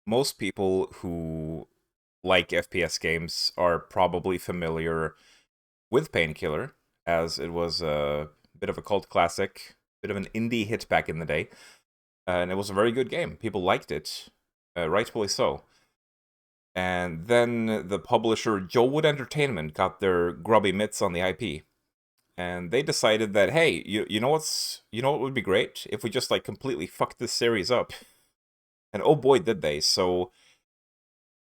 most people who like FPS games are probably familiar with Painkiller, as it was a bit of a cult classic, bit of an indie hit back in the day, and it was a very good game. People liked it, rightfully so. And then the publisher Joe Wood Entertainment got their grubby mitts on the IP, and they decided that, hey, you know what would be great if we just like completely fucked this series up. And oh boy, did they! So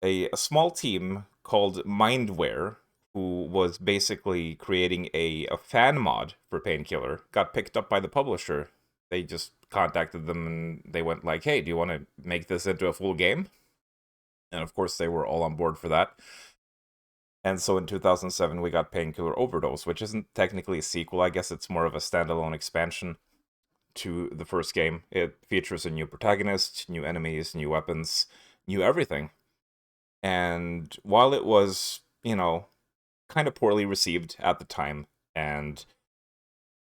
a small team called Mindware, who was basically creating a fan mod for Painkiller, got picked up by the publisher. They just contacted them and they went like, hey, do you want to make this into a full game? And of course they were all on board for that. And so in 2007 we got Painkiller Overdose, which isn't technically a sequel. I guess it's more of a standalone expansion to the first game. It features a new protagonist, new enemies, new weapons, new everything. And while it was, kind of poorly received at the time, and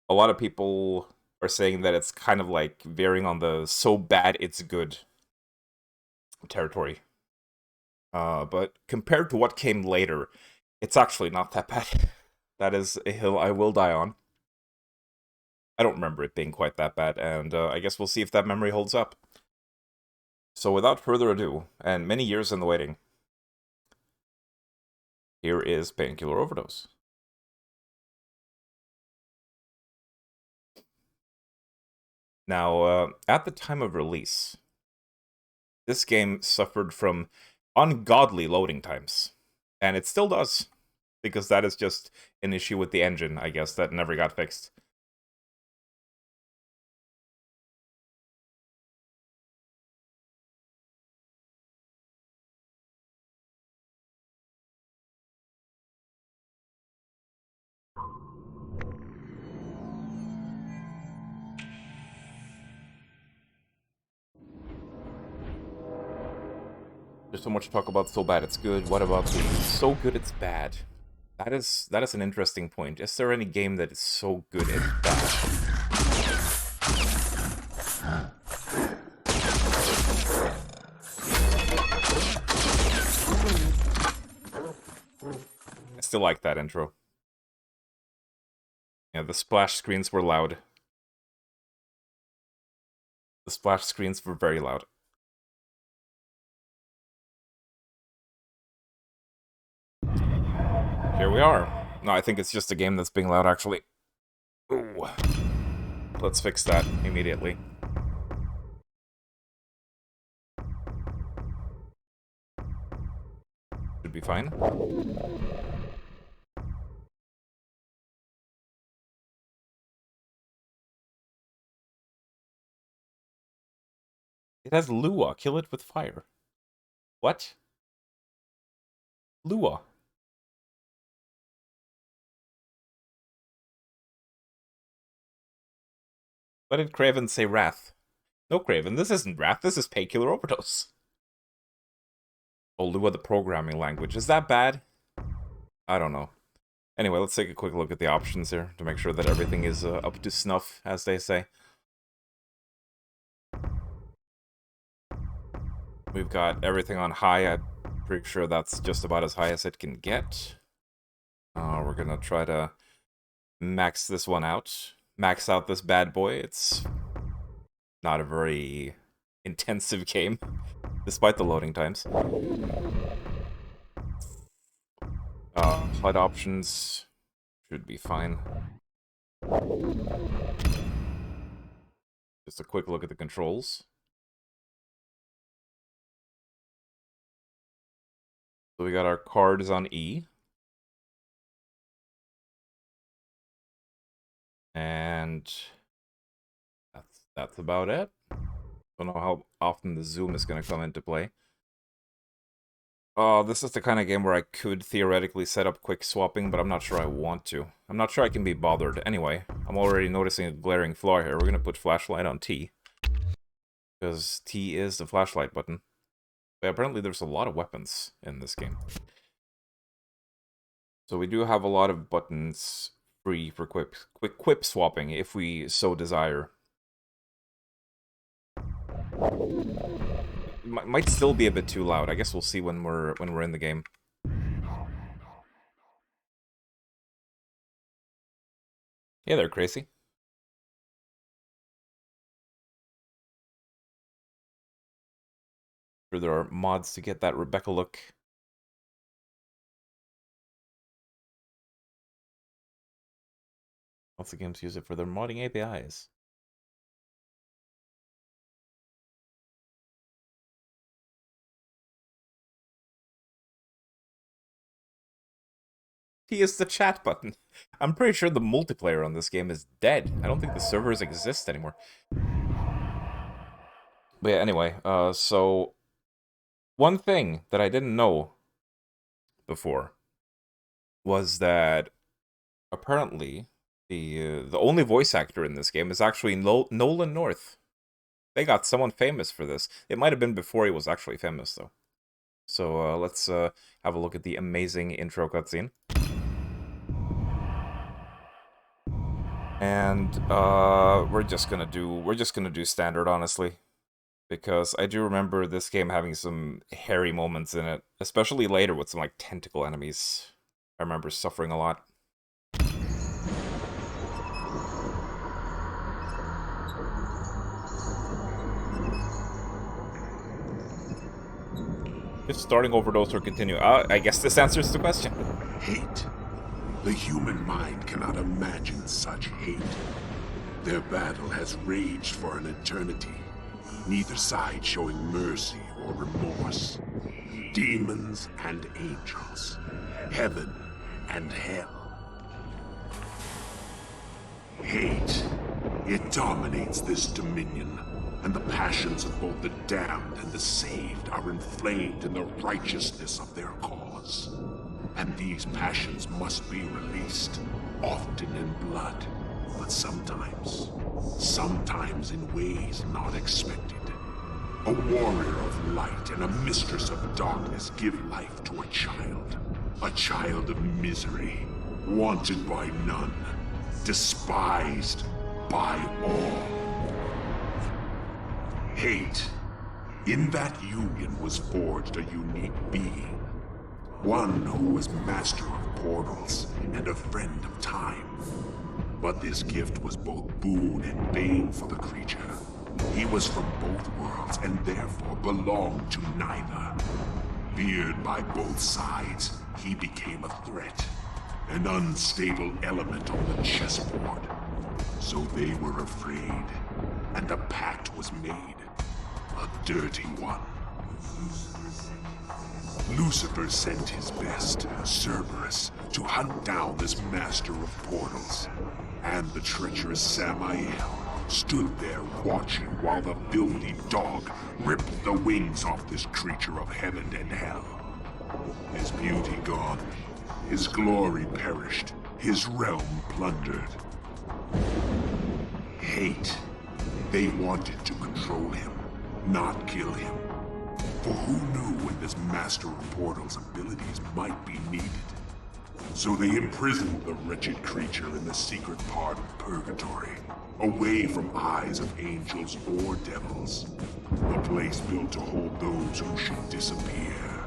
a lot of people are saying that it's kind of like veering on the so bad it's good territory. But compared to what came later, it's actually not that bad. That is a hill I will die on. I don't remember it being quite that bad, and I guess we'll see if that memory holds up. So without further ado, and many years in the waiting, here is Painkiller Overdose. Now, at the time of release, this game suffered from ungodly loading times. And it still does, because that is just an issue with the engine, I guess, that never got fixed. There's so much talk about so bad it's good. What about the so good it's bad? That is an interesting point. Is there any game that is so good it's bad? I still like that intro. Yeah, the splash screens were loud. The splash screens were very loud. Here we are. No, I think it's just a game that's being loud, actually. Ooh. Let's fix that immediately. Should be fine. It has Lua. Kill it with fire. What? Lua. Why did Craven say Wrath? No, Craven, this isn't Wrath. This is Painkiller Overdose. Oh, Lua, the programming language. Is that bad? I don't know. Anyway, let's take a quick look at the options here to make sure that everything is up to snuff, as they say. We've got everything on high. I'm pretty sure that's just about as high as it can get. We're gonna try to max this one out. Max out this bad boy. It's not a very intensive game, despite the loading times. HUD options should be fine. Just a quick look at the controls. So we got our cards on E. And that's about it. Don't know how often the zoom is going to come into play. Oh, this is the kind of game where I could theoretically set up quick swapping, but I'm not sure I want to. I'm not sure I can be bothered. Anyway, I'm already noticing a glaring flaw here. We're going to put flashlight on T. Because T is the flashlight button. But apparently there's a lot of weapons in this game. So we do have a lot of buttons free for quick quip swapping, if we so desire. Might still be a bit too loud. I guess we'll see when we're in the game. Yeah, they're crazy. Sure, there are mods to get that Rebecca look. Lots of games use it for their modding APIs. He is the chat button. I'm pretty sure the multiplayer on this game is dead. I don't think the servers exist anymore. But yeah, anyway, so one thing that I didn't know before was that apparently the only voice actor in this game is actually Nolan North. They got someone famous for this. It might have been before he was actually famous, though. So let's have a look at the amazing intro cutscene. And we're just gonna do standard, honestly, because I do remember this game having some hairy moments in it, especially later with some like tentacle enemies. I remember suffering a lot. Just starting Overdose or continue? I guess this answers the question. Hate. The human mind cannot imagine such hate. Their battle has raged for an eternity, neither side showing mercy or remorse. Demons and angels, heaven and hell. Hate. It dominates this dominion, and the passions of both the damned and the saved are inflamed in the righteousness of their cause. And these passions must be released, often in blood, but sometimes in ways not expected. A warrior of light and a mistress of darkness give life to a child of misery, wanted by none, despised by all. Hate. In that union was forged a unique being. One who was master of portals and a friend of time. But this gift was both boon and bane for the creature. He was from both worlds and therefore belonged to neither. Feared by both sides, he became a threat. An unstable element on the chessboard. So they were afraid, and a pact was made. A dirty one. Lucifer sent his best, Cerberus, to hunt down this master of portals. And the treacherous Samael stood there watching while the filthy dog ripped the wings off this creature of heaven and hell. His beauty gone, his glory perished, his realm plundered. Hate. They wanted to control him, not kill him. For who knew when this Master of Portals' abilities might be needed? So they imprisoned the wretched creature in the secret part of Purgatory, away from eyes of angels or devils. A place built to hold those who should disappear.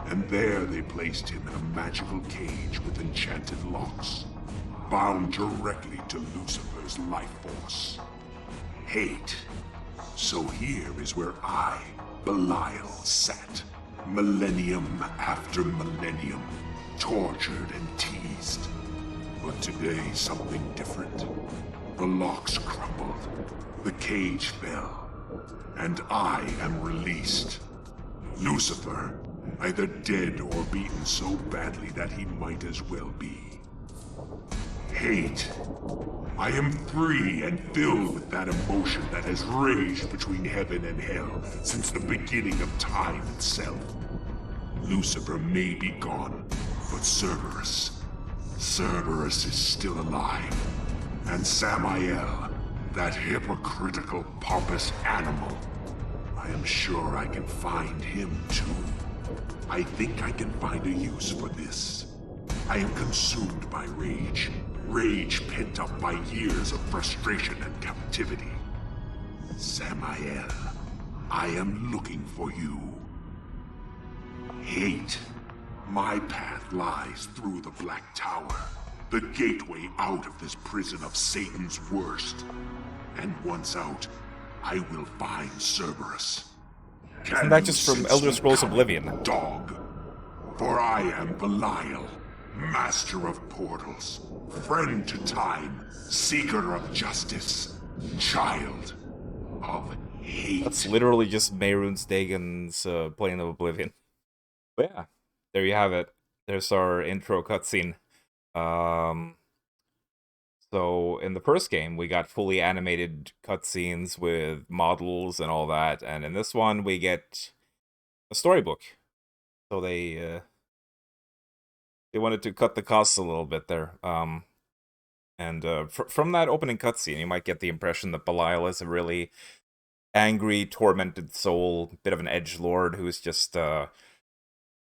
And there they placed him in a magical cage with enchanted locks, bound directly to Lucifer's life force. Hate. So here is where I, Belial, sat, millennium after millennium, tortured and teased. But today, something different. The locks crumbled, the cage fell, and I am released. Lucifer, either dead or beaten so badly that he might as well be. Hate. I am free and filled with that emotion that has raged between heaven and hell since the beginning of time itself. Lucifer may be gone, but Cerberus is still alive. And Samael, that hypocritical, pompous animal, I am sure I can find him too. I think I can find a use for this. I am consumed by rage. Rage pent up by years of frustration and captivity. Samael, I am looking for you. Hate. My path lies through the Black Tower, the gateway out of this prison of Satan's worst. And once out, I will find Cerberus. Isn't that just from Elder Scrolls Oblivion? Dog. For I am Belial, master of portals, friend to time, seeker of justice, child of hate. That's literally just Mehrunes Dagon's Plane of Oblivion. But yeah, there you have it. There's our intro cutscene. So in the first game, we got fully animated cutscenes with models and all that, and in this one, we get a storybook. So they wanted to cut the costs a little bit there. From that opening cutscene, you might get the impression that Belial is a really angry, tormented soul, bit of an edgelord who's just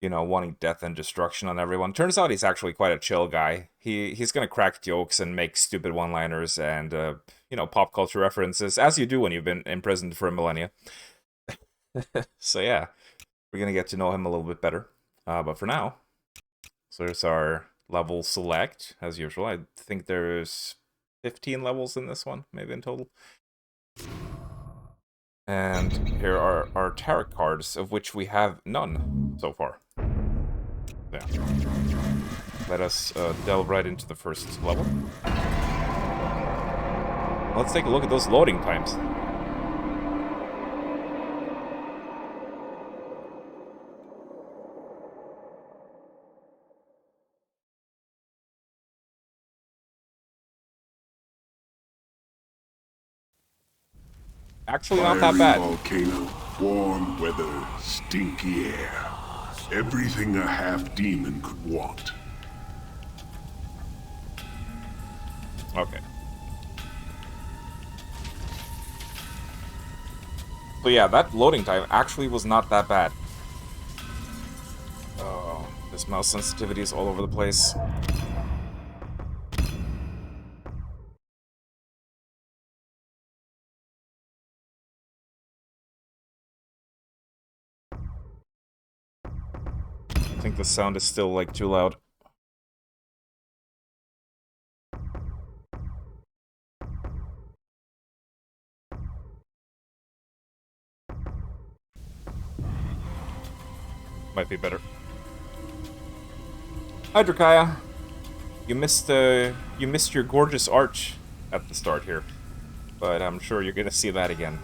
wanting death and destruction on everyone. Turns out he's actually quite a chill guy. He's gonna crack jokes and make stupid one-liners and pop culture references, as you do when you've been imprisoned for a millennia. So yeah, we're gonna get to know him a little bit better. But for now, so there's our level select, as usual. I think there's 15 levels in this one, maybe in total. And here are our tarot cards, of which we have none so far. Yeah. Let us delve right into the first level. Let's take a look at those loading times. Actually, not that Fiery bad. volcano, warm weather, stinky air. Everything a half-demon could want. Okay. So yeah, that loading time actually was not that bad. Oh, this mouse sensitivity is all over the place. I think the sound is still, like, too loud. Might be better. Hi, Drakaya. You missed your gorgeous arch at the start here, but I'm sure you're gonna see that again.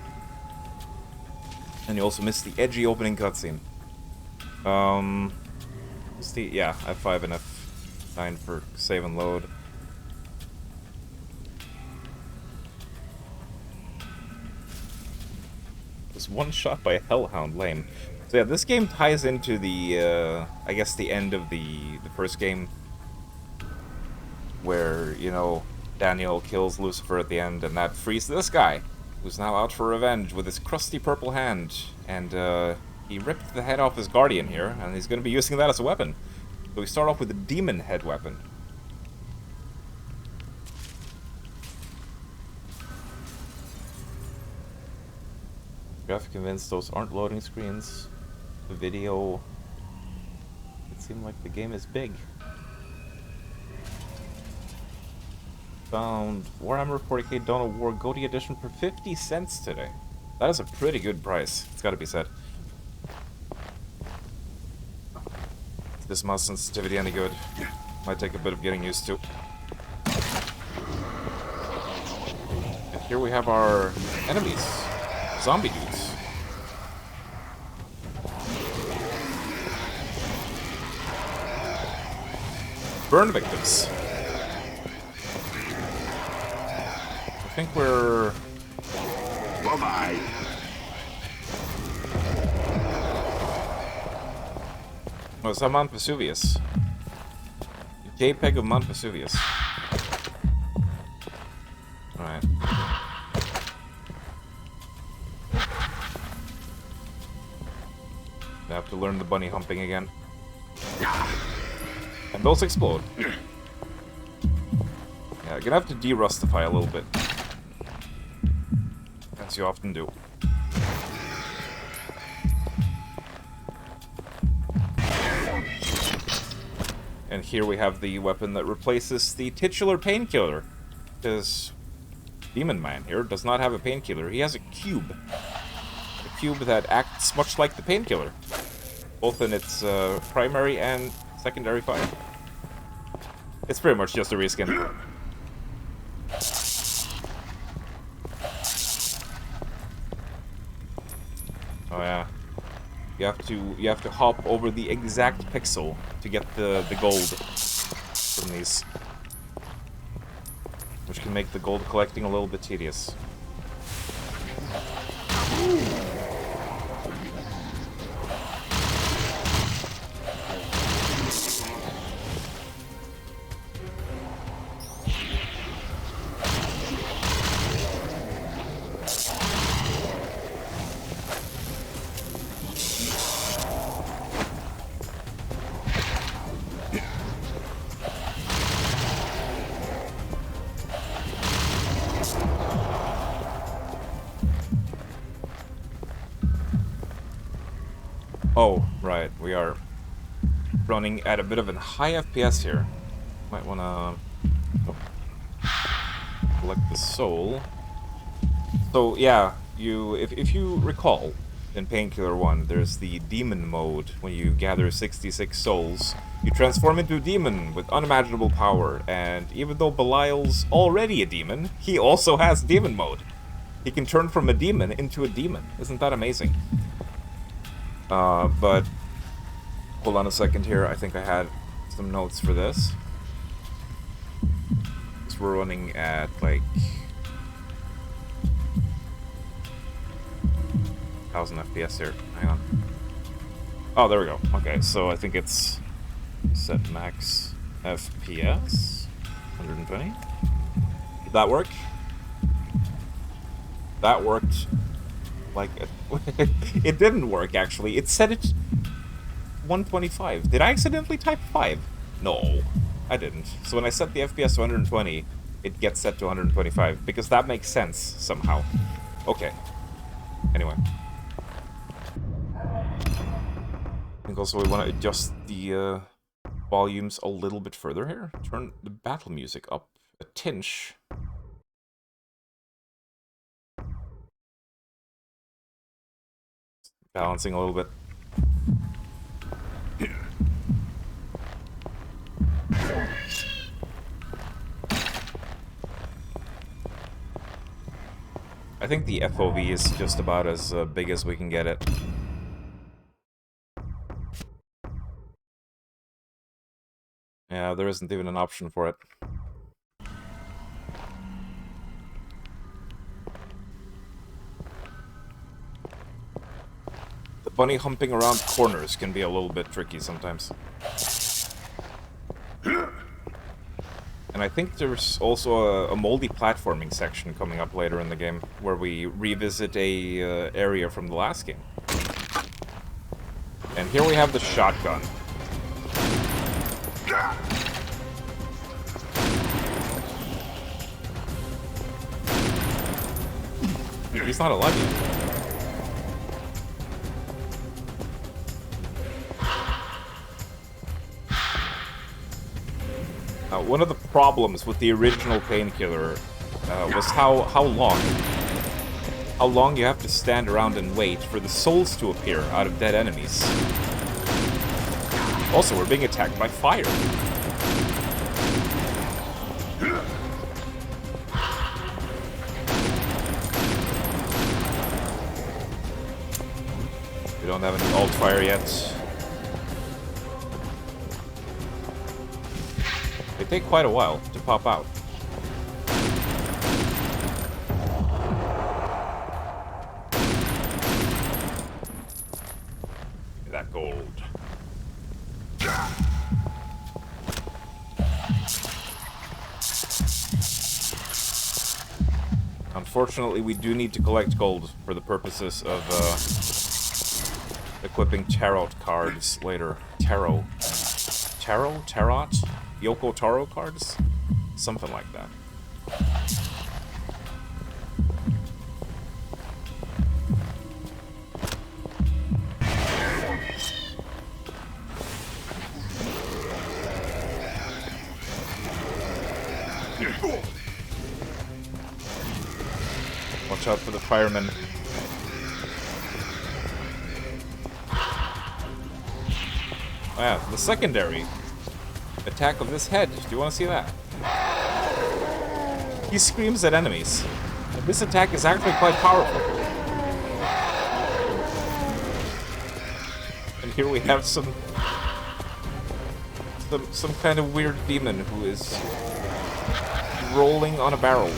And you also missed the edgy opening cutscene. Yeah, F5 and F9 for save and load. Was one shot by a hellhound, lame. So yeah, this game ties into the, I guess the end of the first game, where, Daniel kills Lucifer at the end, and that frees this guy, who's now out for revenge with his crusty purple hand, and, he ripped the head off his guardian here, and he's going to be using that as a weapon. So we start off with a demon head weapon. Graphic convinced those aren't loading screens. The video... It seemed like the game is big. Found Warhammer 40k Dawn of War GOTY Edition for 50 cents today. That is a pretty good price, it's gotta be said. Is this mouse sensitivity any good? Might take a bit of getting used to. And here we have our enemies. Zombie dudes. Burn victims. I think we're... Bye-bye. Oh, it's Mount Vesuvius. JPEG of Mount Vesuvius. Alright. I have to learn the bunny humping again. And those explode. Yeah, you're gonna have to de-rustify a little bit. As you often do. here we have the weapon that replaces the titular Painkiller. Because Demon Man here does not have a Painkiller. He has a cube. A cube that acts much like the Painkiller, both in its primary and secondary fire. It's pretty much just a reskin. Oh yeah. You have to hop over the exact pixel to get the gold from these, which can make the gold collecting a little bit tedious. Oh, right, we are running at a bit of a high FPS here. Might wanna collect the soul. So yeah, if you recall, in Painkiller 1, there's the demon mode. When you gather 66 souls, you transform into a demon with unimaginable power, and even though Belial's already a demon, he also has demon mode. He can turn from a demon into a demon. Isn't that amazing? But hold on a second here. I think I had some notes for this. So we're running at like 1000 FPS here. Hang on. Oh, there we go. Okay, so I think it's set max FPS 120. Did that work? That worked. Like, it didn't work, actually. It said it 125. Did I accidentally type 5? No, I didn't. So when I set the FPS to 120, it gets set to 125, because that makes sense, somehow. Okay. Anyway. I think also we want to adjust the volumes a little bit further here. Turn the battle music up a tinge. Balancing a little bit. I think the FOV is just about as big as we can get it. Yeah, there isn't even an option for it. Bunny humping around corners can be a little bit tricky sometimes. And I think there's also a moldy platforming section coming up later in the game, where we revisit a area from the last game. And here we have the shotgun. He's not alive yet. One of the problems with the original Painkiller was how long you have to stand around and wait for the souls to appear out of dead enemies. Also, we're being attacked by fire. We don't have any alt fire yet. They take quite a while to pop out. That gold. Unfortunately, we do need to collect gold for the purposes of equipping tarot cards later. Tarot? Tarot? Yoko Taro cards? Something like that. watch out for the firemen. Wow, the secondary attack of this head. Do you want to see that? He screams at enemies. And this attack is actually quite powerful. And here we have some kind of weird demon who is rolling on a barrel.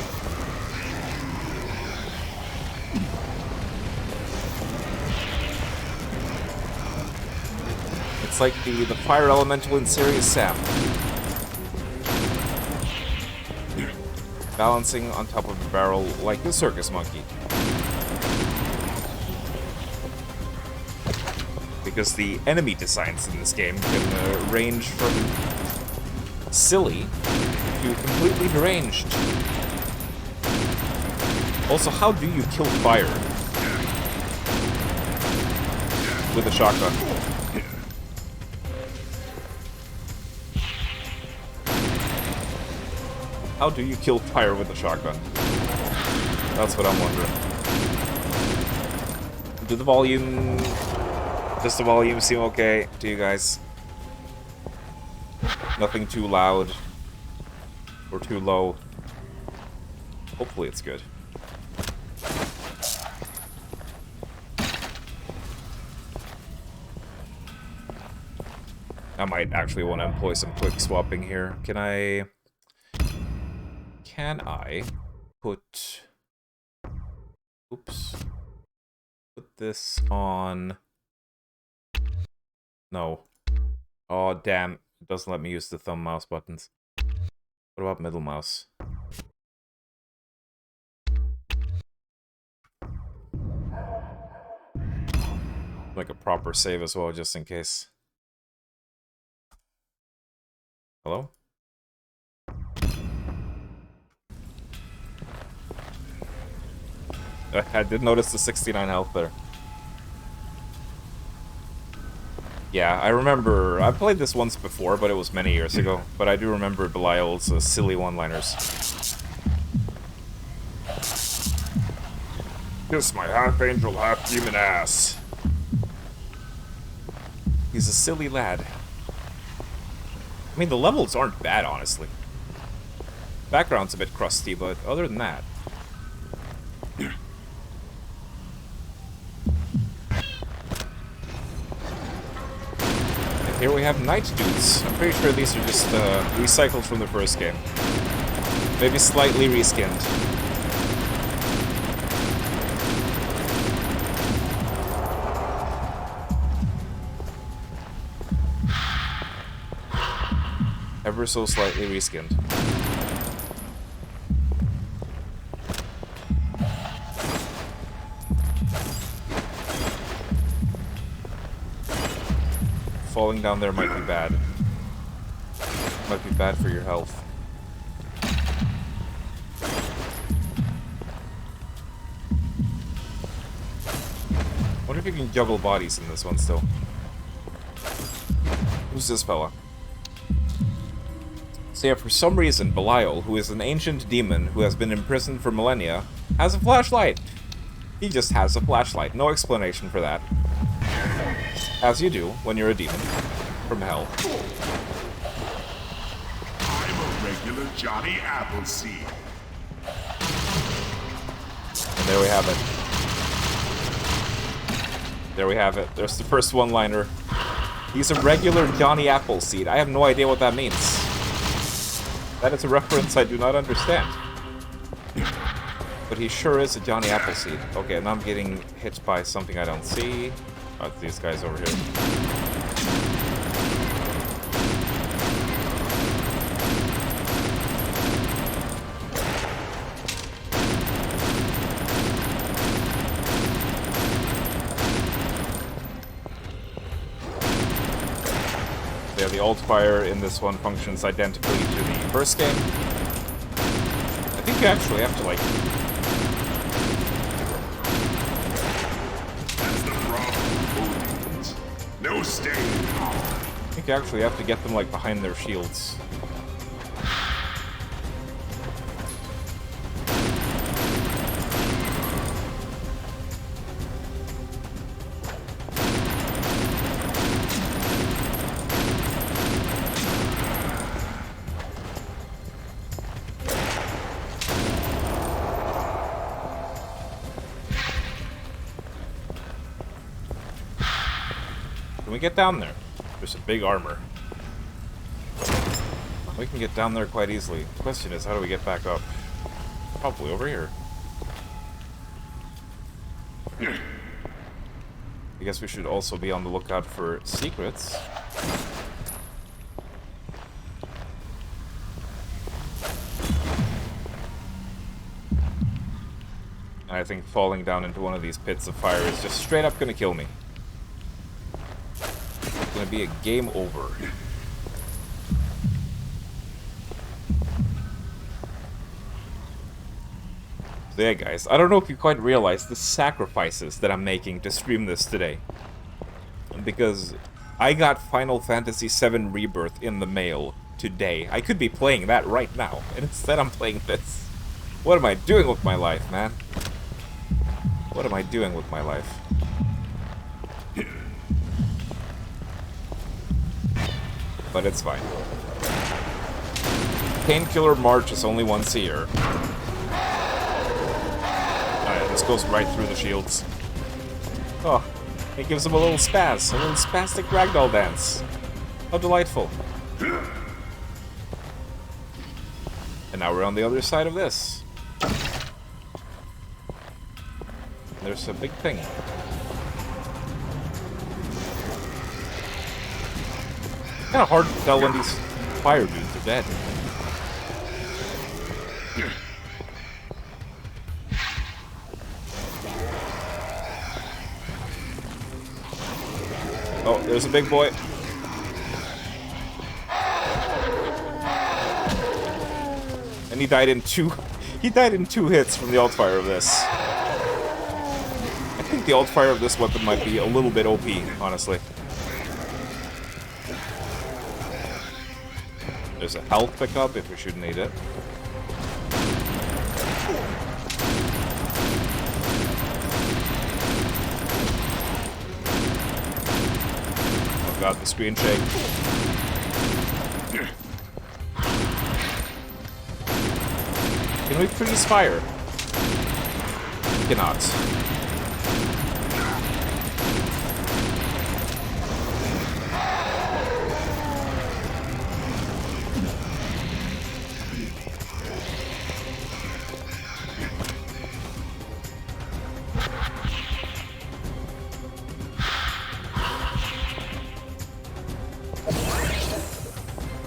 It's like the fire elemental in Serious Sam. Balancing on top of the barrel like a circus monkey. Because the enemy designs in this game can range from silly to completely deranged. Also, how do you kill fire with a shotgun? How do you kill fire with a shotgun? That's what I'm wondering. Does the volume seem okay to you guys? Nothing too loud or too low. Hopefully it's good. I might actually want to employ some quick swapping here. Can I put... Oops. Put this on... No. Oh, damn. It doesn't let me use the thumb mouse buttons. What about middle mouse? Like a proper save as well, just in case. Hello? I did notice the 69 health there. Yeah, I remember... I played this once before, but it was many years ago. But I do remember Belial's silly one-liners. Kiss my half-angel, half-demon ass. He's a silly lad. I mean, the levels aren't bad, honestly. Background's a bit crusty, but other than that... Here we have night dudes. I'm pretty sure these are just recycled from the first game. Maybe slightly reskinned. Ever so slightly reskinned. Falling down there might be bad. Might be bad for your health. Wonder if you can juggle bodies in this one still. Who's this fella? So yeah, for some reason, Belial, who is an ancient demon who has been imprisoned for millennia, has a flashlight. He just has a flashlight. No explanation for that. As you do when you're a demon from hell. I'm a regular Johnny Appleseed. And there we have it. There we have it. There's the first one-liner. He's a regular Johnny Appleseed. I have no idea what that means. That is a reference I do not understand. But he sure is a Johnny Appleseed. Okay, now I'm getting hit by something I don't see. Oh, these guys over here. Yeah, the alt fire in this one functions identically to the first game. I think you actually have to, like... No staying power. I think you actually have to get them, like, behind their shields. Can we get down there? There's a big armor. We can get down there quite easily. The question is, how do we get back up? Probably over here. I guess we should also be on the lookout for secrets. I think falling down into one of these pits of fire is just straight up gonna kill me. It's gonna be a game over. So yeah, guys, I don't know if you quite realize the sacrifices that I'm making to stream this today. Because I got Final Fantasy VII Rebirth in the mail today. I could be playing that right now, and instead I'm playing this. What am I doing with my life, man? What am I doing with my life? But it's fine. Painkiller March is only once a year. Alright, this goes right through the shields. Oh, it gives him a little spaz, a little spastic ragdoll dance. How delightful. And now we're on the other side of this. There's a big thing. Kind of hard to tell when these fire dudes are dead. Oh, there's a big boy. And he died in two hits from the alt fire of this. I think the alt fire of this weapon might be a little bit OP, honestly. There's a health pickup if we should need it. Oh god, the screen shake. Can we freeze fire? Cannot.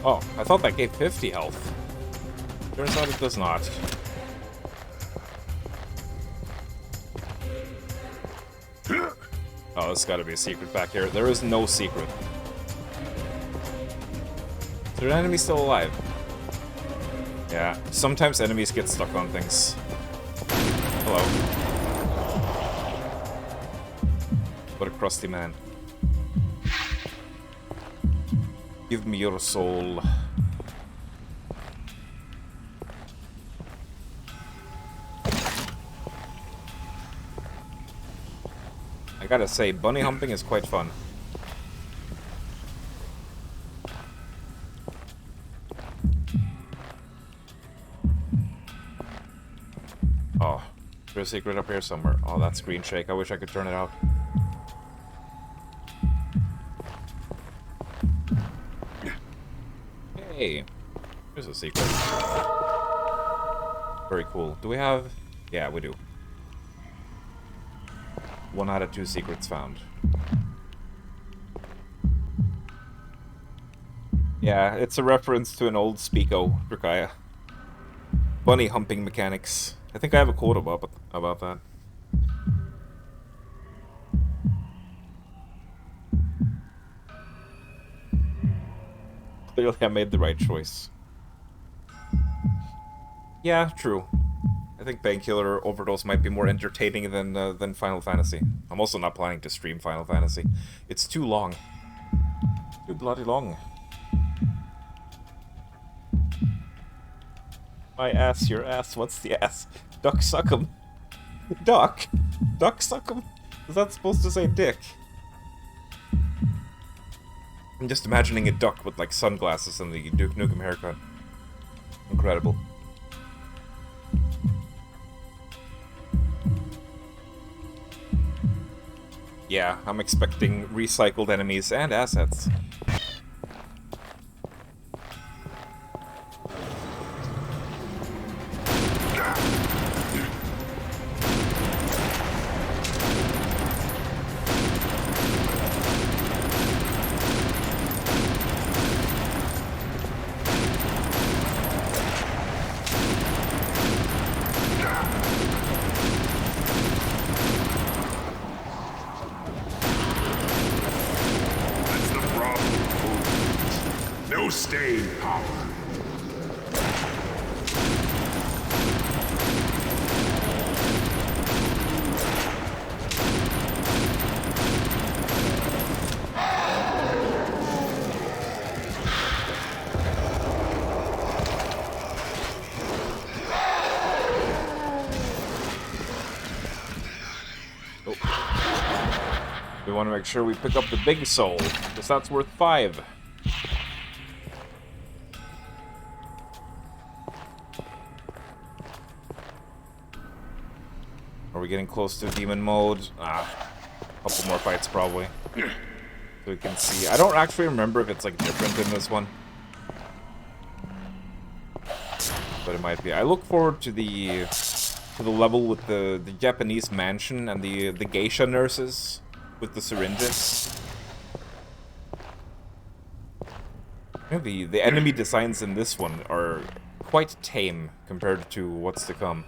Oh, I thought that gave 50 health. Turns out it does not. Oh, there's gotta be a secret back here. There is no secret. Is there an enemy still alive? Yeah, sometimes enemies get stuck on things. Hello. What a crusty man. Give me your soul. I gotta say, bunny humping is quite fun. Oh, there's a secret up here somewhere. Oh, that's green shake. I wish I could turn it out. Hey, there's a secret. Very cool. Do we have... Yeah, we do. 1 out of 2 secrets found. Yeah, it's a reference to an old Speako, Drakaya. Bunny humping mechanics. I think I have a quote about that. Clearly I made the right choice. Yeah, true. I think Painkiller or Overdose might be more entertaining than Final Fantasy. I'm also not planning to stream Final Fantasy. It's too long. Too bloody long. My ass, your ass, what's the ass? Duck suck 'em. Duck? Duck suck 'em? Is that supposed to say dick? I'm just imagining a duck with like sunglasses and the Duke Nukem haircut. Incredible. Yeah, I'm expecting recycled enemies and assets. No staying power. We want to make sure we pick up the big soul, because that's worth 5. Are we getting close to demon mode? Ah, a couple more fights probably. So we can see. I don't actually remember if it's like different in this one. But it might be. I look forward to the level with the Japanese mansion and the geisha nurses with the syringes. Maybe the enemy designs in this one are quite tame compared to what's to come.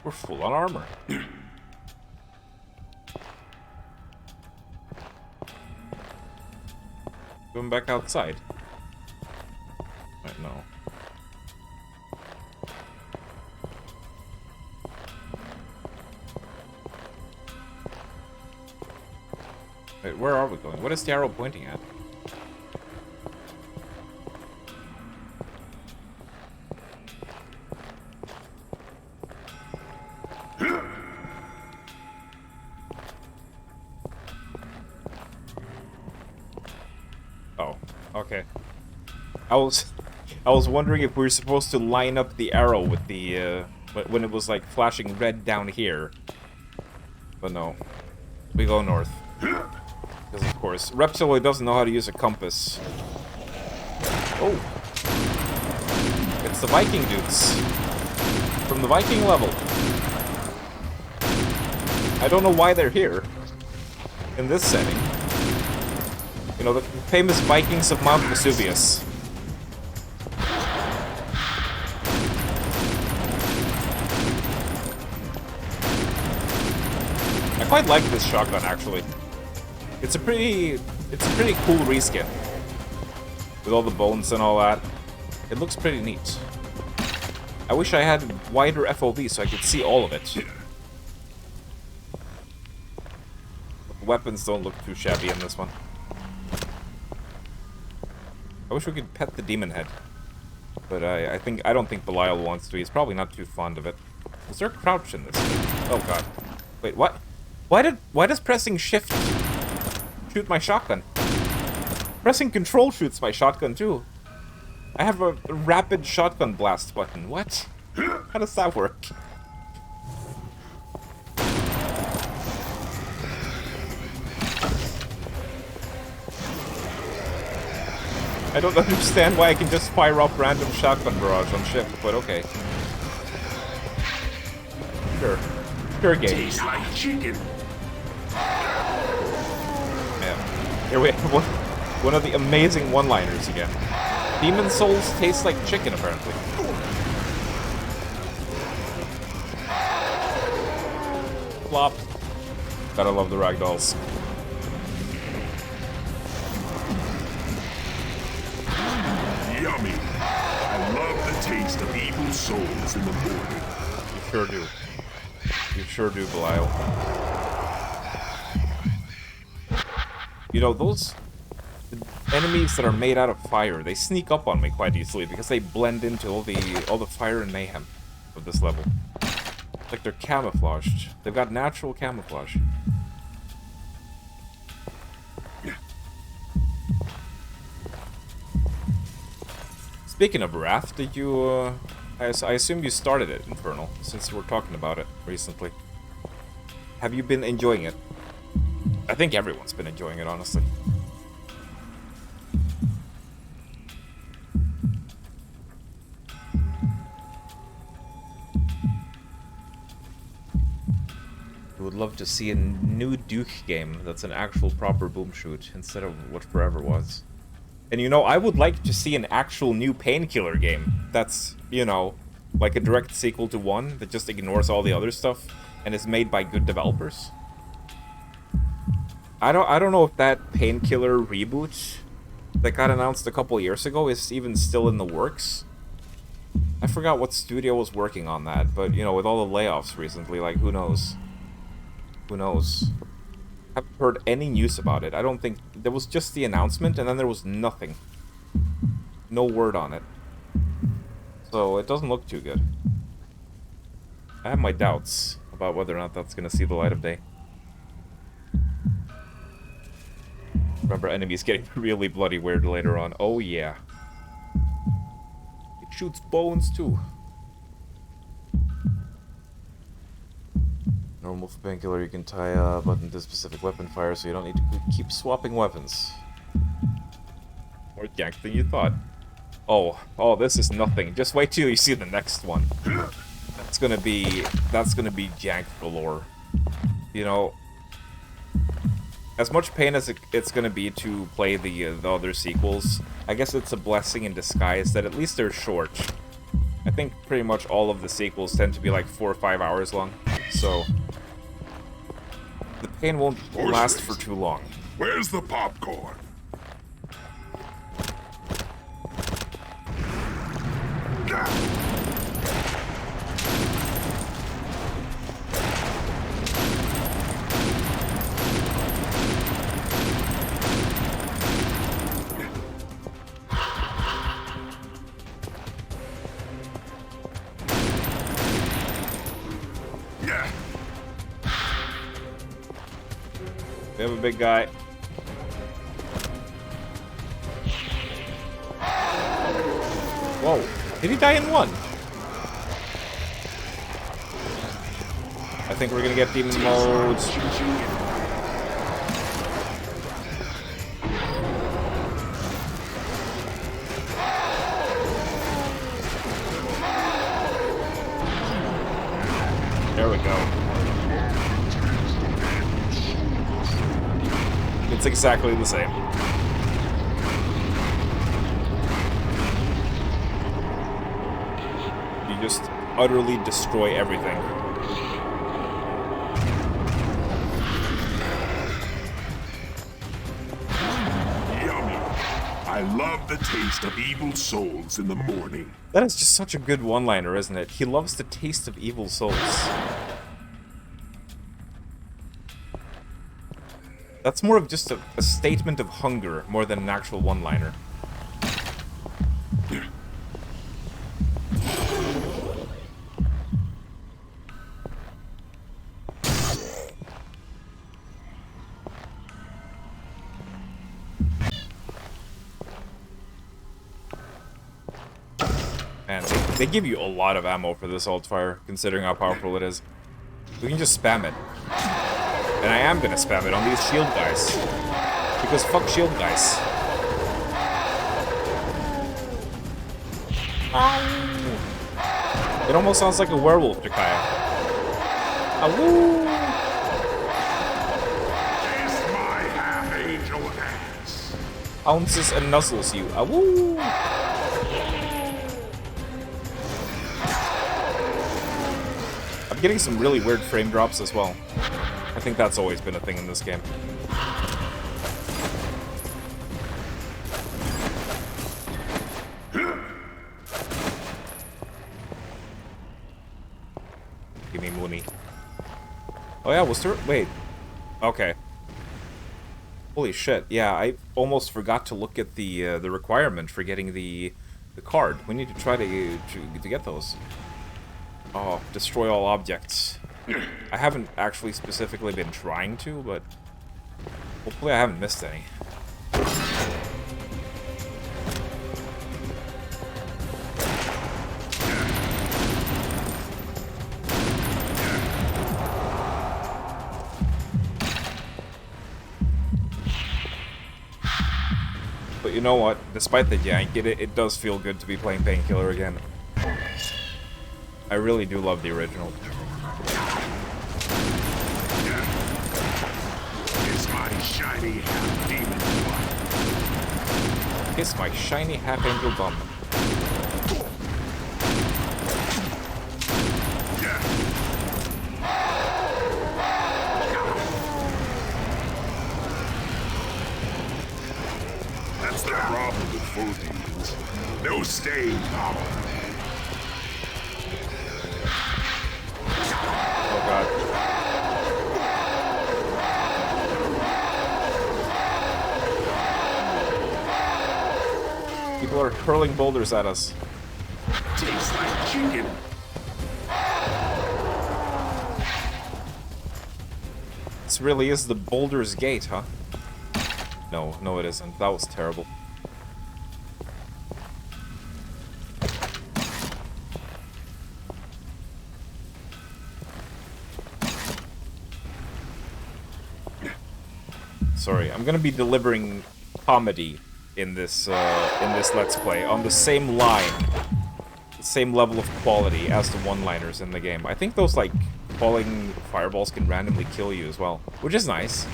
We're full on armor. Going back outside. Right, no. Wait, where are we going? What is the arrow pointing at? Oh, okay. I was wondering if we were supposed to line up the arrow with the when it was like flashing red down here. But no. We go north. Because of course, Reptiloid doesn't know how to use a compass. Oh. It's the Viking dudes. From the Viking level. I don't know why they're here. In this setting. You know, the famous Vikings of Mount Vesuvius. I quite like this shotgun, actually. It's a pretty cool reskin. With all the bones and all that. It looks pretty neat. I wish I had wider FOV so I could see all of it. The weapons don't look too shabby in this one. I wish we could pet the demon head. But I don't think Belial wants to. He's probably not too fond of it. Is there a crouch in this? Oh god. Wait, what? Why does pressing shift shoot my shotgun? Pressing control shoots my shotgun too. I have a rapid shotgun blast button. What? How does that work? I don't understand why I can just fire up random shotgun barrage on ship, but okay. Sure. Sure game. Tastes like chicken. Yeah. Here we have one of the amazing one-liners again. Demon souls taste like chicken, apparently. Flop. Gotta love the ragdolls. Yummy. I love the taste of evil souls in the morning. You sure do. You sure do, Belial. You know, those enemies that are made out of fire, they sneak up on me quite easily because they blend into all the fire and mayhem of this level. Like they're camouflaged. They've got natural camouflage. Speaking of Wrath, did you, I assume you started it, Infernal, since we're talking about it recently. Have you been enjoying it? I think everyone's been enjoying it, honestly. I would love to see a new Duke game that's an actual proper boom shoot instead of what Forever was. And you know, I would like to see an actual new Painkiller game that's, you know, like a direct sequel to 1 that just ignores all the other stuff and is made by good developers. I don't know if that Painkiller reboot that got announced a couple years ago is even still in the works. I forgot what studio was working on that, but you know, with all the layoffs recently, like who knows? Who knows? I haven't heard any news about it. I don't think... There was just the announcement, and then there was nothing. No word on it. So, it doesn't look too good. I have my doubts about whether or not that's going to see the light of day. Remember, enemies getting really bloody weird later on. Oh, yeah. It shoots bones, too. Normal for Painkiller, you can tie a button to specific weapon fire, so you don't need to keep swapping weapons. More jank than you thought. Oh, this is nothing. Just wait till you see the next one. That's gonna be jank galore. You know, as much pain as it's gonna be to play the other sequels, I guess it's a blessing in disguise that at least they're short. I think pretty much all of the sequels tend to be like 4 or 5 hours long, so the pain won't last for too long. Where's the popcorn? We have a big guy. Whoa. Did he die in 1? I think we're gonna get demon mode. There we go. It's exactly the same. You just utterly destroy everything. Yummy. I love the taste of evil souls in the morning. That is just such a good one-liner, isn't it? He loves the taste of evil souls. That's more of just a statement of hunger more than an actual one-liner. Man, they give you a lot of ammo for this alt fire, considering how powerful it is. We can just spam it. And I am gonna spam it on these shield guys. Because fuck shield guys. It almost sounds like a werewolf, Jakaya. Awoo! Kiss my half-angel ass. Ounces and nuzzles you. Awoo! I'm getting some really weird frame drops as well. I think that's always been a thing in this game. Give me money. Oh yeah, was there... Wait. Okay. Holy shit. Yeah, I almost forgot to look at the requirement for getting the card. We need to try to get those. Oh, destroy all objects. I haven't actually specifically been trying to, but hopefully I haven't missed any. But you know what? Despite the jank, it does feel good to be playing Painkiller again. I really do love the original. Kiss my shiny half-demon butt. Kiss my shiny half-angel bum. That's the problem with full demons. No staying power. Oh god. People are hurling boulders at us. Tastes like chicken. This really is the Boulder's Gate, huh? No, no it isn't. That was terrible. Sorry, I'm gonna be delivering comedy in this Let's Play on the same line, the same level of quality as the one-liners in the game. I think those, like, falling fireballs can randomly kill you as well, which is nice.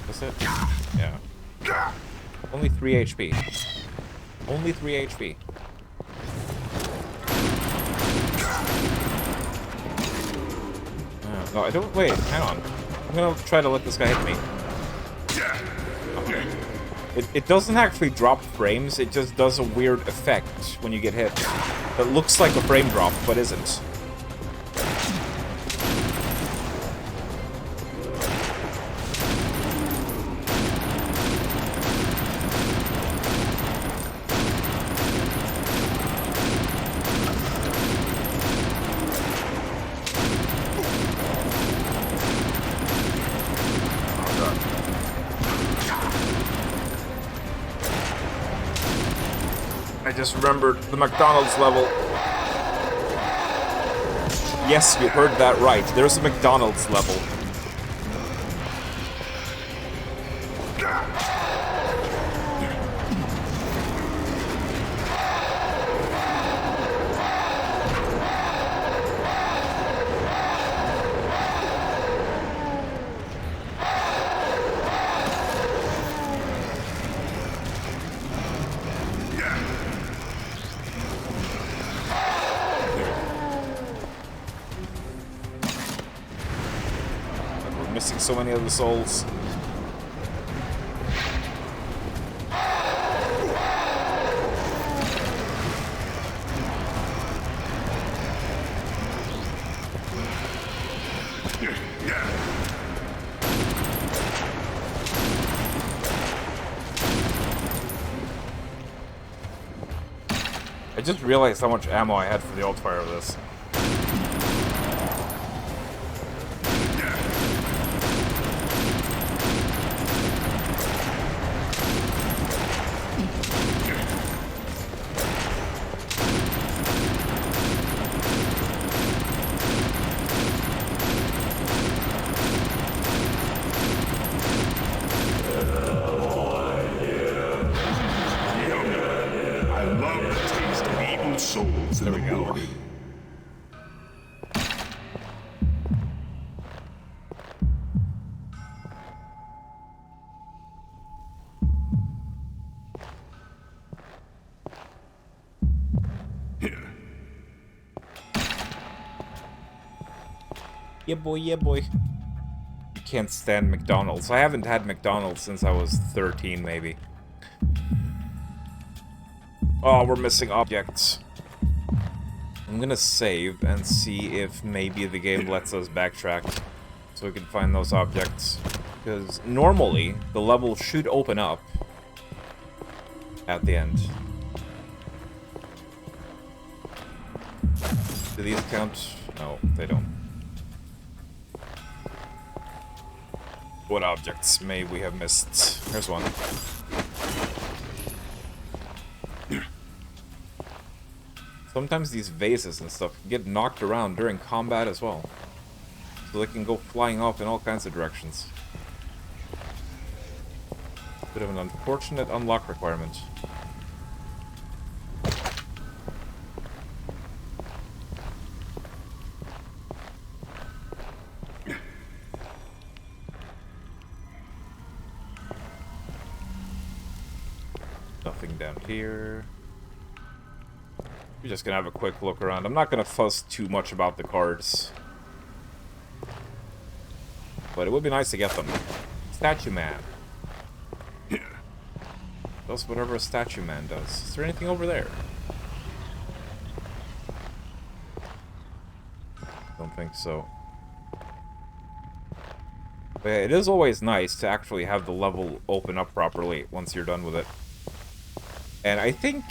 That's it? Yeah. Only 3 HP. Only 3 HP. No, I don't. Wait, hang on. I'm gonna try to let this guy hit me. Okay. It doesn't actually drop frames, it just does a weird effect when you get hit. That looks like a frame drop, but isn't. I just remembered the McDonald's level. Yes, you heard that right. There's a McDonald's level. Missing so many of the souls. I just realized how much ammo I had for the alt fire of this. Souls in the morning. Yeah boy, yeah boy. You can't stand McDonald's. I haven't had McDonald's since I was 13, maybe. Oh, we're missing objects. I'm gonna save and see if maybe the game lets us backtrack so we can find those objects. Because normally, the level should open up at the end. Do these count? No, they don't. What objects may we have missed? Here's one. Sometimes these vases and stuff get knocked around during combat as well. So they can go flying off in all kinds of directions. Bit of an unfortunate unlock requirement. Nothing down here. We're just gonna have a quick look around. I'm not gonna fuss too much about the cards. But it would be nice to get them. Statue Man. Does whatever a statue man does. Is there anything over there? Don't think so. But yeah, it is always nice to actually have the level open up properly once you're done with it. And I think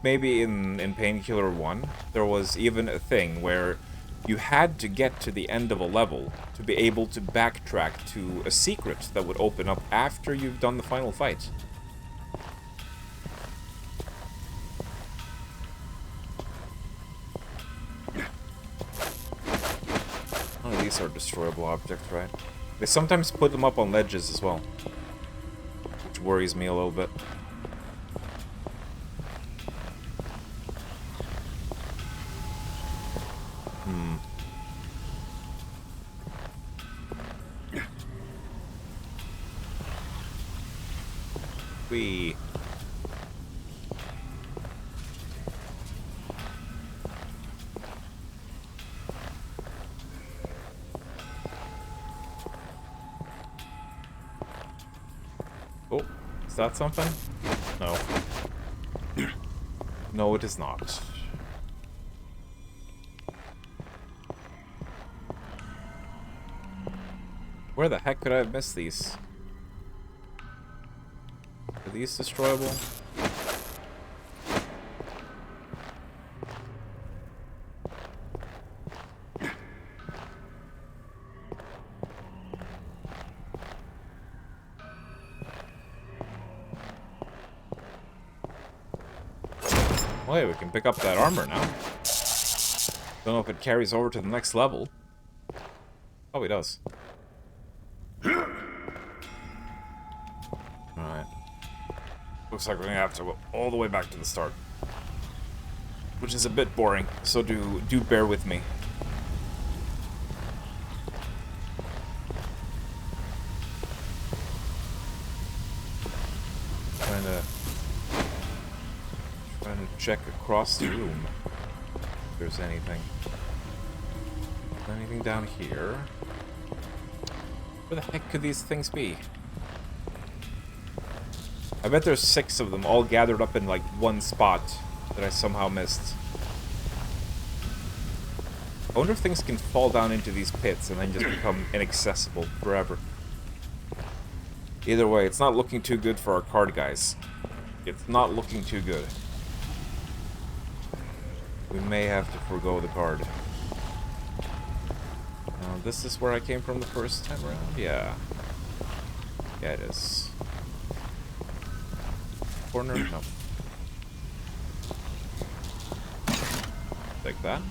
maybe in Painkiller 1, there was even a thing where you had to get to the end of a level to be able to backtrack to a secret that would open up after you've done the final fight. None of these are destroyable objects, right? They sometimes put them up on ledges as well, which worries me a little bit. Whee. Oh, is that something? No. No, it is not. Where the heck could I have missed these? Are these destroyable? Oh yeah, we can pick up that armor now. Don't know if it carries over to the next level. Oh, it does. Alright. Looks like we're gonna have to go all the way back to the start. Which is a bit boring, so do bear with me. Trying to check across the room if there's anything. Anything down here? Where the heck could these things be? I bet there's 6 of them all gathered up in like one spot that I somehow missed. I wonder if things can fall down into these pits and then just become inaccessible forever. Either way, it's not looking too good for our card guys. It's not looking too good. We may have to forego the card. This is where I came from the first time around? Yeah. Yeah, it is. Corner? No. Like that.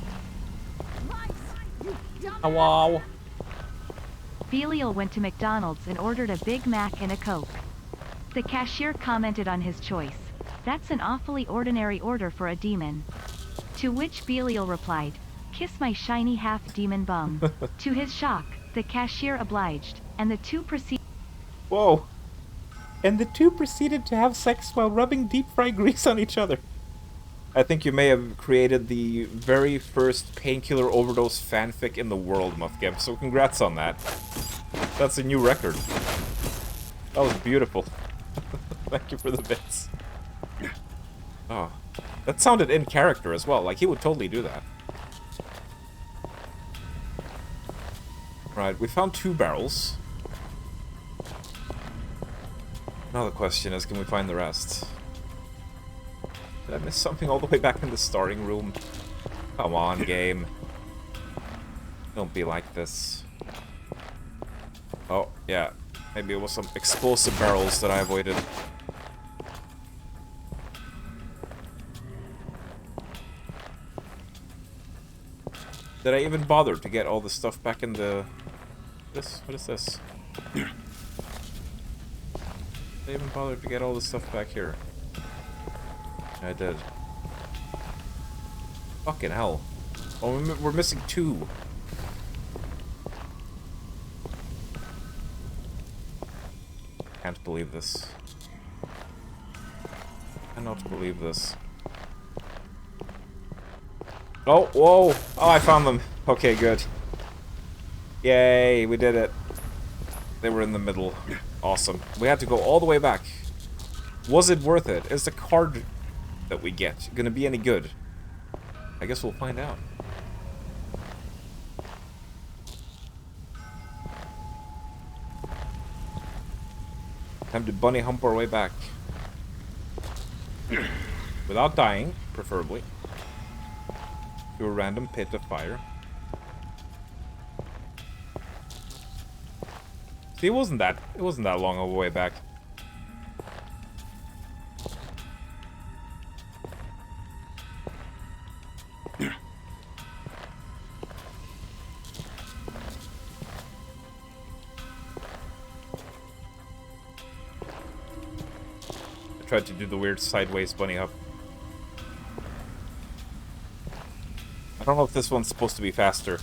Oh, wow. Belial went to McDonald's and ordered a Big Mac and a Coke. The cashier commented on his choice. "That's an awfully ordinary order for a demon." To which Belial replied, "Kiss my shiny half-demon bum." To his shock, the cashier obliged, and the two proceeded. Whoa. And the two proceeded to have sex while rubbing deep-fried grease on each other. I think you may have created the very first Painkiller Overdose fanfic in the world, Muthgeb, so congrats on that. That's a new record. That was beautiful. Thank you for the bits. Oh, that sounded in character as well, like he would totally do that. Right, we found 2 barrels. Now the question is, can we find the rest? Did I miss something all the way back in the starting room? Come on, game. Don't be like this. Oh, yeah. Maybe it was some explosive barrels that I avoided. Did I even bother to get all the stuff back in the... What is this? Did I even bother to get all the stuff back here? I did. Fucking hell. Oh, we're missing 2. Can't believe this. Cannot believe this. Oh, whoa! Oh, I found them. Okay, good. Yay, we did it. They were in the middle. Awesome. We had to go all the way back. Was it worth it? Is the card that we get gonna be any good? I guess we'll find out. Time to bunny hump our way back. Without dying, preferably. To a random pit of fire. See, it wasn't that long of a way back. I tried to do the weird sideways bunny hop. I don't know if this one's supposed to be faster.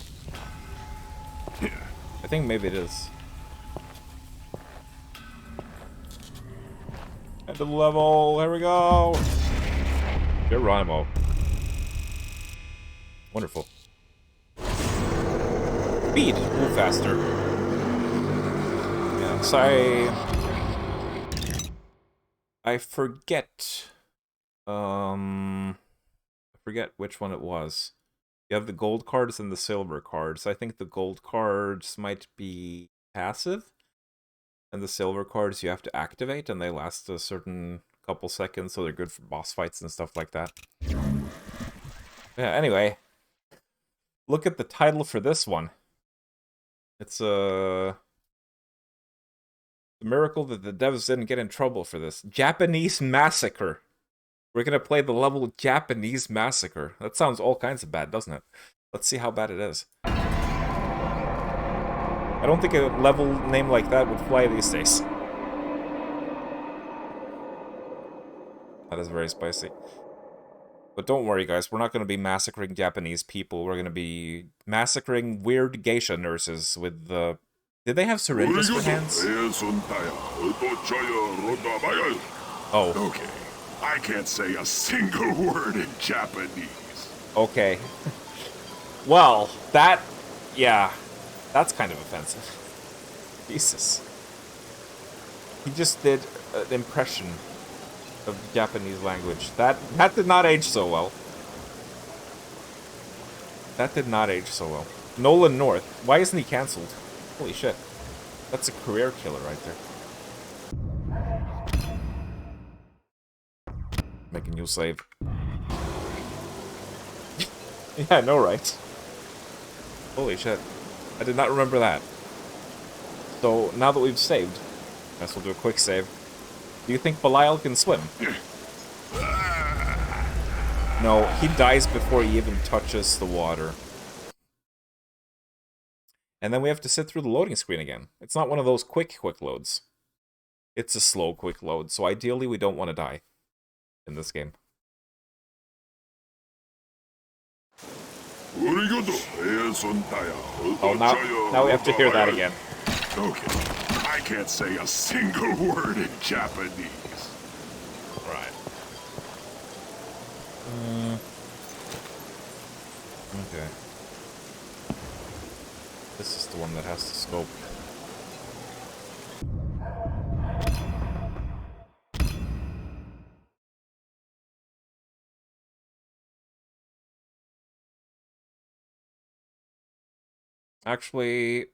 I think maybe it is. End of the level, here we go! Geronimo. Wonderful. Speed! Move faster. Yeah, so I forget. I forget which one it was. You have the gold cards and the silver cards. I think the gold cards might be passive. And the silver cards you have to activate, and they last a certain couple seconds, so they're good for boss fights and stuff like that. Yeah, anyway. Look at the title for this one. It's a miracle that the devs didn't get in trouble for this. Japanese Massacre. We're gonna play the level Japanese Massacre. That sounds all kinds of bad, doesn't it? Let's see how bad it is. I don't think a level name like that would fly these days. That is very spicy. But don't worry, guys. We're not going to be massacring Japanese people. We're going to be massacring weird geisha nurses with the... Did they have syringes for hands? Oh. Okay. I can't say a single word in Japanese. Okay. Well, that... Yeah. That's kind of offensive. Jesus. He just did an impression of the Japanese language. That did not age so well. That did not age so well. Nolan North. Why isn't he cancelled? Holy shit. That's a career killer right there. Make a new save. Yeah, I know, right? Holy shit. I did not remember that. So, now that we've saved, I guess we'll do a quick save. Do you think Belial can swim? No, he dies before he even touches the water. And then we have to sit through the loading screen again. It's not one of those quick loads. It's a slow quick load, so ideally we don't want to die in this game. Oh, now we have to hear that again. Okay. I can't say a single word in Japanese. Right. Okay. This is the one that has the scope. Actually,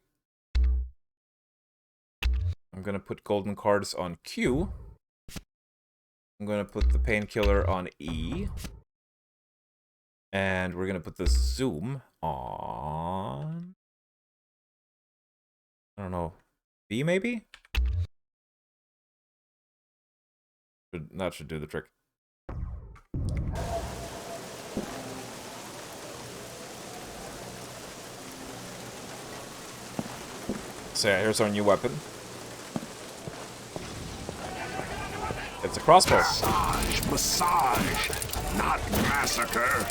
I'm gonna put golden cards on Q. I'm gonna put the painkiller on E. And we're gonna put the zoom on... I don't know. B, maybe? That should do the trick. So yeah, here's our new weapon. It's a crossbow. Massage, not massacre.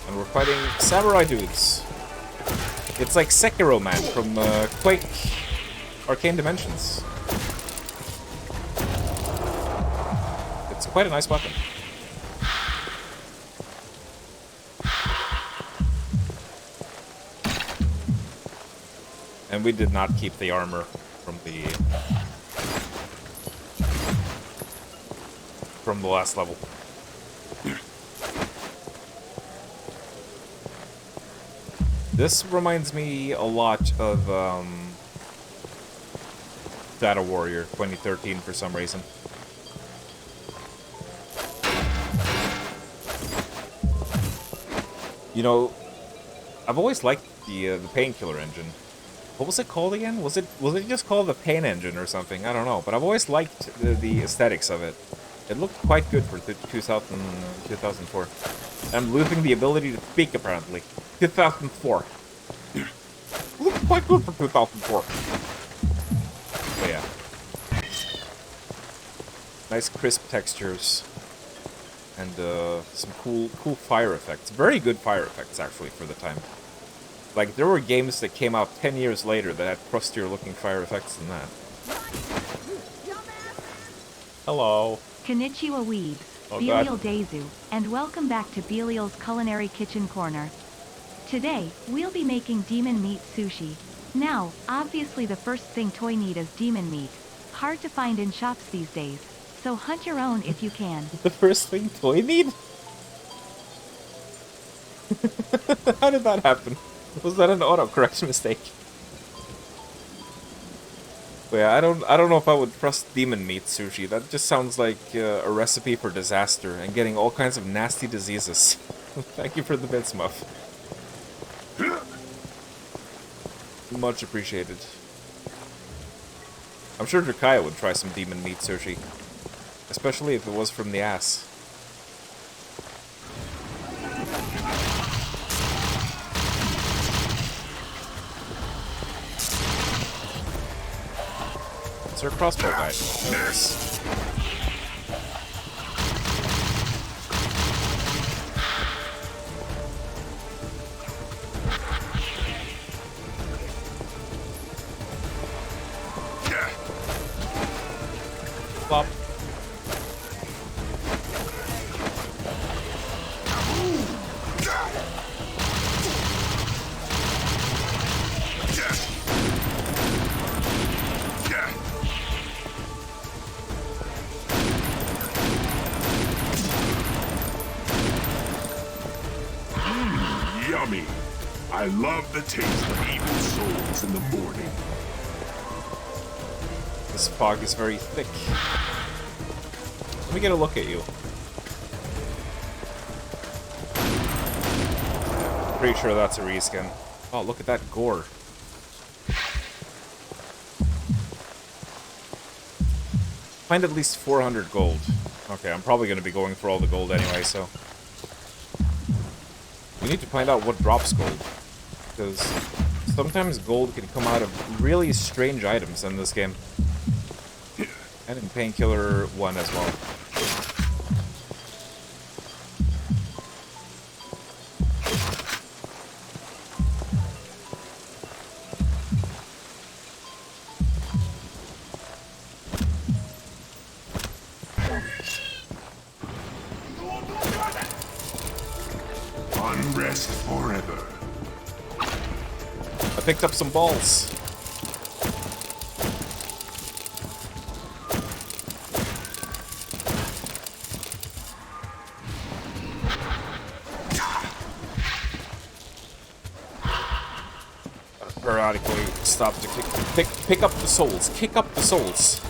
And we're fighting samurai dudes. It's like Sekiro, man, from Quake Arcane Dimensions. It's quite a nice weapon. And we did not keep the armor from the last level. This reminds me a lot of Shadow Warrior 2013 for some reason. You know, I've always liked the Painkiller engine. What was it called again? Was it just called the Pain Engine or something? I don't know, but I've always liked the aesthetics of it. It looked quite good for 2004. I'm losing the ability to speak, apparently. 2004. Looked quite good for 2004. But yeah. Nice crisp textures. And some cool fire effects. Very good fire effects, actually, for the time. Like, there were games that came out 10 years later that had crustier looking fire effects than that. Hello. Konnichiwa weebs, Oh, Belial God. Deizu, and welcome back to Belial's Culinary Kitchen Corner. Today, we'll be making demon meat sushi. Now, obviously the first thing toy need is demon meat. Hard to find in shops these days, so hunt your own if you can. The first thing toy need? How did that happen? Was that an autocorrect mistake? But yeah, I don't know if I would trust demon meat sushi. That just sounds like a recipe for disaster and getting all kinds of nasty diseases. Thank you for the bits, Muff. Much appreciated. I'm sure Drakaya would try some demon meat sushi. Especially if it was from the ass. It's our crossbow guy. Nice. Plop. Yummy. I love the taste of evil souls in the morning. This fog is very thick. Let me get a look at you. Pretty sure that's a reskin. Oh, look at that gore. Find at least 400 gold. Okay, I'm probably going to be going for all the gold anyway, so... We need to find out what drops gold. Because sometimes gold can come out of really strange items in this game. And in Painkiller 1 as well. Unrest forever. I picked up some balls. Periodically stop to pick up the souls. Kick up the souls.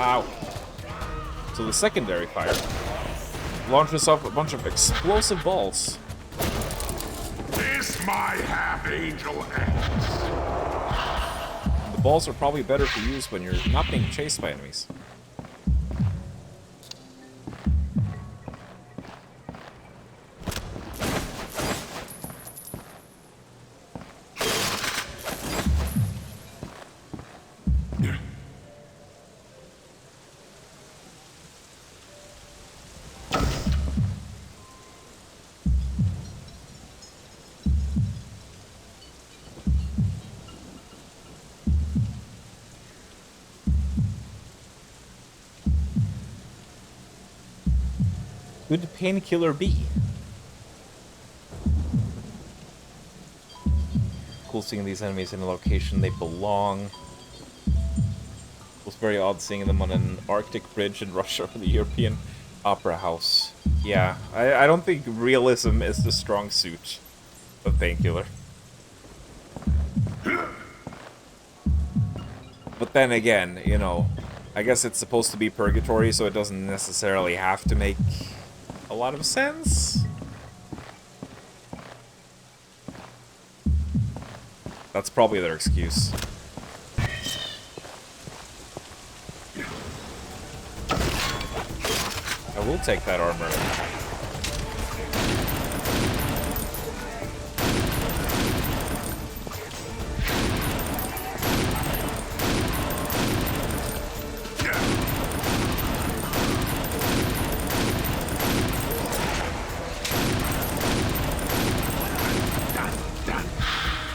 Ow. So the secondary fire launches off a bunch of explosive balls. This my half-angel axe. The balls are probably better to use when you're not being chased by enemies. Could Painkiller be? Cool seeing these enemies in a location they belong. It was very odd seeing them on an Arctic bridge in Russia or the European Opera House. Yeah, I don't think realism is the strong suit of Painkiller. But then again, you know, I guess it's supposed to be purgatory, so it doesn't necessarily have to make a lot of sense. That's probably their excuse. I will take that armor.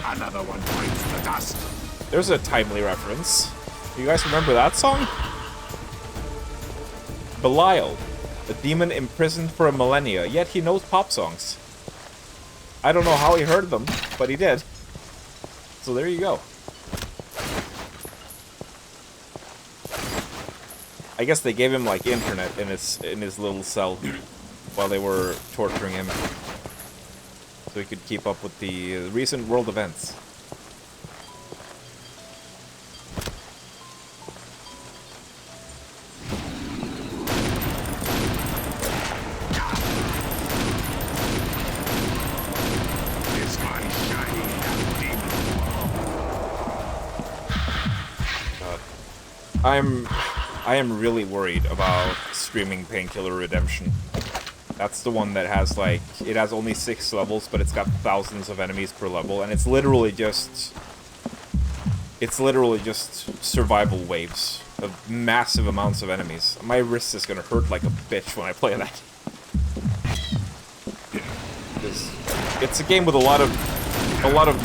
Another one bites the dust. There's a timely reference. You guys remember that song? Belial, a demon imprisoned for a millennia, yet he knows pop songs. I don't know how he heard them, but he did. So there you go. I guess they gave him like internet in his little cell while they were torturing him, so he could keep up with the recent world events. It's my shiny demon. I am really worried about streaming Painkiller Redemption. That's the one that has, like, it has only 6 levels, but it's got thousands of enemies per level, and it's literally just survival waves of massive amounts of enemies. My wrist is gonna hurt like a bitch when I play that. It's a game with a lot of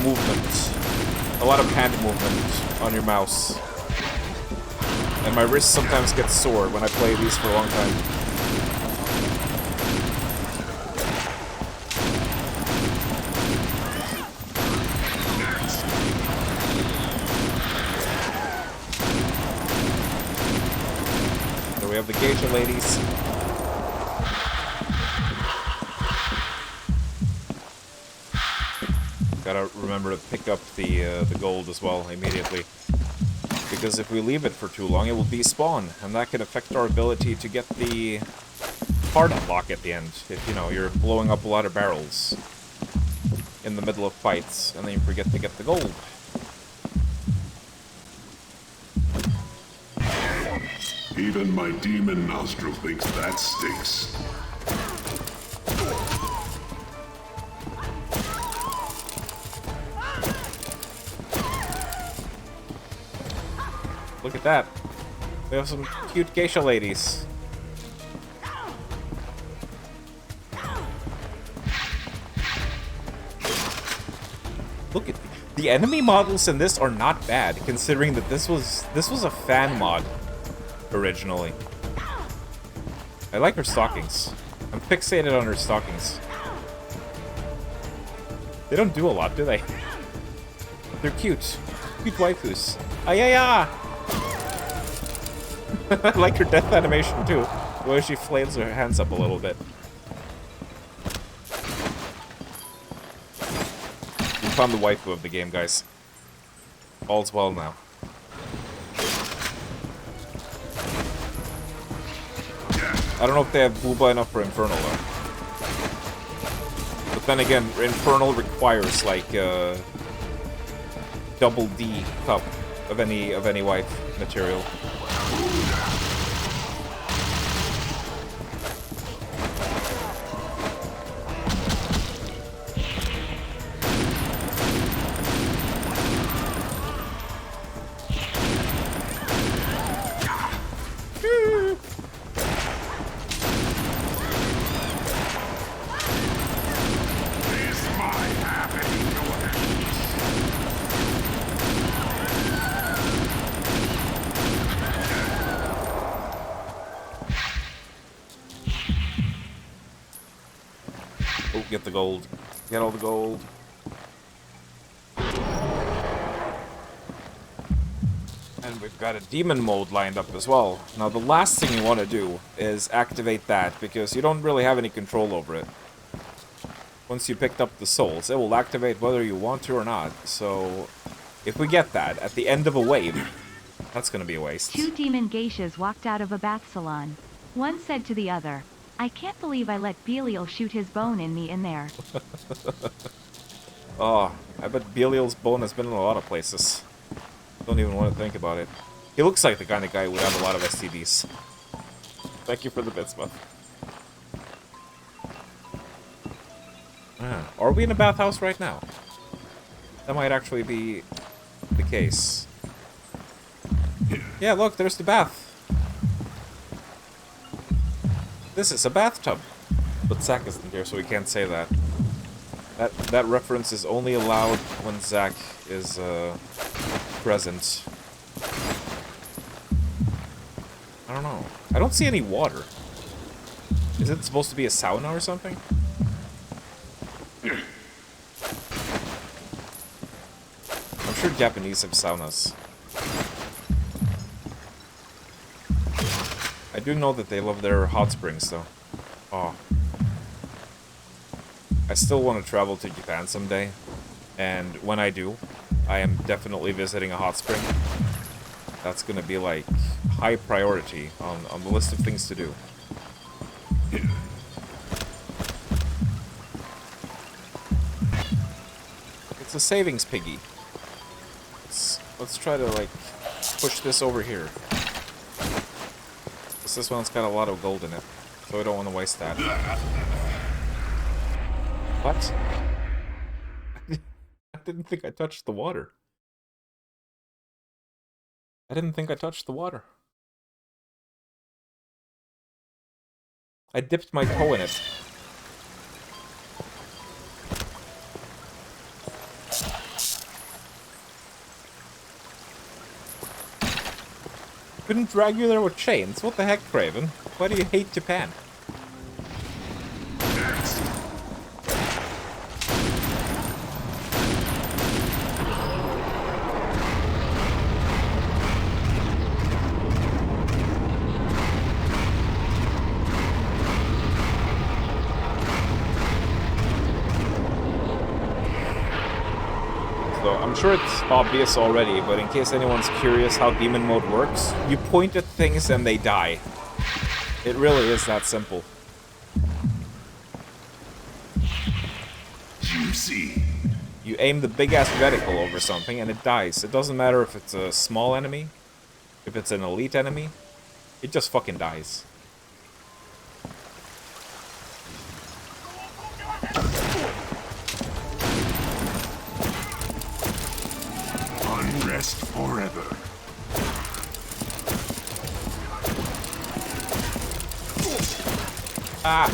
movement, a lot of hand movement on your mouse, and my wrist sometimes gets sore when I play these for a long time. We have the geisha ladies. Gotta remember to pick up the gold as well immediately, because if we leave it for too long, it will despawn, and that can affect our ability to get the hard unlock at the end. If, you know, you're blowing up a lot of barrels in the middle of fights, and then you forget to get the gold. Even my demon nostril thinks that stinks. Look at that. We have some cute geisha ladies. Look at the enemy models in this are not bad, considering that this was a fan mod originally. I like her stockings. I'm fixated on her stockings. They don't do a lot, do they? They're cute. Cute waifus. Ayaya! I like her death animation too, where she flails her hands up a little bit. We found the waifu of the game, guys. All's well now. I don't know if they have Booba enough for Infernal, though. But then again, Infernal requires, like, double D cup of any white material. Oh, get the gold. Get all the gold. And we've got a demon mode lined up as well. Now, the last thing you want to do is activate that, because you don't really have any control over it. Once you picked up the souls, it will activate whether you want to or not. So, if we get that at the end of a wave, that's going to be a waste. 2 demon geishas walked out of a bath salon. One said to the other, "I can't believe I let Belial shoot his bone in me in there." Oh, I bet Belial's bone has been in a lot of places. Don't even want to think about it. He looks like the kind of guy who would have a lot of STDs. Thank you for the bits, Muff. Are we in a bathhouse right now? That might actually be the case. Yeah, look, there's the bath. This is a bathtub. But Zack isn't here, so we can't say that. That reference is only allowed when Zack is present. I don't know. I don't see any water. Is it supposed to be a sauna or something? I'm sure Japanese have saunas. I do know that they love their hot springs, though. Oh. I still want to travel to Japan someday, and when I do, I am definitely visiting a hot spring. That's gonna be, like, high priority on the list of things to do. It's a savings piggy. Let's try to, like, push this over here. This one's got a lot of gold in it, so I don't want to waste that. What? I didn't think I touched the water. I didn't think I touched the water. I dipped my toe in it. Couldn't drag you there with chains? What the heck, Craven? Why do you hate Japan? I'm sure it's obvious already, but in case anyone's curious how demon mode works, you point at things and they die. It really is that simple. Juicy. You aim the big-ass reticle over something and it dies. It doesn't matter if it's a small enemy, if it's an elite enemy, it just fucking dies. Unrest forever. Ah!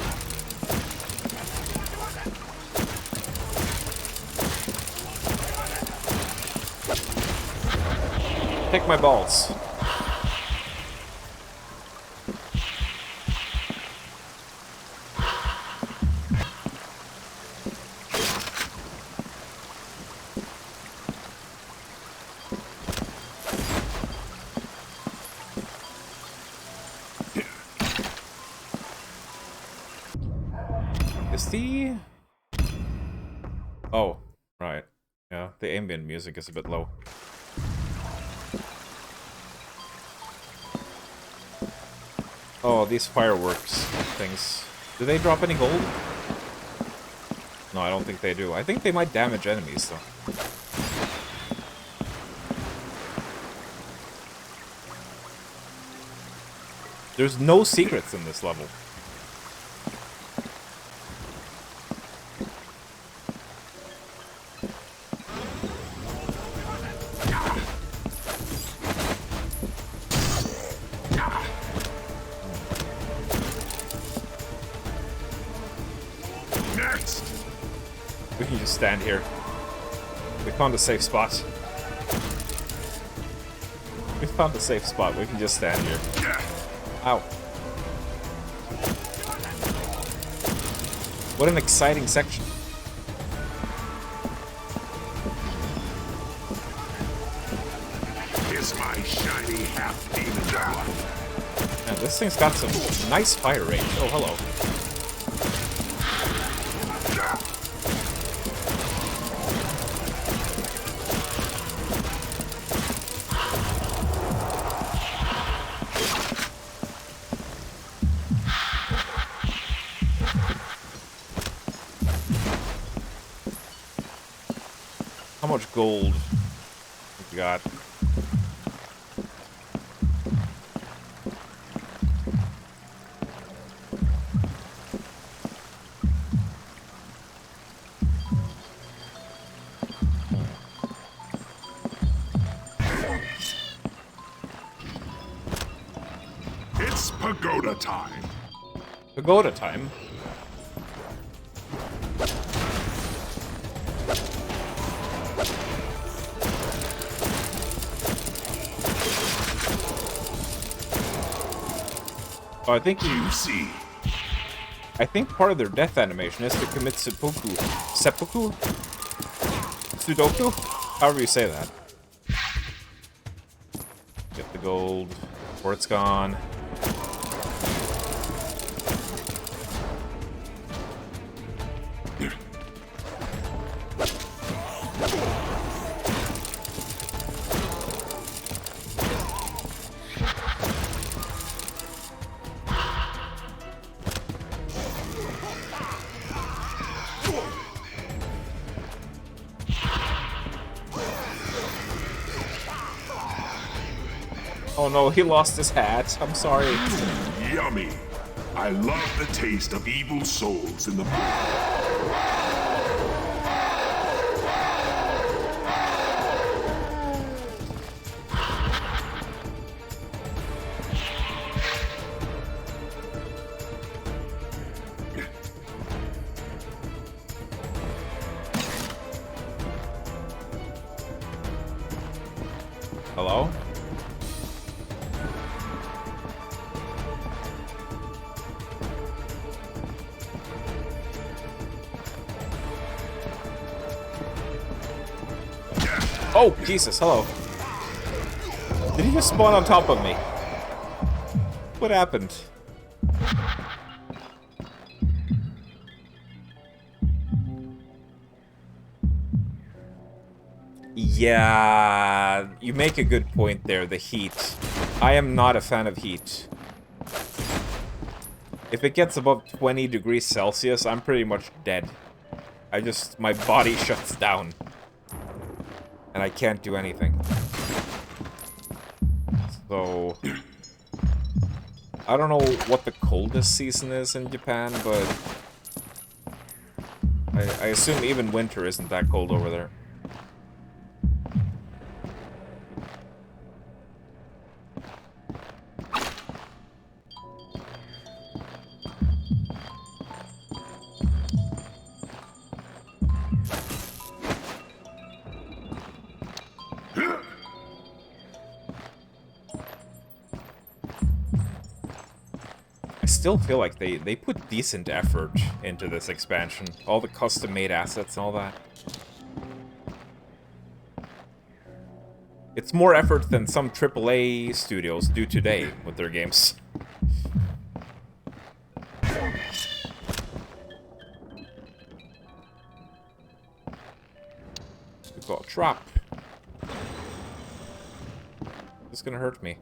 Take my balls. Is the... Oh, right. Yeah, the ambient music is a bit low. Oh, these fireworks things. Do they drop any gold? No, I don't think they do. I think they might damage enemies, though. There's no secrets in this level. We can just stand here. We found a safe spot. We found a safe spot. We can just stand here. Ow. What an exciting section. Here's my shiny half-demon blood. Man, this thing's got some nice fire range. Oh, hello. How much gold we got? It's pagoda time. Pagoda time? Oh, I think I think part of their death animation is to commit seppuku. Seppuku? Sudoku? However you say that. Get the gold before it's gone. Oh no, he lost his hat. I'm sorry. Yummy. I love the taste of evil souls in the mouth. Hello? Oh, Jesus, hello. Did he just spawn on top of me? What happened? Yeah, you make a good point there, the heat. I am not a fan of heat. If it gets above 20 degrees Celsius, I'm pretty much dead. My body shuts down. And I can't do anything. So... I don't know what the coldest season is in Japan, but... I assume even winter isn't that cold over there. I still feel like they put decent effort into this expansion. All the custom-made assets and all that. It's more effort than some AAA studios do today with their games. We've got a trap. This is gonna hurt me.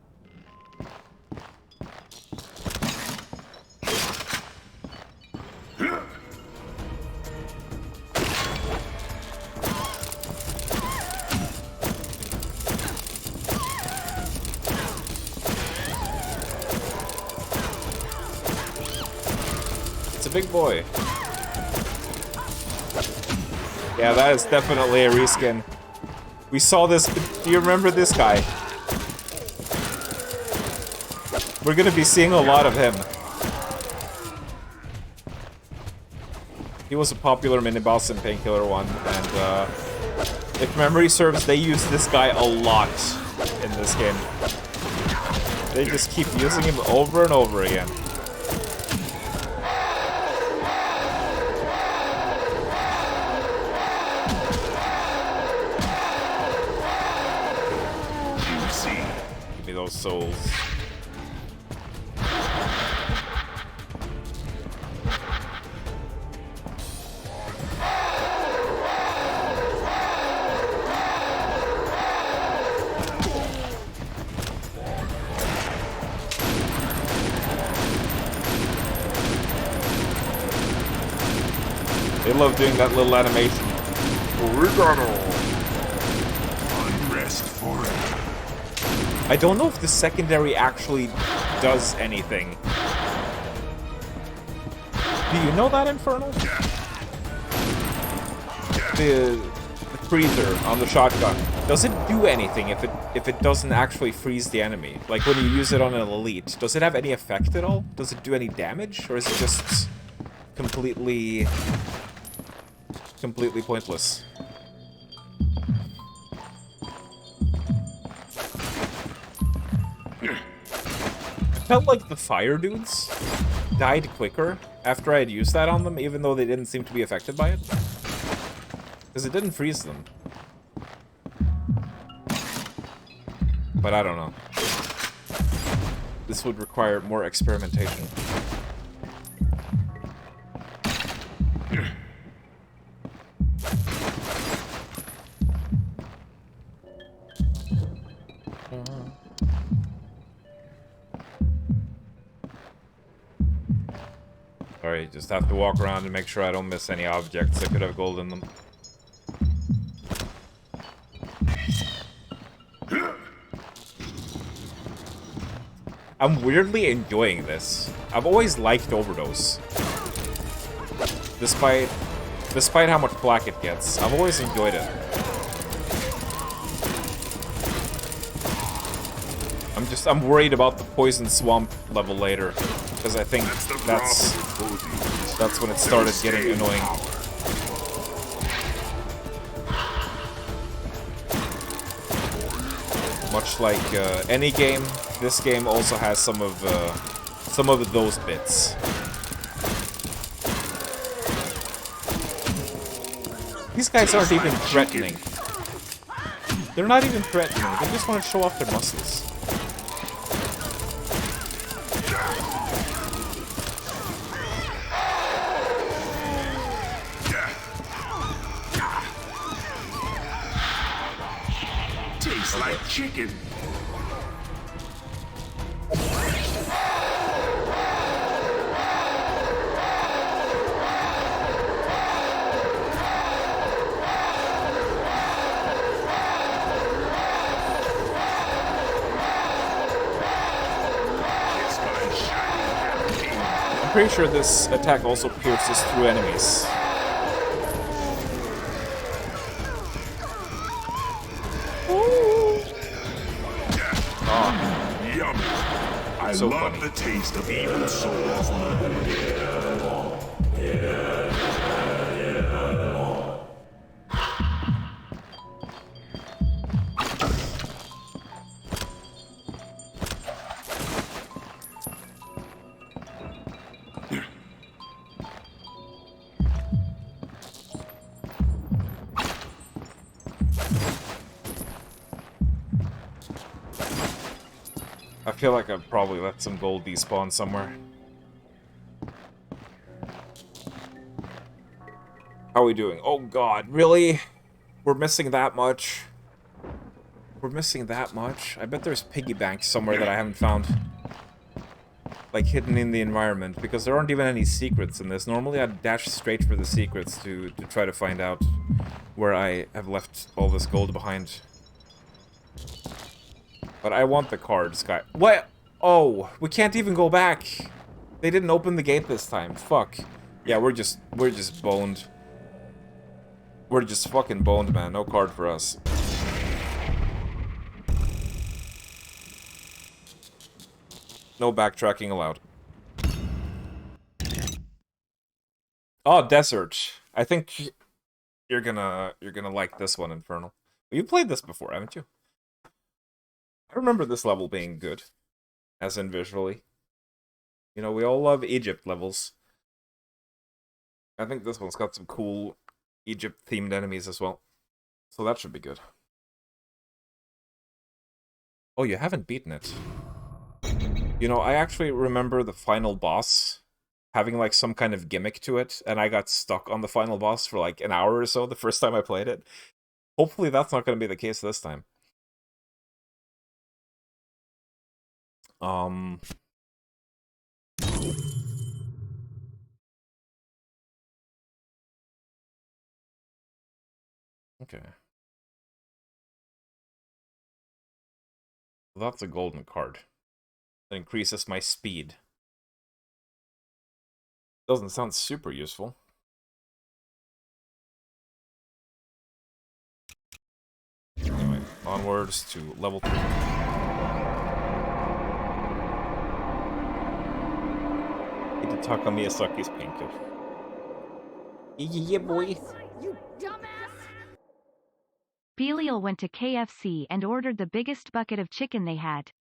big boy. Yeah, that is definitely a reskin. We saw this. Do you remember this guy? We're gonna be seeing a lot of him. He was a popular mini-boss in Painkiller 1, and if memory serves, they use this guy a lot in this game. They just keep using him over and over again. Give me those souls. They love doing that little animation. Oregano. Unrest forever. I don't know if the secondary actually does anything. Do you know that, Infernal? The freezer on the shotgun. Does it do anything if it doesn't actually freeze the enemy? Like when you use it on an elite, does it have any effect at all? Does it do any damage, or is it just completely pointless? I felt like the fire dudes died quicker after I had used that on them, even though they didn't seem to be affected by it. Because it didn't freeze them. But I don't know. This would require more experimentation. Sorry, just have to walk around and make sure I don't miss any objects that could have gold in them. I'm weirdly enjoying this. I've always liked Overdose. Despite how much flack it gets, I've always enjoyed it. I'm worried about the poison swamp level later, because I think that's when it started getting annoying. Much like any game, this game also has some of those bits. These guys aren't even threatening. They're not even threatening. They just want to show off their muscles. Tastes like chicken. I'm pretty sure this attack also pierces through enemies. Yummy. I So love funny. the taste of evil souls. I feel like I've probably let some gold despawn somewhere. How are we doing? Oh god, really? We're missing that much? We're missing that much? I bet there's piggy banks somewhere that I haven't found. Like, hidden in the environment, because there aren't even any secrets in this. Normally I'd dash straight for the secrets to try to find out where I have left all this gold behind. But I want the cards, guy. What? Oh, we can't even go back. They didn't open the gate this time. Fuck. Yeah, we're just boned. We're just fucking boned, man. No card for us. No backtracking allowed. Oh, Desert. I think you're gonna like this one, Infernal. You played this before, haven't you? I remember this level being good, as in visually. You know, we all love Egypt levels. I think this one's got some cool Egypt-themed enemies as well. So that should be good. Oh, you haven't beaten it. You know, I actually remember the final boss having, like, some kind of gimmick to it, and I got stuck on the final boss for, like, an hour or so the first time I played it. Hopefully that's not going to be the case this time. Okay. Well, that's a golden card. That increases my speed. Doesn't sound super useful. Anyway, onwards to level 3. Hidetaka Miyazaki's Painkiller. Yeah, boy. You dumbass! Belial went to KFC and ordered the biggest bucket of chicken they had.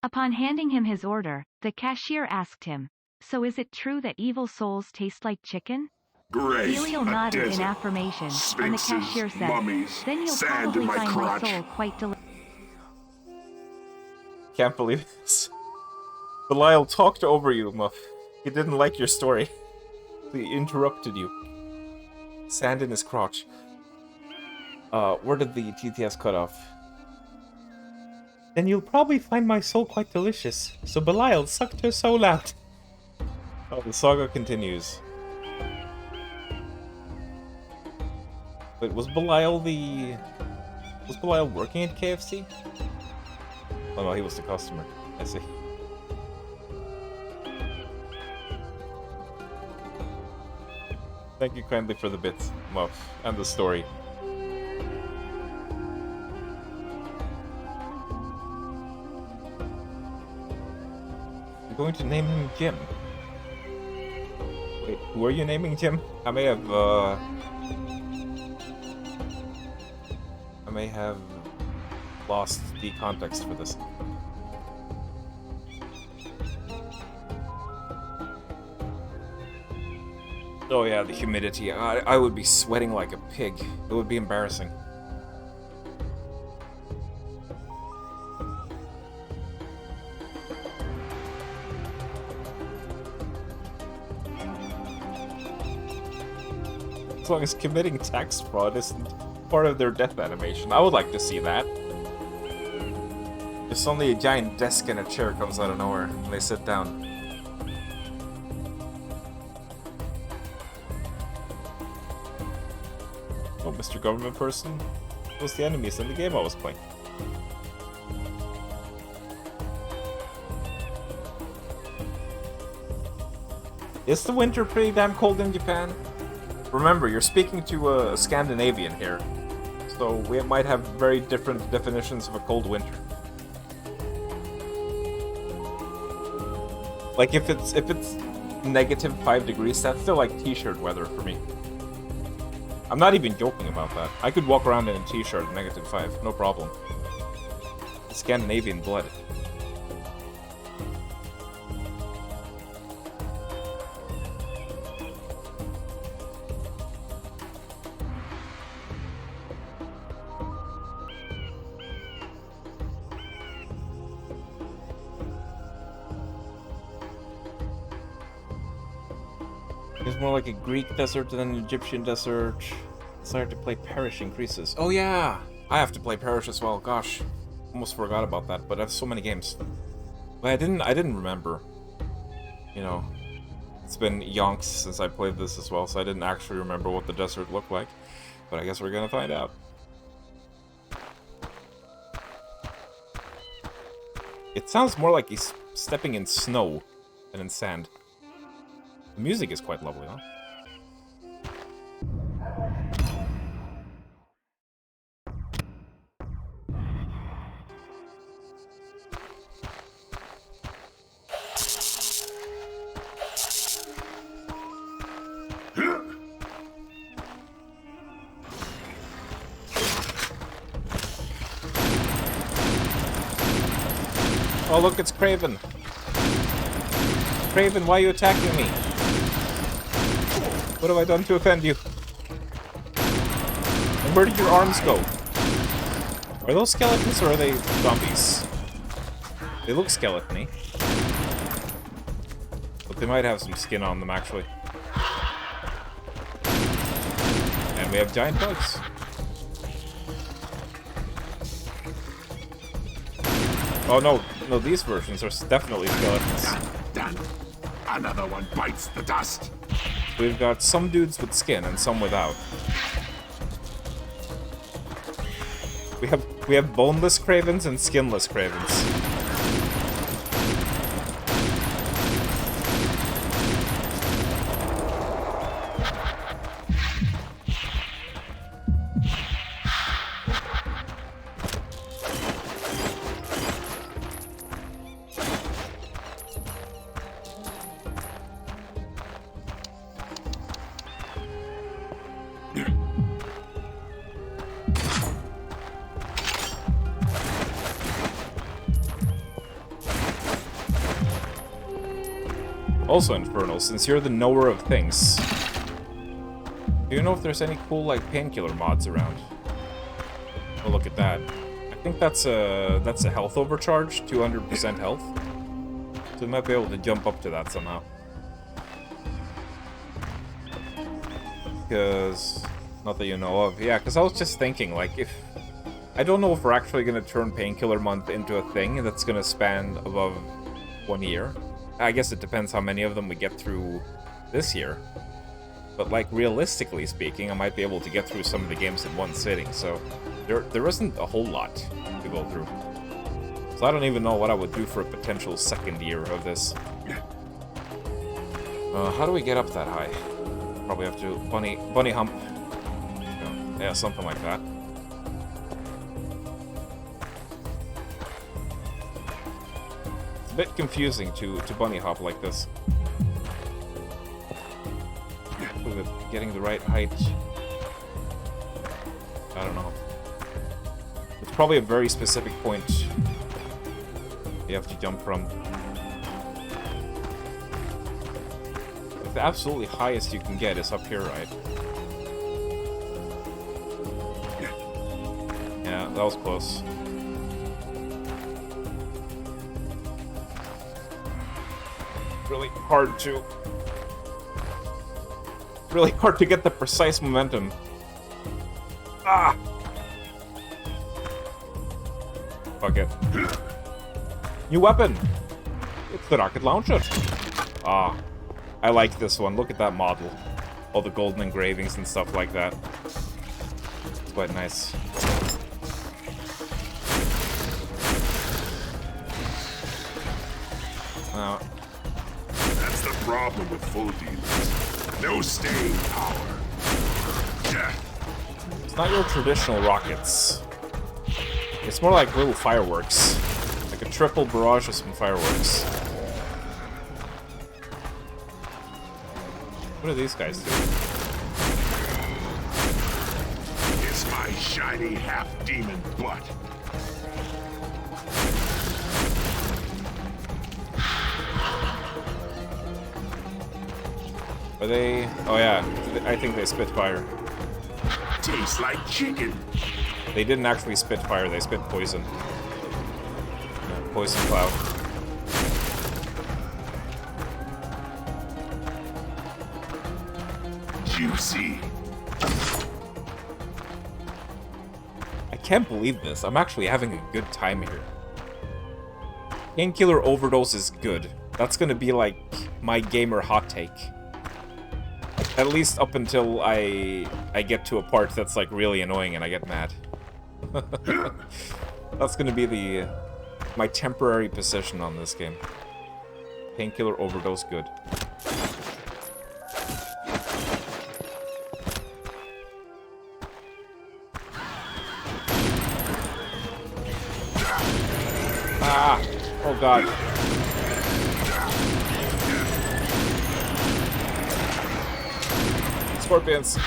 Upon handing him his order, the cashier asked him, "So is it true that evil souls taste like chicken?" Great. Belial A nodded in desert. affirmation, and the Sphinxes, cashier said, mummies, "Then you'll sand probably in my find my crotch." soul quite delicious. Can't believe this. Belial talked over you, Muff. He didn't like your story. He interrupted you. Sand in his crotch. Where did the TTS cut off? Then you'll probably find my soul quite delicious. So Belial sucked her soul out. Oh, the saga continues. Wait, was Belial working at KFC? Oh no, he was the customer. I see. Thank you kindly for the bits, Muff, and the story. I'm going to name him Jim. Wait, who are you naming Jim? I may have lost the context for this. Oh yeah, the humidity. I would be sweating like a pig. It would be embarrassing. As long as committing tax fraud isn't part of their death animation. I would like to see that. If suddenly a giant desk and a chair comes out of nowhere and they sit down. Oh, Mr. Government Person was the enemies in the game I was playing. Is the winter pretty damn cold in Japan? Remember, you're speaking to a Scandinavian here, so we might have very different definitions of a cold winter. Like if it's negative 5 degrees, that's still like t-shirt weather for me. I'm not even joking about that. I could walk around in a t-shirt at negative 5, no problem. Scandinavian blood. It's more like a Greek desert than an Egyptian desert. Desire to play Parish increases. Oh yeah! I have to play Parish as well, gosh. Almost forgot about that, but I have so many games. But I didn't remember. You know, it's been yonks since I played this as well, so I didn't actually remember what the desert looked like. But I guess we're gonna find out. It sounds more like he's stepping in snow than in sand. The music is quite lovely, huh? Oh, look, it's Craven. Craven, why are you attacking me? What have I done to offend you? And where did your arms go? Are those skeletons or are they zombies? They look skeleton-y. But they might have some skin on them, actually. And we have giant bugs. Oh no, no, these versions are definitely skeletons. Done. Another one bites the dust. We've got some dudes with skin and some without. We have boneless cravens and skinless cravens. Also, Infernal, since you're the knower of things, do you know if there's any cool, like, Painkiller mods around? Oh, look at that. I think that's a health overcharge, 200% health. So we might be able to jump up to that somehow. Because, not that you know of. Yeah, because I was just thinking, like, if... I don't know if we're actually going to turn Painkiller Month into a thing that's going to span above 1 year. I guess it depends how many of them we get through this year. But, like, realistically speaking, I might be able to get through some of the games in one sitting, so there isn't a whole lot to go through. So I don't even know what I would do for a potential second year of this. How do we get up that high? Probably have to bunny hump. Yeah, something like that. A bit confusing to bunny hop like this. With it getting the right height. I don't know. It's probably a very specific point you have to jump from. The absolutely highest you can get is up here, right? Yeah, that was close. Really hard to get the precise momentum. Ah! Fuck it. New weapon! It's the rocket launcher. Ah. I like this one. Look at that model. All the golden engravings and stuff like that. It's quite nice. Now, That's the problem with full dealers. No staying power. it's not your traditional rockets. It's more like little fireworks. Like a triple barrage of some fireworks. What do these guys do? Kiss my shiny half-demon butt. Are they... Oh yeah, I think they spit fire. Tastes like chicken. They didn't actually spit fire, they spit poison. Poison cloud. Juicy. I can't believe this. I'm actually having a good time here. Painkiller Overdose is good. That's gonna be like my gamer hot take. At least up until I get to a part that's like really annoying and I get mad. That's gonna be my temporary position on this game. Painkiller Overdose good. Ah! Oh god. Scorpions.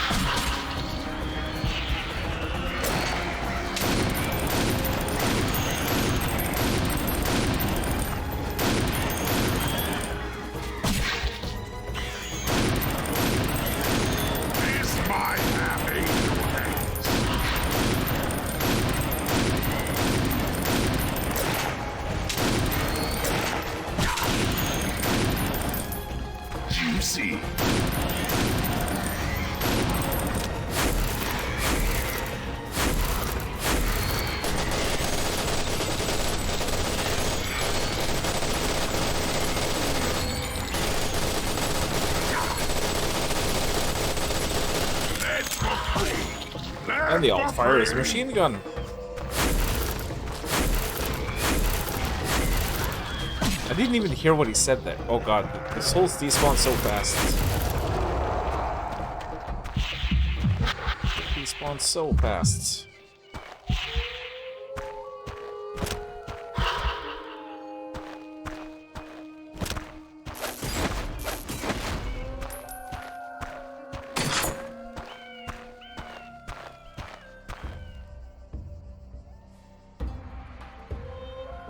And the alt fire is a machine gun. I didn't even hear what he said there. Oh god, the souls despawn so fast. Despawn so fast.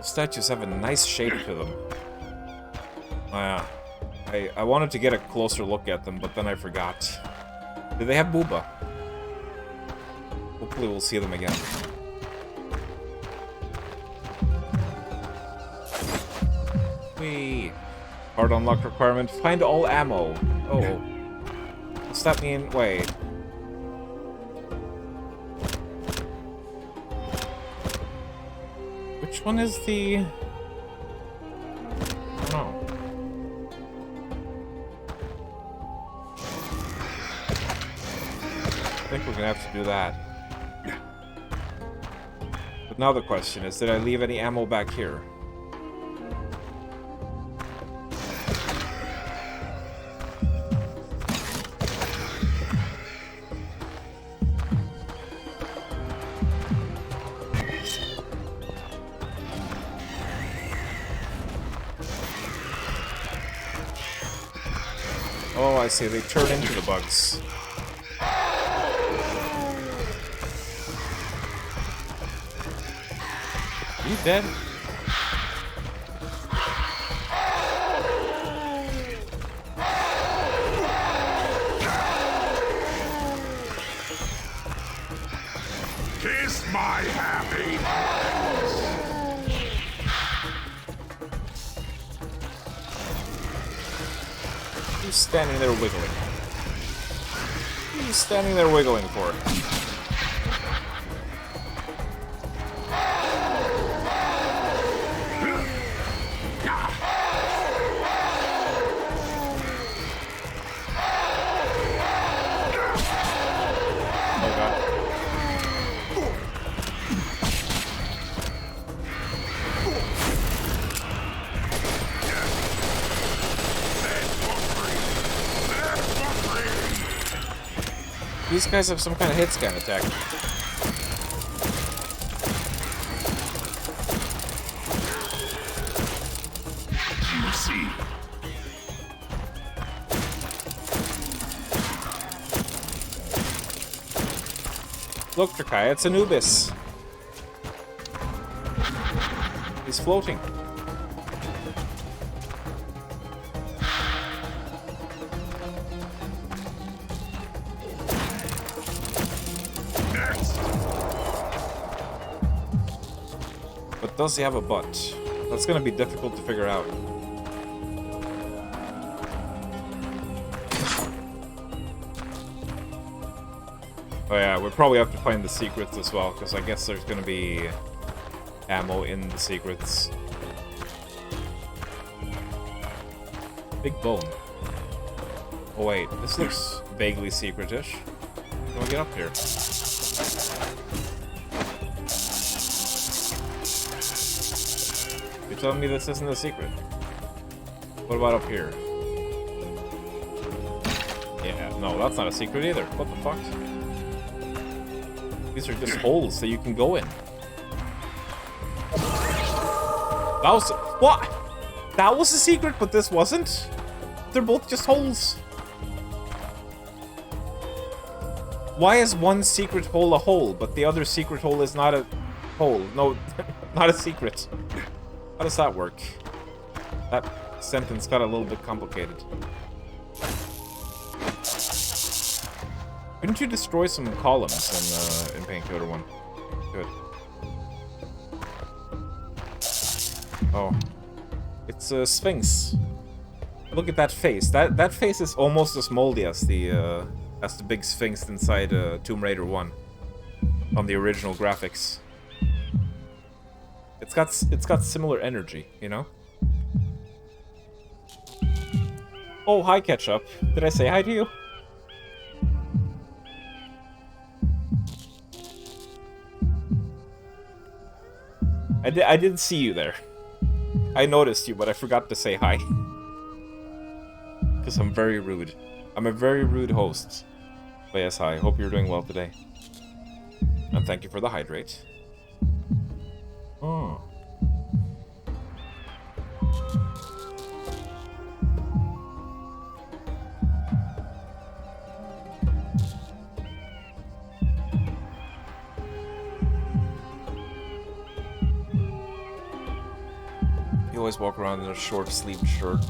Statues have a nice shape to them. I wanted to get a closer look at them, but then I forgot. Do they have booba? Hopefully we'll see them again. Whee! Card unlock requirement, find all ammo. Oh. What's that mean? Wait. Which one is the... I don't know. I think we're gonna have to do that. But now the question is, did I leave any ammo back here? Oh, I see. They turn into the bugs. Are you dead? Kiss my happy Who's standing there wiggling? Who's standing there wiggling for? Oh god. These guys have some kind of hit scan attack. see. Look, Trakai, it's Anubis. He's floating. But does he have a butt? That's gonna be difficult to figure out. Oh yeah, we probably have to find the secrets as well, because I guess there's gonna be ammo in the secrets. Big bone. Oh wait, this looks vaguely secretish. How do I get up here? You're telling me this isn't a secret? What about up here? Yeah, no, that's not a secret either. What the fuck? These are just holes that you can go in. That was... What? That was a secret, but this wasn't? They're both just holes. Why is one secret hole a hole, but the other secret hole is not a hole? No, not a secret. How does that work? That sentence got a little bit complicated. Couldn't you destroy some columns in Painkiller 1? Good. Oh. It's a Sphinx. Look at that face. That face is almost as moldy as the big Sphinx inside Tomb Raider 1 on the original graphics. It's got similar energy, you know? Oh, hi, Ketchup. Did I say hi to you? I did see you there. I noticed you, but I forgot to say hi. Because I'm very rude. I'm a very rude host. But yes, hi. Hope you're doing well today. And thank you for the hydrate. Oh. You always walk around in a short-sleeved shirt.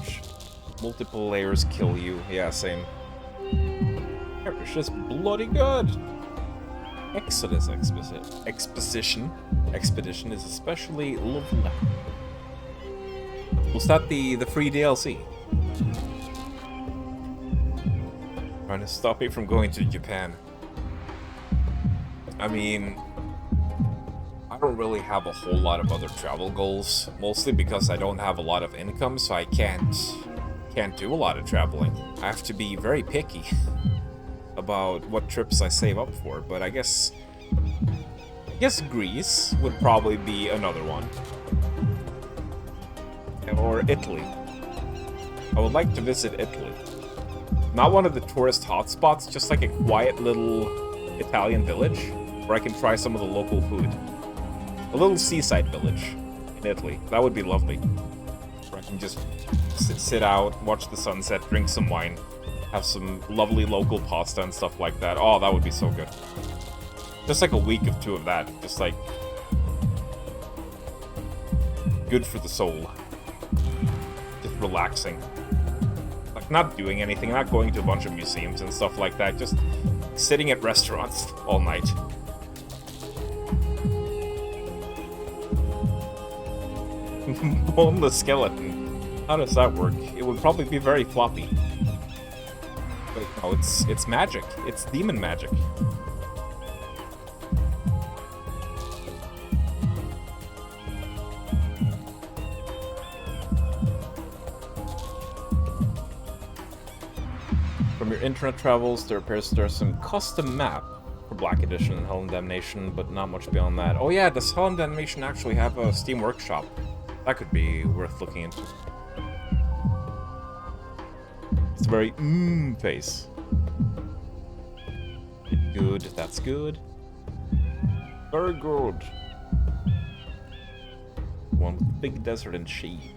Multiple layers kill you. Yeah, same. It's just bloody good. Exodus Expedition is especially lovely. Was that the free DLC? Trying to stop me from going to Japan. I mean, I don't really have a whole lot of other travel goals, mostly because I don't have a lot of income, so I can't do a lot of traveling. I have to be very picky about what trips I save up for, but I guess Greece would probably be another one. Or Italy. I would like to visit Italy. Not one of the tourist hotspots, just like a quiet little Italian village where I can try some of the local food. A little seaside village in Italy. That would be lovely. Where I can just sit out, watch the sunset, drink some wine, have some lovely local pasta and stuff like that. Oh, that would be so good. Just like a week or two of that. Just like... good for the soul. Just relaxing. Like not doing anything, not going to a bunch of museums and stuff like that. Just sitting at restaurants all night. Boneless skeleton. How does that work? It would probably be very floppy. But no, it's magic. It's demon magic. From your internet travels, there appears there's some custom map for Black Edition and Hell and Damnation, but not much beyond that. Oh yeah, does Hell and Damnation actually have a Steam Workshop? That could be worth looking into. It's a very face. Good, that's good. Very good. One big desert and shade.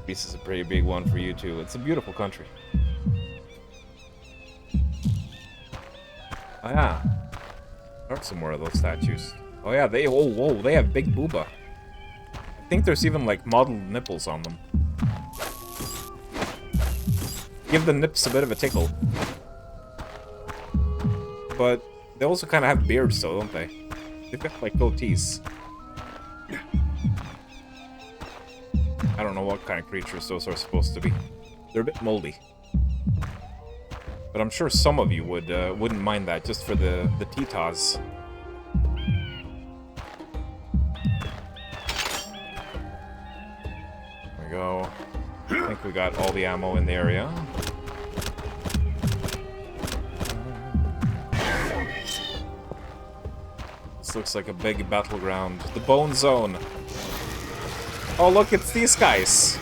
Greece is a pretty big one for you too. It's a beautiful country. Oh yeah. There are some more of those statues. Oh yeah, they have big booba. I think there's even like modeled nipples on them. Give the nips a bit of a tickle. But they also kind of have beards though, don't they? They've got like goatees. I don't know what kind of creatures those are supposed to be. They're a bit moldy. But I'm sure some of you wouldn't mind that just for the Titas. There we go. I think we got all the ammo in the area. This looks like a big battleground. The Bone Zone. Oh look, it's these guys.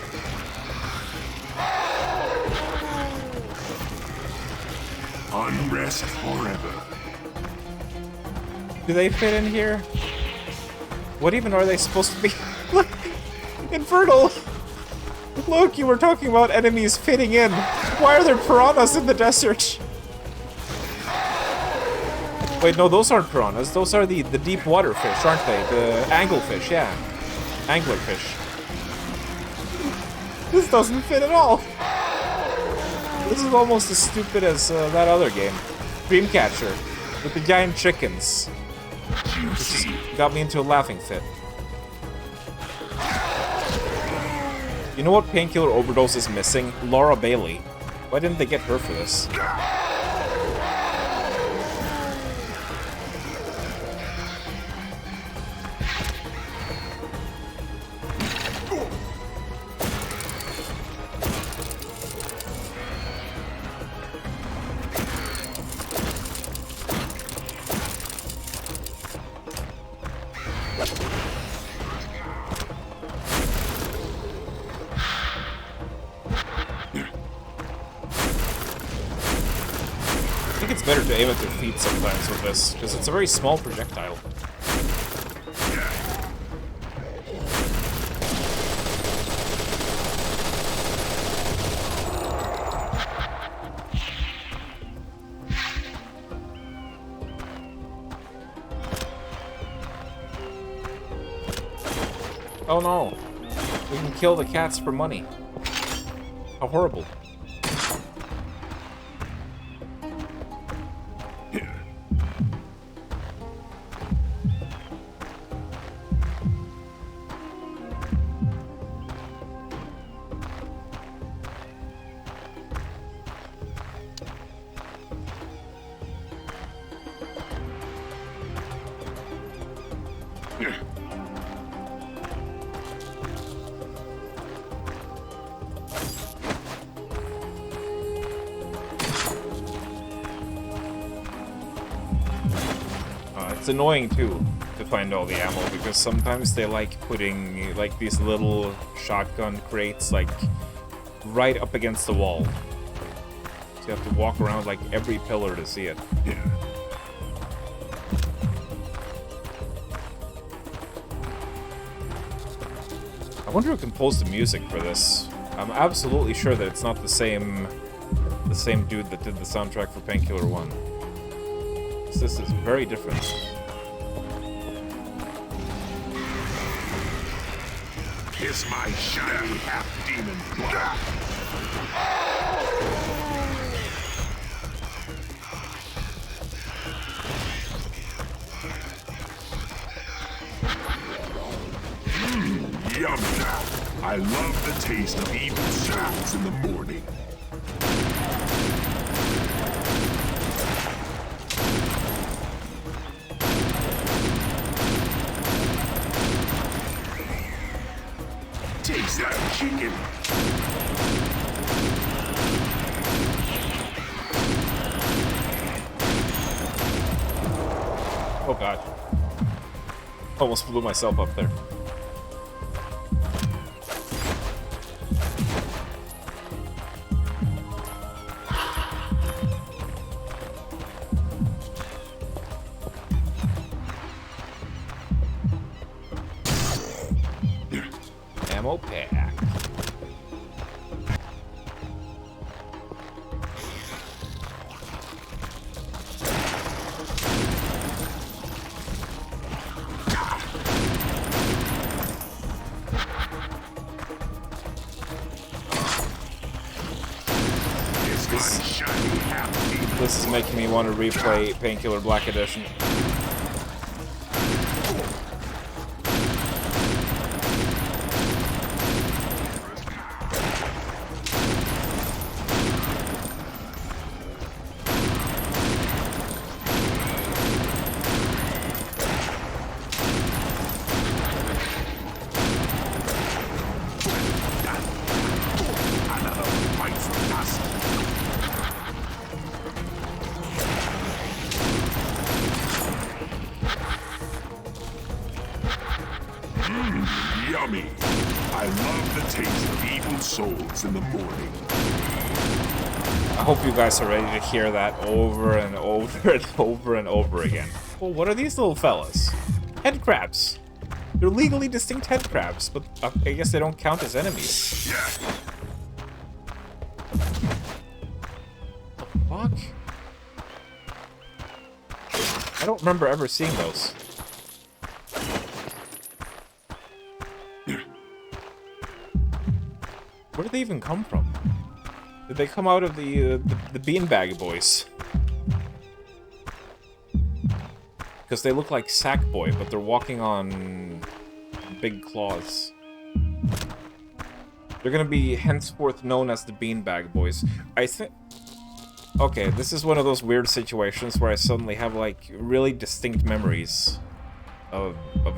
Unrest forever. Do they fit in here? What even are they supposed to be? Look! Infernal! Look, you were talking about enemies fitting in. Why are there piranhas in the desert? Wait, no, those aren't piranhas. Those are the deep water fish, aren't they? The anglefish, yeah. Anglerfish. This doesn't fit at all. This is almost as stupid as that other game, Dreamcatcher, with the giant chickens. Which got me into a laughing fit. You know what Painkiller Overdose is missing? Laura Bailey. Why didn't they get her for this? better to aim at their feet sometimes with this, because it's a very small projectile. Oh no! We can kill the cats for money. How horrible. It's annoying too to find all the ammo because sometimes they like putting like these little shotgun crates like right up against the wall. So you have to walk around like every pillar to see it. I wonder who composed the music for this. I'm absolutely sure that it's not the same dude that did the soundtrack for Painkiller 1. This is very different. Kiss my shiny half-demon blood. Yum! I love the taste of evil souls in the morning. Taste that chicken! Oh god. Almost blew myself up there. Ammo pack. This is making me want to replay Painkiller Black Edition. Yummy! I love the taste of evil souls in the morning. I hope you guys are ready to hear that over and over and over and over again. Well, what are these little fellas? Head crabs. They're legally distinct head crabs, but I guess they don't count as enemies. Yeah. What the fuck? I don't remember ever seeing those. Where did they even come from? Did they come out of the beanbag boys? Because they look like Sackboy, but they're walking on big claws. They're gonna be henceforth known as the beanbag boys. I think... Okay, this is one of those weird situations where I suddenly have, like, really distinct memories of a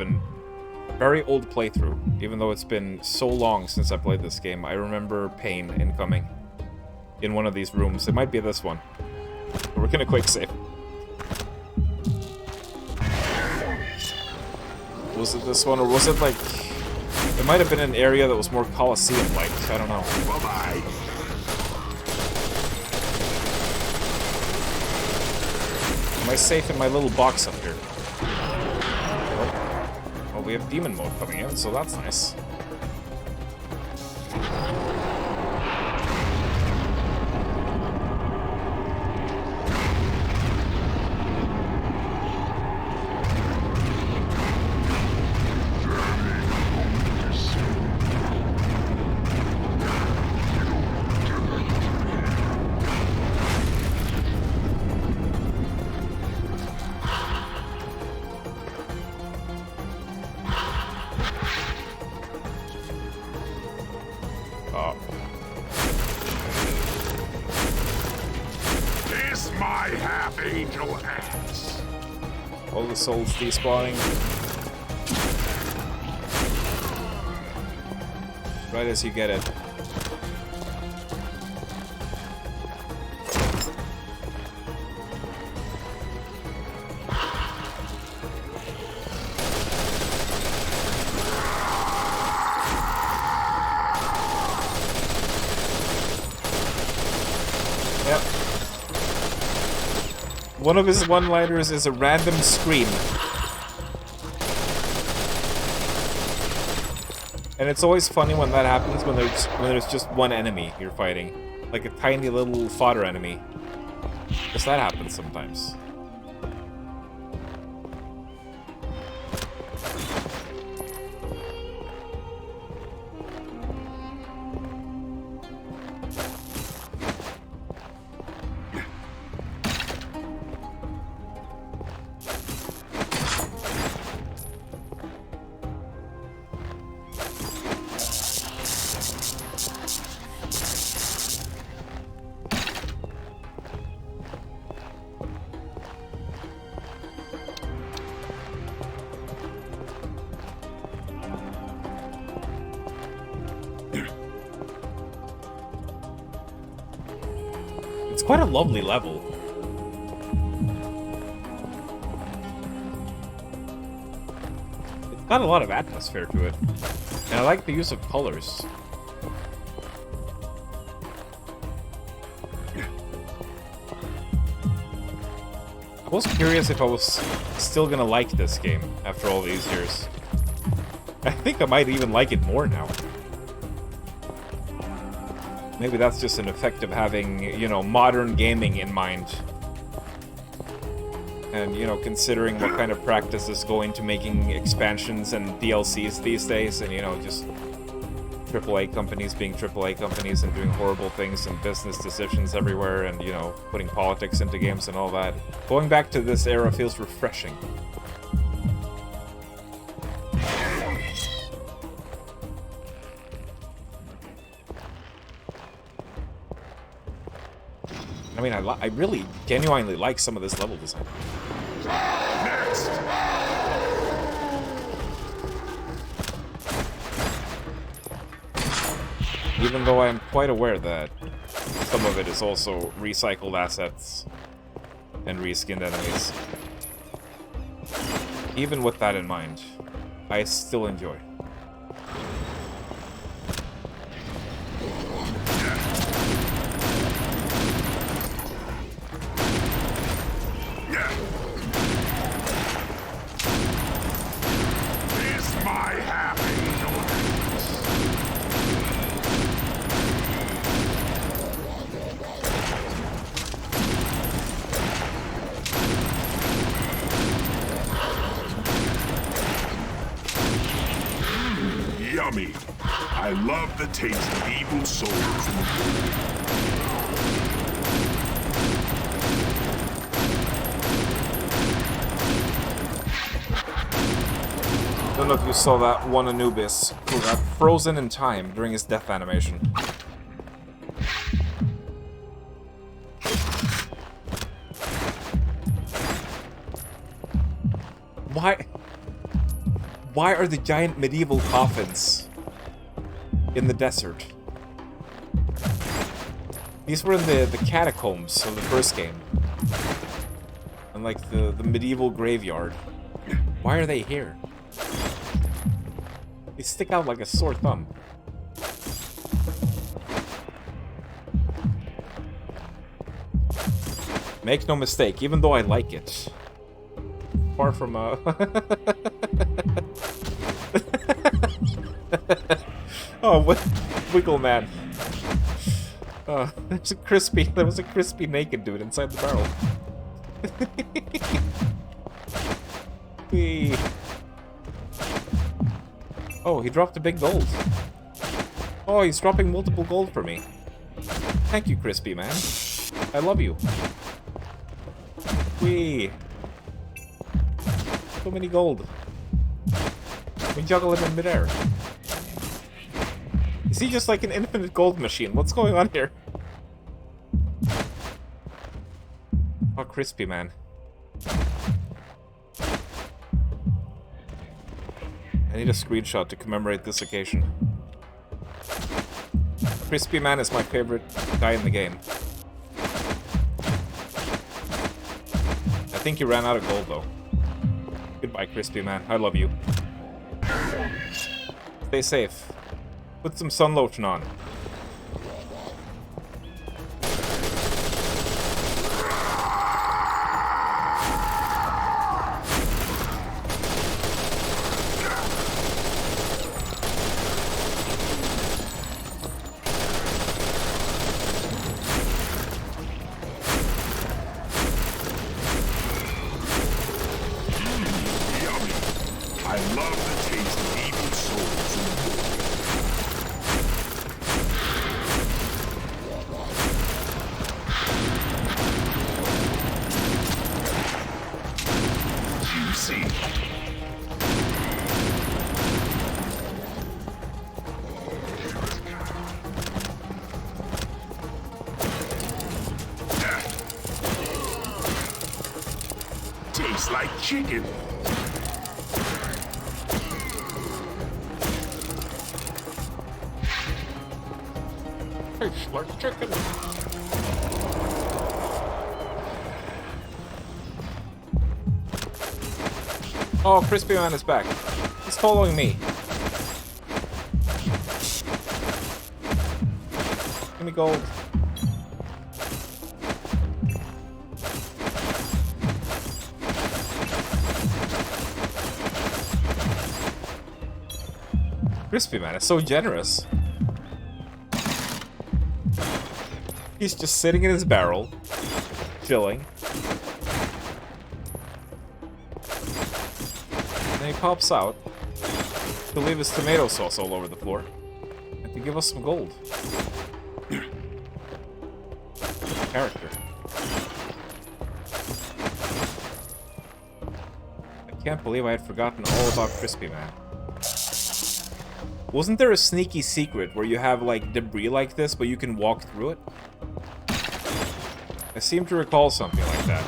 very old playthrough. Even though it's been so long since I played this game, I remember pain incoming in one of these rooms. It might be this one. But we're gonna quick save. Was it this one, or was it, like... It might have been an area that was more Coliseum-like. I don't know. Bye-bye. Am I safe in my little box up here? Well, we have demon mode coming in, so that's nice. All the souls despawning. Right as you get it. Yep. One of his one-liners is a random scream. And it's always funny when that happens when there's just one enemy you're fighting. Like a tiny little fodder enemy. Because that happens sometimes. It's quite a lovely level. It's got a lot of atmosphere to it. And I like the use of colors. I was curious if I was still gonna like this game after all these years. I think I might even like it more now. Maybe that's just an effect of having, you know, modern gaming in mind. And, you know, considering what kind of practices go into making expansions and DLCs these days, and, you know, just AAA companies being AAA companies and doing horrible things and business decisions everywhere and, you know, putting politics into games and all that. Going back to this era feels refreshing. I mean, I really genuinely like some of this level design. Next. Even though I'm quite aware that some of it is also recycled assets and reskinned enemies. Even with that in mind, I still enjoy. Yummy. I love the taste of evil souls in the food. Don't know if you saw that one Anubis who got frozen in time during his death animation. Why are the giant medieval coffins in the desert? These were in the catacombs of the first game. And like the medieval graveyard. Why are they here? They stick out like a sore thumb. Make no mistake, even though I like it. Far from Oh, Wiggle Man. There was a crispy naked dude inside the barrel. Whee. Oh, he dropped a big gold. Oh, he's dropping multiple gold for me. Thank you, Crispy Man. I love you. Whee! So many gold. We juggle him in midair. Is he just like an infinite gold machine? What's going on here? Oh, Crispy Man. I need a screenshot to commemorate this occasion. Crispy Man is my favorite guy in the game. I think he ran out of gold, though. Goodbye, Crispy Man. I love you. Stay safe. Put some sun lotion on. I love the taste of evil souls in the juicy. Tastes like chicken. Tastes like chicken. Oh, Crispy Man is back. He's following me. Give me gold. Crispy Man is so generous. He's just sitting in his barrel, chilling. Then he pops out to leave his tomato sauce all over the floor and to give us some gold. Character. I can't believe I had forgotten all about Crispy Man. Wasn't there a sneaky secret where you have, like, debris like this, but you can walk through it? I seem to recall something like that.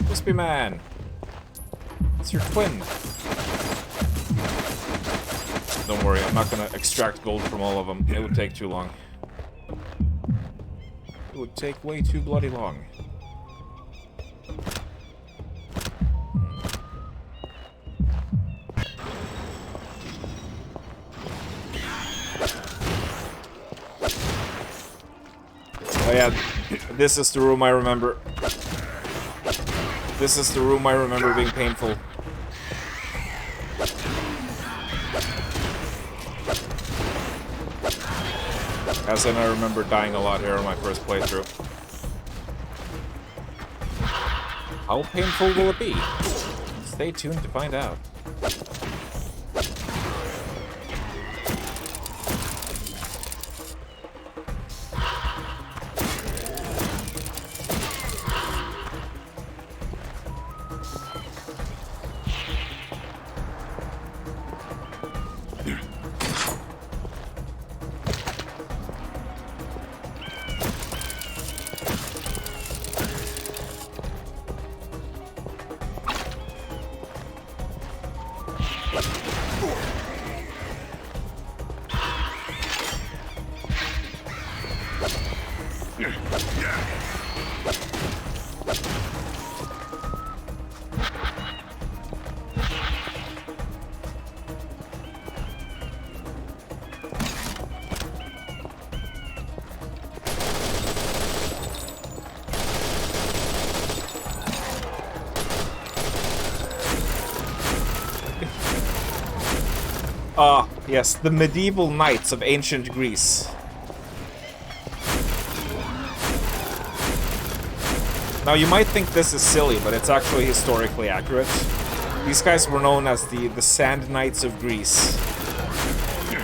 Crispy Man! It's your twin. Don't worry, I'm not gonna extract gold from all of them. It would take too long. It would take way too bloody long. Oh yeah, this is the room I remember. This is the room I remember being painful. As in, I remember dying a lot here on my first playthrough. How painful will it be? Stay tuned to find out. Ah, yes, the medieval knights of ancient Greece. Now, you might think this is silly, but it's actually historically accurate. These guys were known as the Sand Knights of Greece.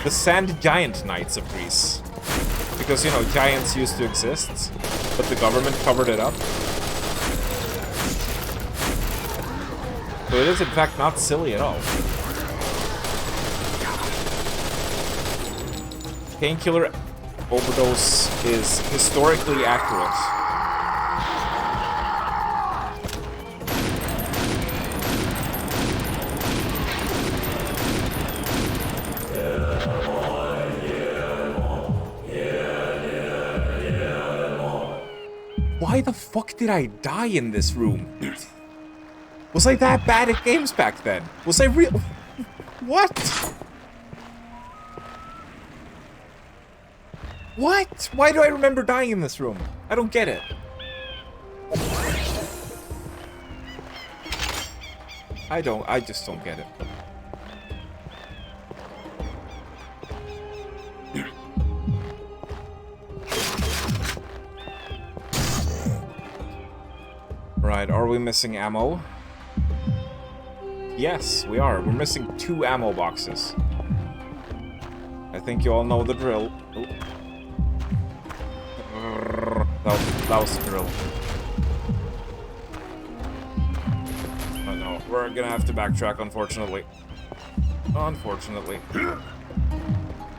The Sand Giant Knights of Greece. Because, you know, giants used to exist, but the government covered it up. So it is, in fact, not silly at all. Painkiller Overdose is historically accurate. Why the fuck did I die in this room? Was I that bad at games back then? Was I real? What? What? Why do I remember dying in this room? I don't get it. I just don't get it. Right, are we missing ammo? Yes, we are. We're missing 2 ammo boxes. I think you all know the drill. Oh. That was the drill. Oh no, we're gonna have to backtrack, unfortunately. Unfortunately.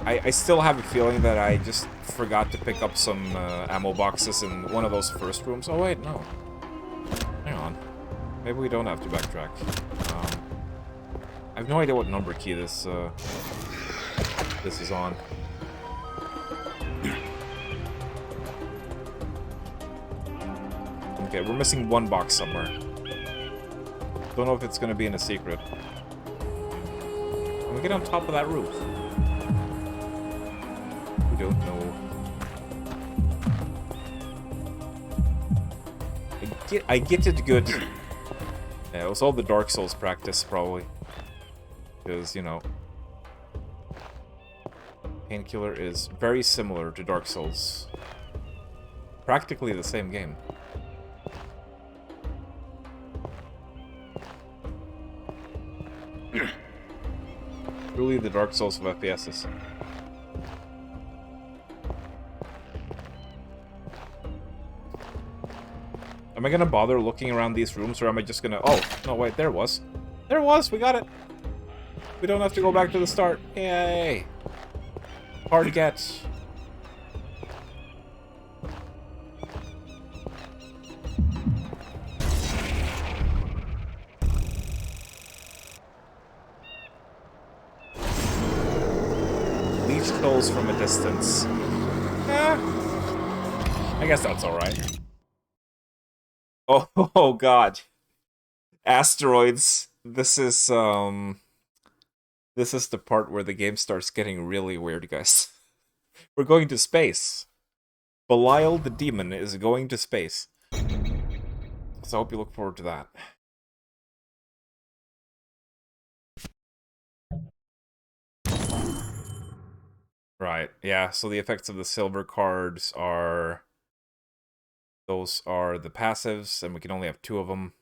I still have a feeling that I just forgot to pick up some ammo boxes in one of those first rooms. Oh wait, no. Hang on. Maybe we don't have to backtrack. I have no idea what number key this is on. Okay, we're missing 1 box somewhere. Don't know if it's gonna be in a secret. Can we get on top of that roof? We don't know. I get it good. Yeah, it was all the Dark Souls practice, probably. Because, you know, Painkiller is very similar to Dark Souls. Practically the same game. Truly the Dark Souls of FPSs. Am I gonna bother looking around these rooms, or am I just gonna... Oh, no, wait, there it was. There it was, we got it! We don't have to go back to the start. Yay! Hard to get. Leech kills from a distance. I guess that's alright. Oh god. Asteroids. This is the part where the game starts getting really weird, guys. We're going to space. Belial the demon is going to space. So I hope you look forward to that. Right, yeah, so the effects of the silver cards are... Those are the passives, and we can only have 2 of them.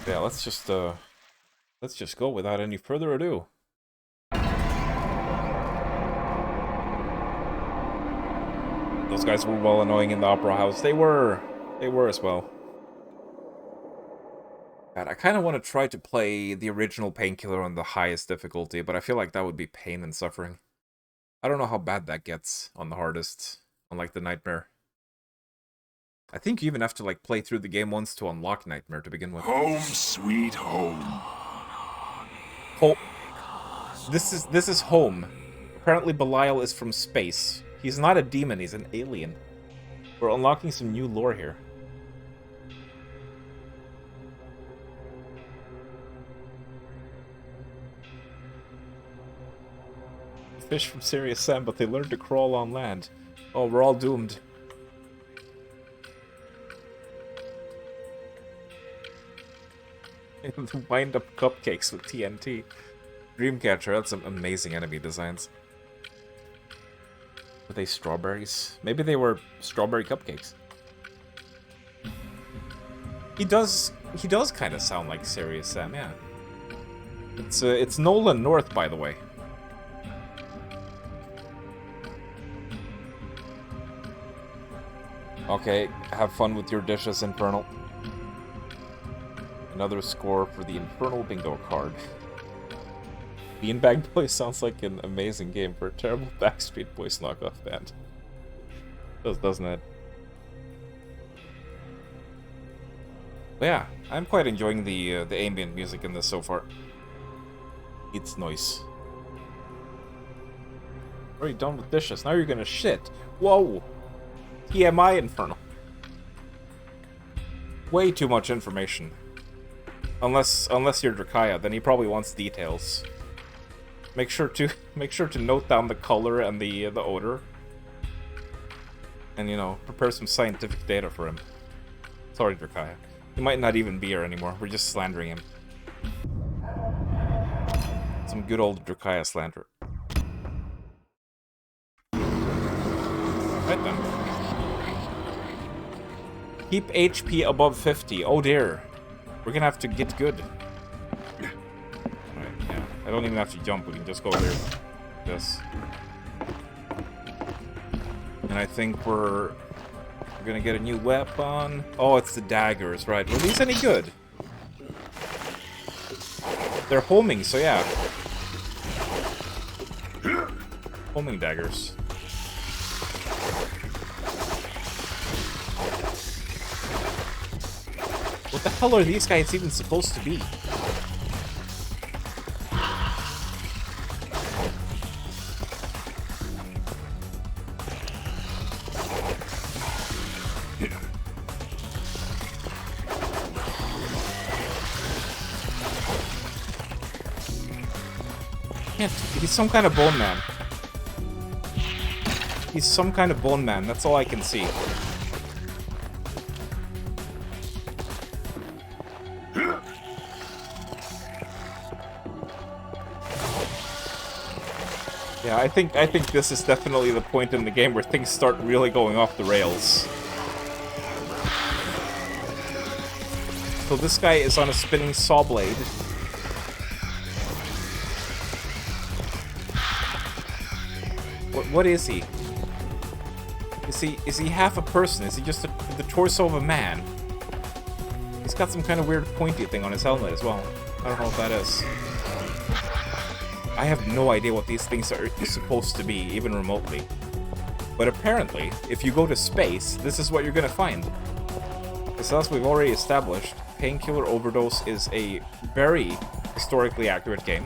Yeah, let's just go without any further ado. Those guys were well annoying in the Opera House. They were as well. God, I kind of want to try to play the original Painkiller on the highest difficulty, but I feel like that would be pain and suffering. I don't know how bad that gets on the hardest, on like the Nightmare. I think you even have to like play through the game once to unlock Nightmare to begin with. Home sweet home. Oh, this is home. Apparently Belial is from space. He's not a demon, he's an alien. We're unlocking some new lore here. Fish from Serious Sam, but they learned to crawl on land. Oh, we're all doomed. The wind-up cupcakes with TNT. Dreamcatcher, that's some amazing enemy designs. Were they strawberries? Maybe they were strawberry cupcakes. He does kind of sound like Serious Sam, yeah. It's Nolan North, by the way. Okay, have fun with your dishes, Infernal. Another score for the Infernal Bingo card. Beanbag Boys sounds like an amazing game for a terrible Backstreet Boys knockoff band. Doesn't it? But yeah, I'm quite enjoying the ambient music in this so far. It's nice. Already done with dishes. Now you're gonna shit. Whoa! TMI, Infernal. Way too much information. Unless you're Drakaya, then he probably wants details. Make sure to note down the color and the odor. And, you know, prepare some scientific data for him. Sorry, Drakaya. He might not even be here anymore. We're just slandering him. Some good old Drakaya slander. Right then. Keep HP above 50. Oh dear. We're gonna have to get good. Alright, yeah. I don't even have to jump. We can just go here. This. And I think we're gonna get a new weapon. Oh, it's the daggers, right. Were these any good? They're homing, so yeah. Homing daggers. What the hell are these guys even supposed to be? He's some kind of bone man. He's some kind of bone man, that's all I can see. Yeah, I think this is definitely the point in the game where things start really going off the rails. So this guy is on a spinning saw blade. What is he? Is he half a person? Is he just the torso of a man? He's got some kind of weird pointy thing on his helmet as well. I don't know what that is. I have no idea what these things are supposed to be, even remotely. But apparently, if you go to space, this is what you're gonna find. Because as we've already established, Painkiller Overdose is a very historically accurate game.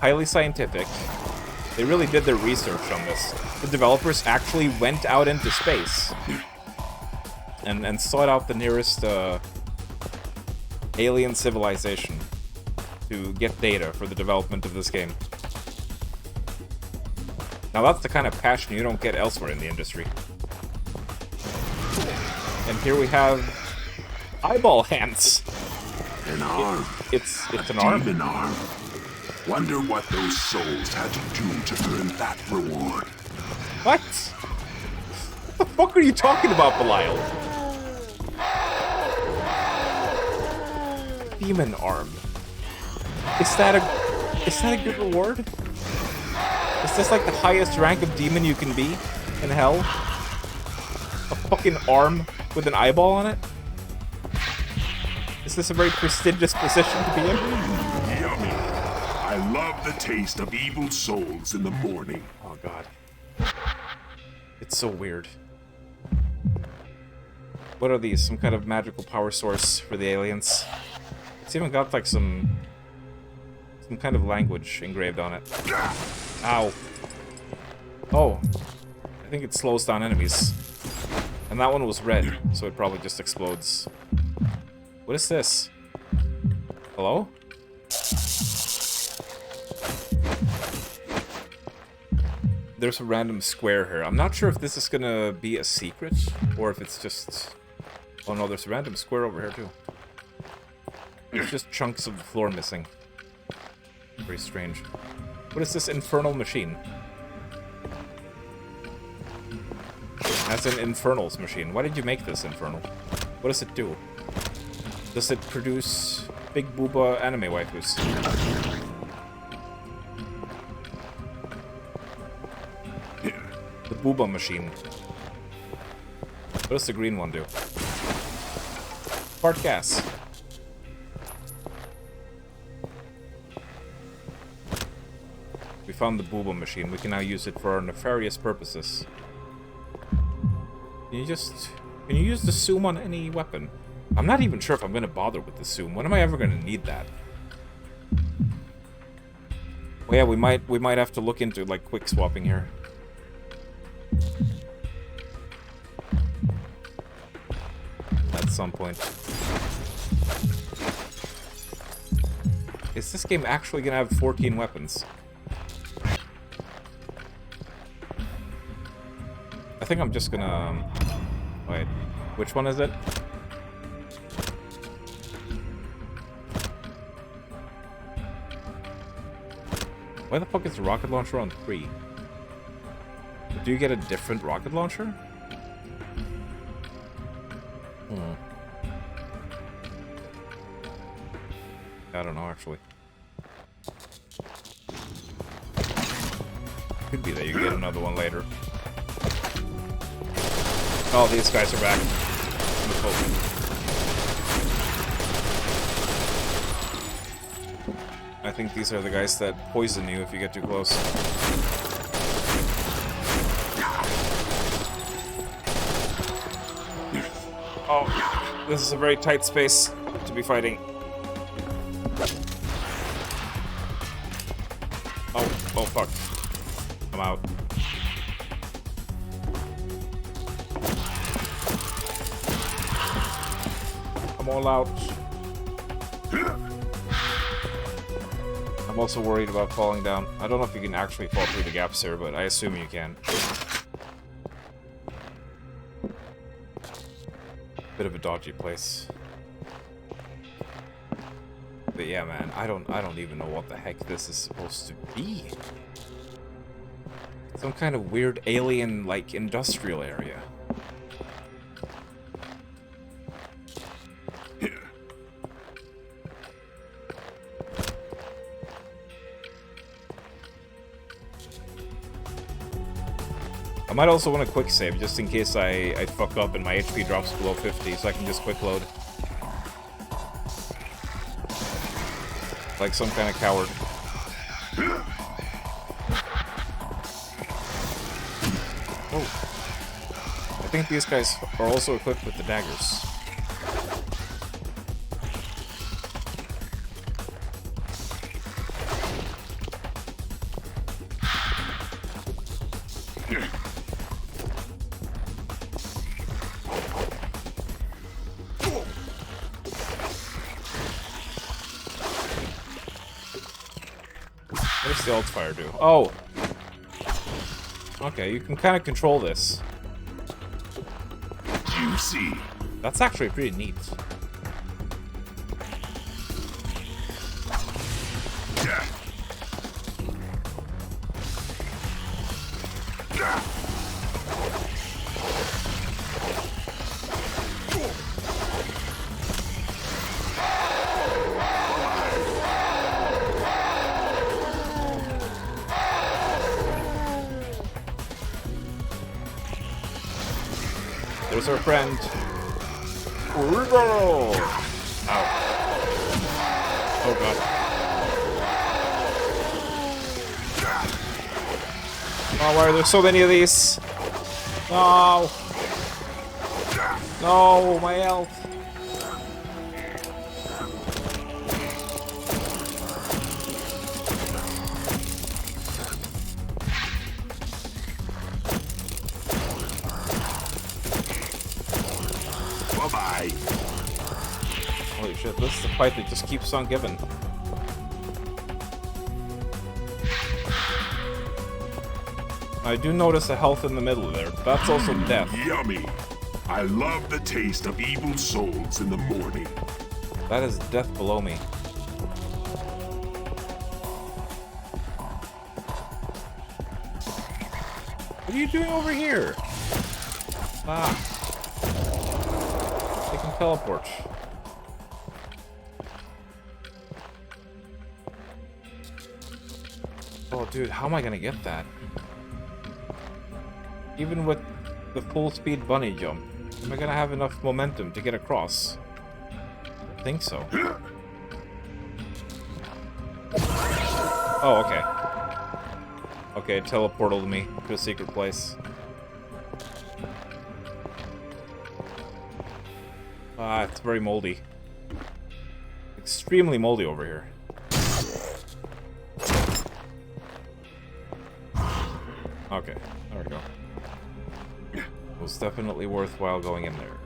Highly scientific. They really did their research on this. The developers actually went out into space and sought out the nearest alien civilization to get data for the development of this game. Now that's the kind of passion you don't get elsewhere in the industry. And here we have eyeball hands. An arm. It's an arm. Demon arm. Wonder what those souls had to do to earn that reward. What? What the fuck are you talking about, Belial? Demon arm. Is that a good reward? Is this like the highest rank of demon you can be in hell? A fucking arm with an eyeball on it? Is this a very prestigious position to be in? Yummy. I love the taste of evil souls in the morning. Oh god. It's so weird. What are these? Some kind of magical power source for the aliens? It's even got like some kind of language engraved on it. Ow. Oh. I think it slows down enemies. And that one was red, so it probably just explodes. What is this? Hello? There's a random square here. I'm not sure if this is gonna be a secret, or if it's just... Oh no, there's a random square over here too. It's just chunks of the floor missing. Very strange. What is this infernal machine? That's an infernals machine. Why did you make this infernal? What does it do? Does it produce big booba anime waifus? The booba machine. What does the green one do? Fart gas. We found the booba machine. We can now use it for our nefarious purposes. Can you use the zoom on any weapon? I'm not even sure if I'm gonna bother with the zoom. When am I ever gonna need that? Well, yeah, we might have to look into like quick swapping here. At some point. Is this game actually gonna have 14 weapons? I think I'm just gonna... wait, which one is it? Why the fuck is the rocket launcher on 3? Do you get a different rocket launcher? I don't know, actually. Could be that you get another one later. Oh, these guys are back. I think these are the guys that poison you if you get too close. Oh, this is a very tight space to be fighting. Oh fuck. I'm out. I'm all out. I'm also worried about falling down. I don't know if you can actually fall through the gaps here, but I assume you can. Bit of a dodgy place. But yeah, man, I don't even know what the heck this is supposed to be. Some kind of weird alien, like, industrial area. I might also want a quick save, just in case I fuck up and my HP drops below 50, so I can just quick load. Like some kind of coward. Oh. I think these guys are also equipped with the daggers. What does the alt fire do? Oh! Okay, you can kind of control this. Juicy. That's actually pretty neat. There's our friend. Ow. Oh god. Oh, why are there so many of these? No. No, my health. Bye-bye. Holy shit, this is the fight that just keeps on giving. I do notice a health in the middle there, but that's also death. Yummy. I love the taste of evil souls in the morning. That is death below me. What are you doing over here? Ah. They can teleport. Oh, dude, how am I gonna get that? Even with the full speed bunny jump, am I gonna have enough momentum to get across? I think so. Oh, okay. Okay, it teleported me to a secret place. Ah, it's very moldy. Extremely moldy over here. Okay, there we go. It was definitely worthwhile going in there.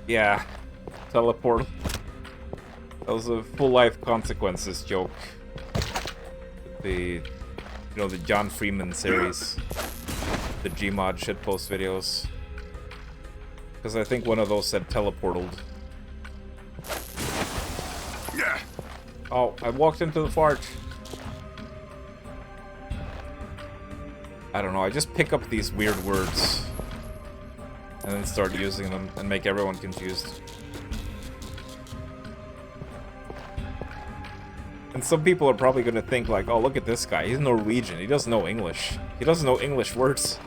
Yeah, teleport. That was a full life consequences joke. The, the John Freeman series, the Gmod shitpost videos. Because I think one of those said teleported. Yeah. Oh, I walked into the fart. I don't know, I just pick up these weird words. And then start using them and make everyone confused. And some people are probably gonna think like, oh, look at this guy, he's Norwegian, he doesn't know English. He doesn't know English words.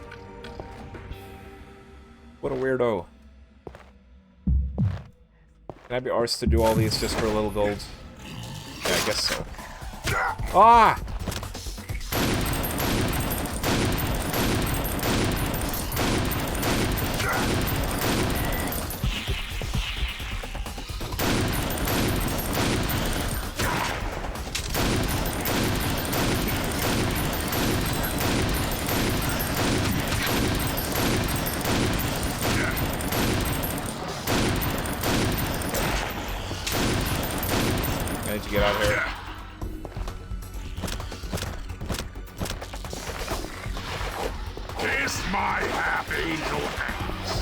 What a weirdo. Can I be arsed to do all these just for a little gold? Yeah, I guess so. Ah! I need to get out of here. Kiss my half angel hands.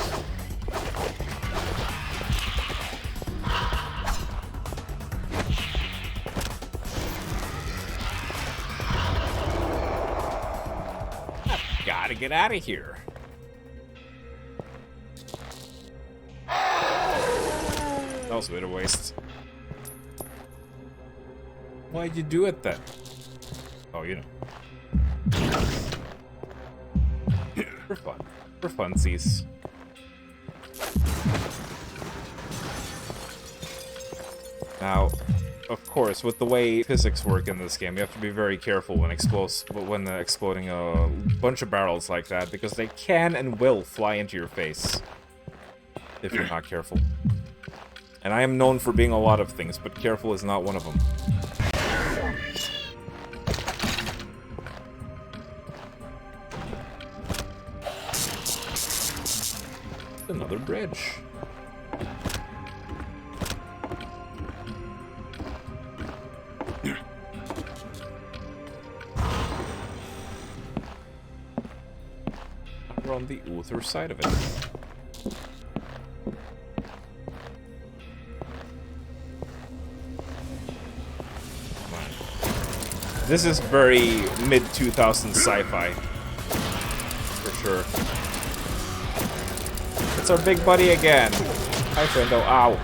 Gotta get out of here. That was a bit of waste. Why'd you do it then? Oh, you know. For fun. For funsies. Now, of course, with the way physics work in this game, you have to be very careful when exploding a bunch of barrels like that, because they can and will fly into your face if you're not careful. And I am known for being a lot of things, but careful is not one of them. Another bridge. We're on the other side of it. This is very mid-2000s sci-fi. For sure. It's our big buddy again. Hi, friendo. Ow.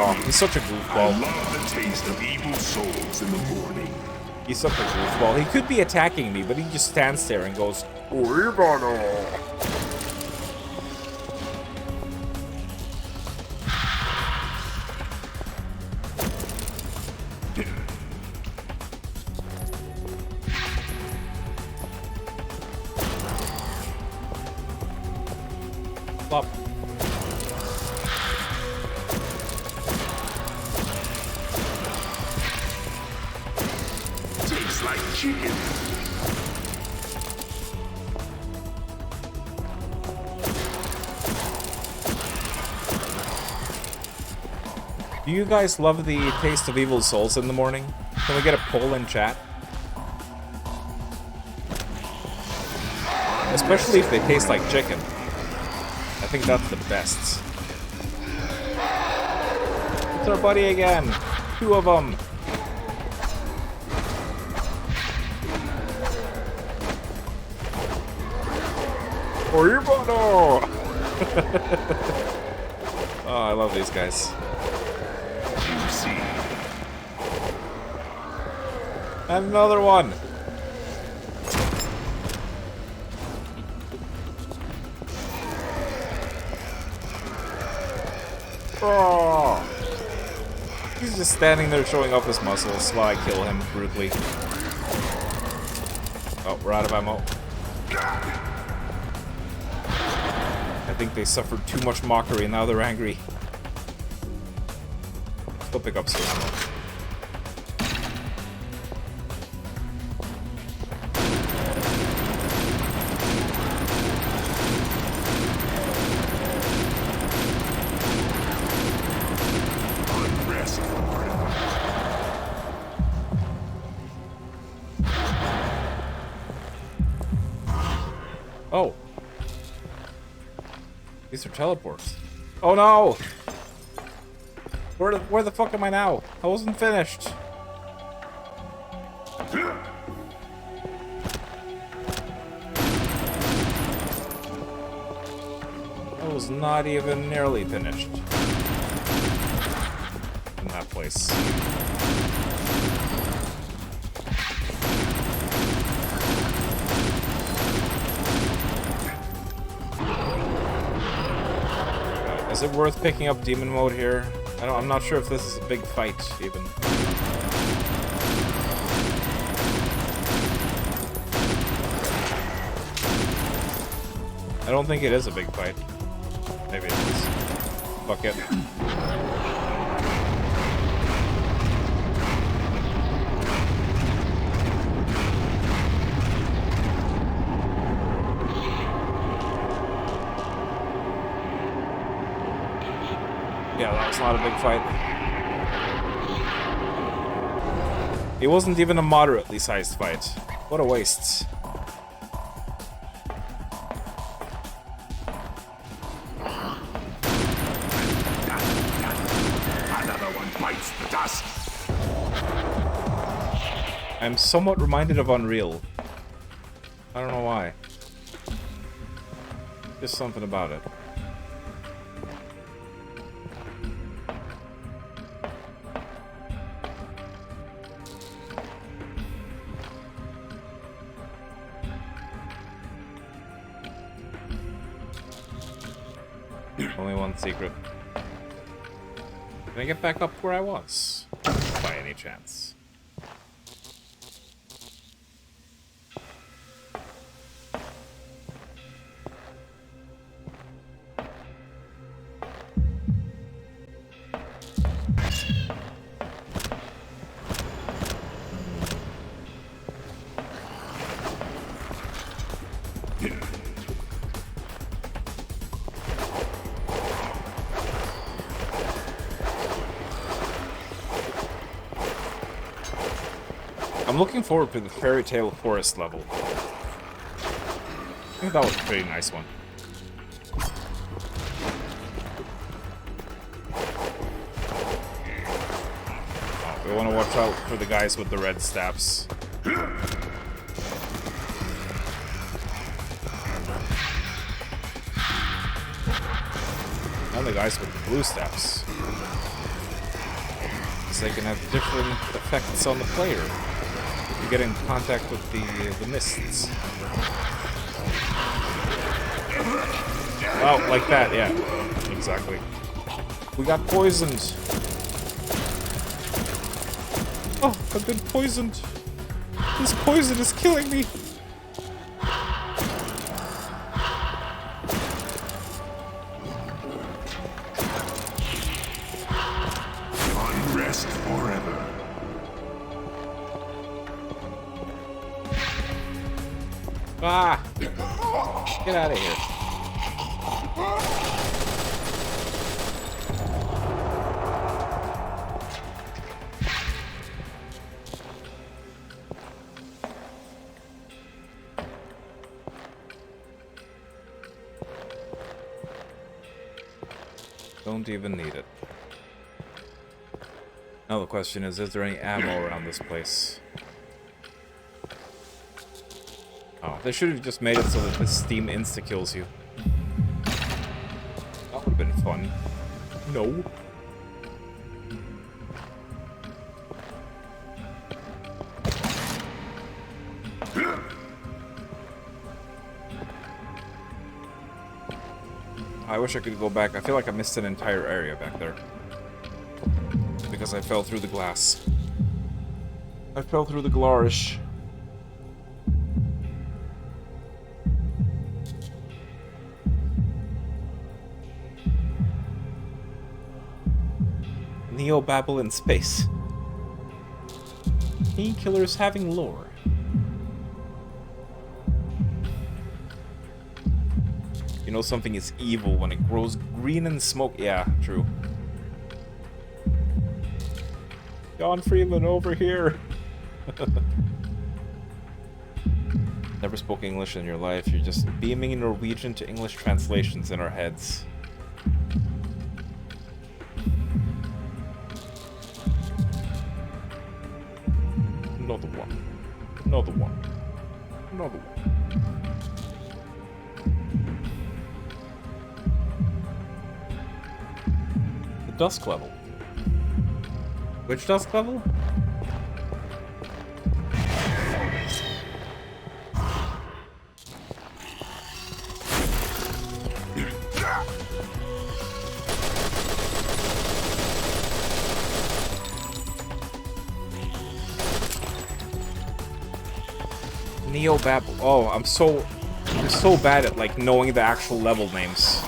Oh, he's such a goofball. I love the taste of evil souls in the morning. He's such a goofball. He could be attacking me, but he just stands there and goes, Plop. Tastes like chicken. Do you guys love the taste of evil souls in the morning? Can we get a poll in chat? Especially if they taste like chicken. I think that's the best. It's our buddy again. 2 of them. Oh, I love these guys. Another one. Oh. He's just standing there showing off his muscles while I kill him brutally. Oh, we're out of ammo. I think they suffered too much mockery and now they're angry. Let's go pick up some ammo. Oh. These are teleports. Oh no! Where the fuck am I now? I wasn't finished. I was not even nearly finished. In that place. Is it worth picking up demon mode here? I'm not sure if this is a big fight, even. I don't think it is a big fight. Maybe it is. Fuck it. Yeah, that was not a big fight. It wasn't even a moderately sized fight. What a waste. Another one bites the dust. I'm somewhat reminded of Unreal. I don't know why. Just something about it. Only one secret. Can I get back up where I was? By any chance? I'm looking forward to the Fairy Tale Forest level. I think that was a pretty nice one. Oh, we want to watch out for the guys with the red stabs. And the guys with the blue stabs. So they can have different effects on the player. You get in contact with the mists. Oh, like that, yeah. Exactly. We got poisoned. Oh, I've been poisoned. This poison is killing me. Unrest forever. Ah! Get out of here. Don't even need it. Now the question is there any ammo around this place? Oh, they should have just made it so that this steam insta-kills you. That would have been fun. No. I wish I could go back. I feel like I missed an entire area back there. Because I fell through the glass. I fell through the glarish. Neo-babble in space. Painkillers having lore. You know something is evil when it grows green and smoke. Yeah, true. John Freeman over here. Never spoke English in your life. You're just beaming Norwegian to English translations in our heads. Another one. Another one. Another one. The dusk level. Which dusk level? Neo-babble. Oh, I'm so bad at like knowing the actual level names.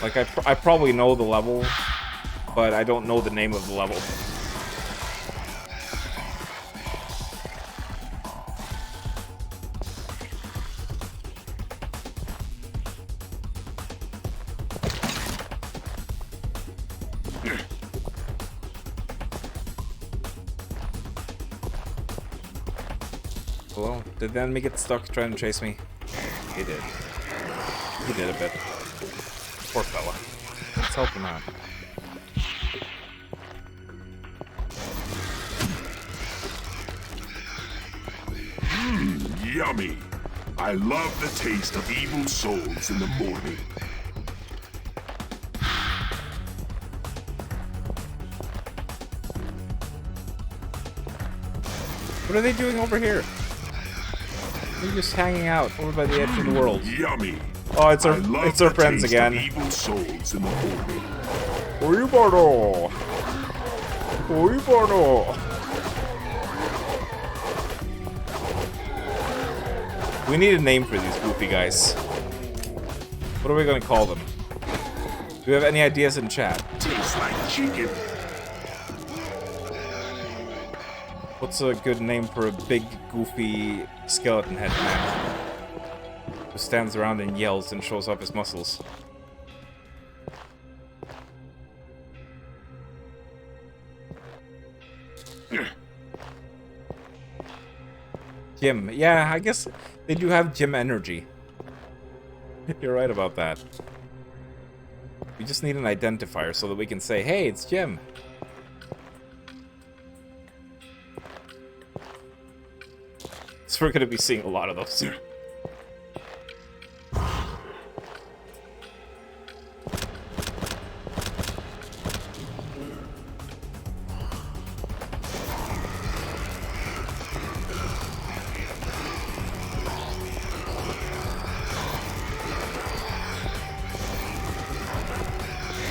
Like I probably know the level, but I don't know the name of the level. Hello? Did the enemy get stuck trying to chase me? He did. He did a bit. Poor fella. Let's help him out. Yummy! I love the taste of evil souls in the morning. What are they doing over here? They're just hanging out over by the edge of the world. Yummy! Oh, it's our friends again. Evil souls in the morning. Oibaro! Oibaro! We need a name for these goofy guys. What are we gonna call them? Do you have any ideas in chat? Tastes like chicken. What's a good name for a big, goofy, skeleton head man? Who stands around and yells and shows off his muscles. Jim. Yeah, I guess they do have Jim energy. You're right about that. We just need an identifier so that we can say, hey, it's Jim. So we're going to be seeing a lot of those.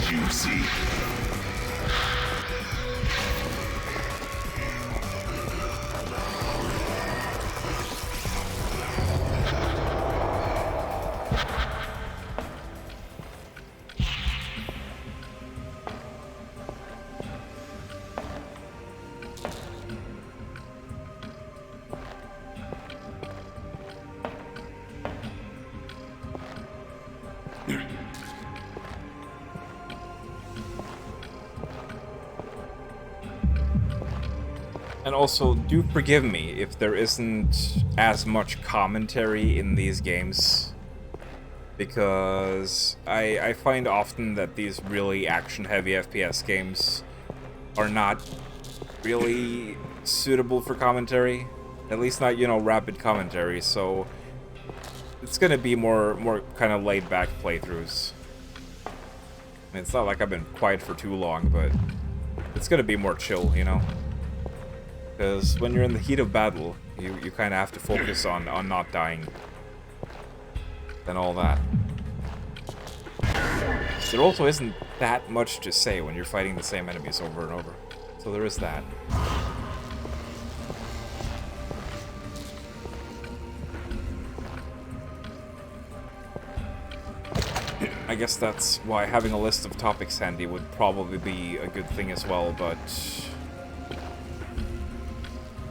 Juicy. And also, do forgive me if there isn't as much commentary in these games. because I find often that these really action-heavy FPS games are not really suitable for commentary. At least not, you know, rapid commentary, so it's gonna be more kind of laid-back playthroughs. I mean, it's not like I've been quiet for too long, but it's gonna be more chill, you know? Because when you're in the heat of battle, you kind of have to focus on not dying. And all that. There also isn't that much to say when you're fighting the same enemies over and over. So there is that. I guess that's why having a list of topics handy would probably be a good thing as well, but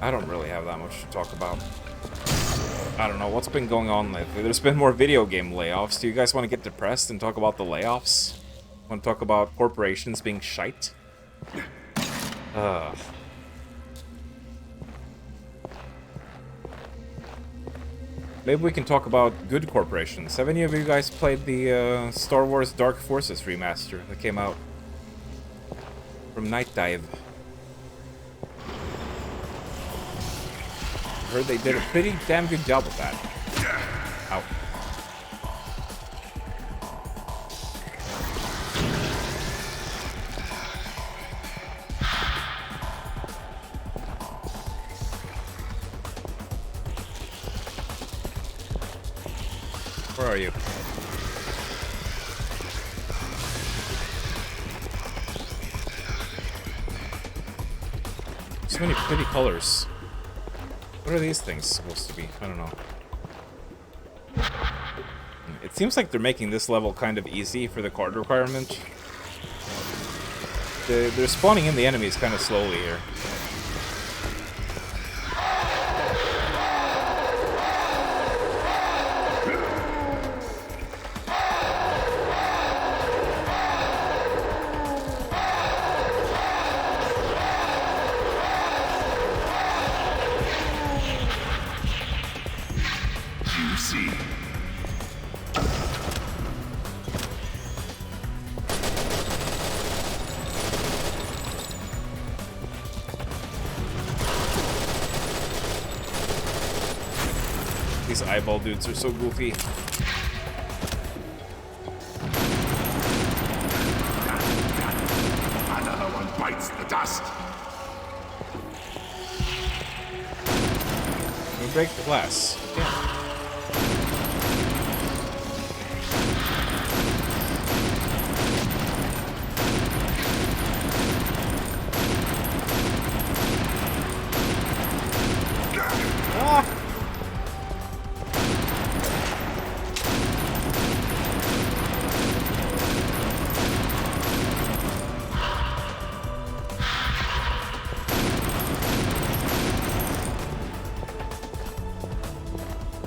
I don't really have that much to talk about. I don't know, what's been going on lately? There's been more video game layoffs. Do you guys want to get depressed and talk about the layoffs? Want to talk about corporations being shite? Maybe we can talk about good corporations. Have any of you guys played the Star Wars Dark Forces remaster that came out from Night Dive? I heard they did a pretty damn good job with that. Ow. Where are you? So many pretty colors. What are these things supposed to be? I don't know. It seems like they're making this level kind of easy for the card requirement. They're spawning in the enemies kind of slowly here. These eyeball dudes are so goofy. Another one bites the dust. We break the glass. Yeah.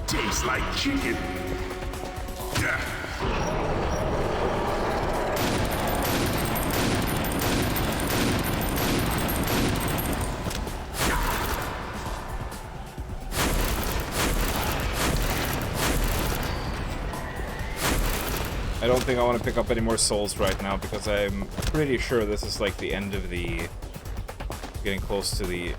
Tastes like chicken. I don't think I want to pick up any more souls right now because I'm pretty sure this is like the end of the... getting close to the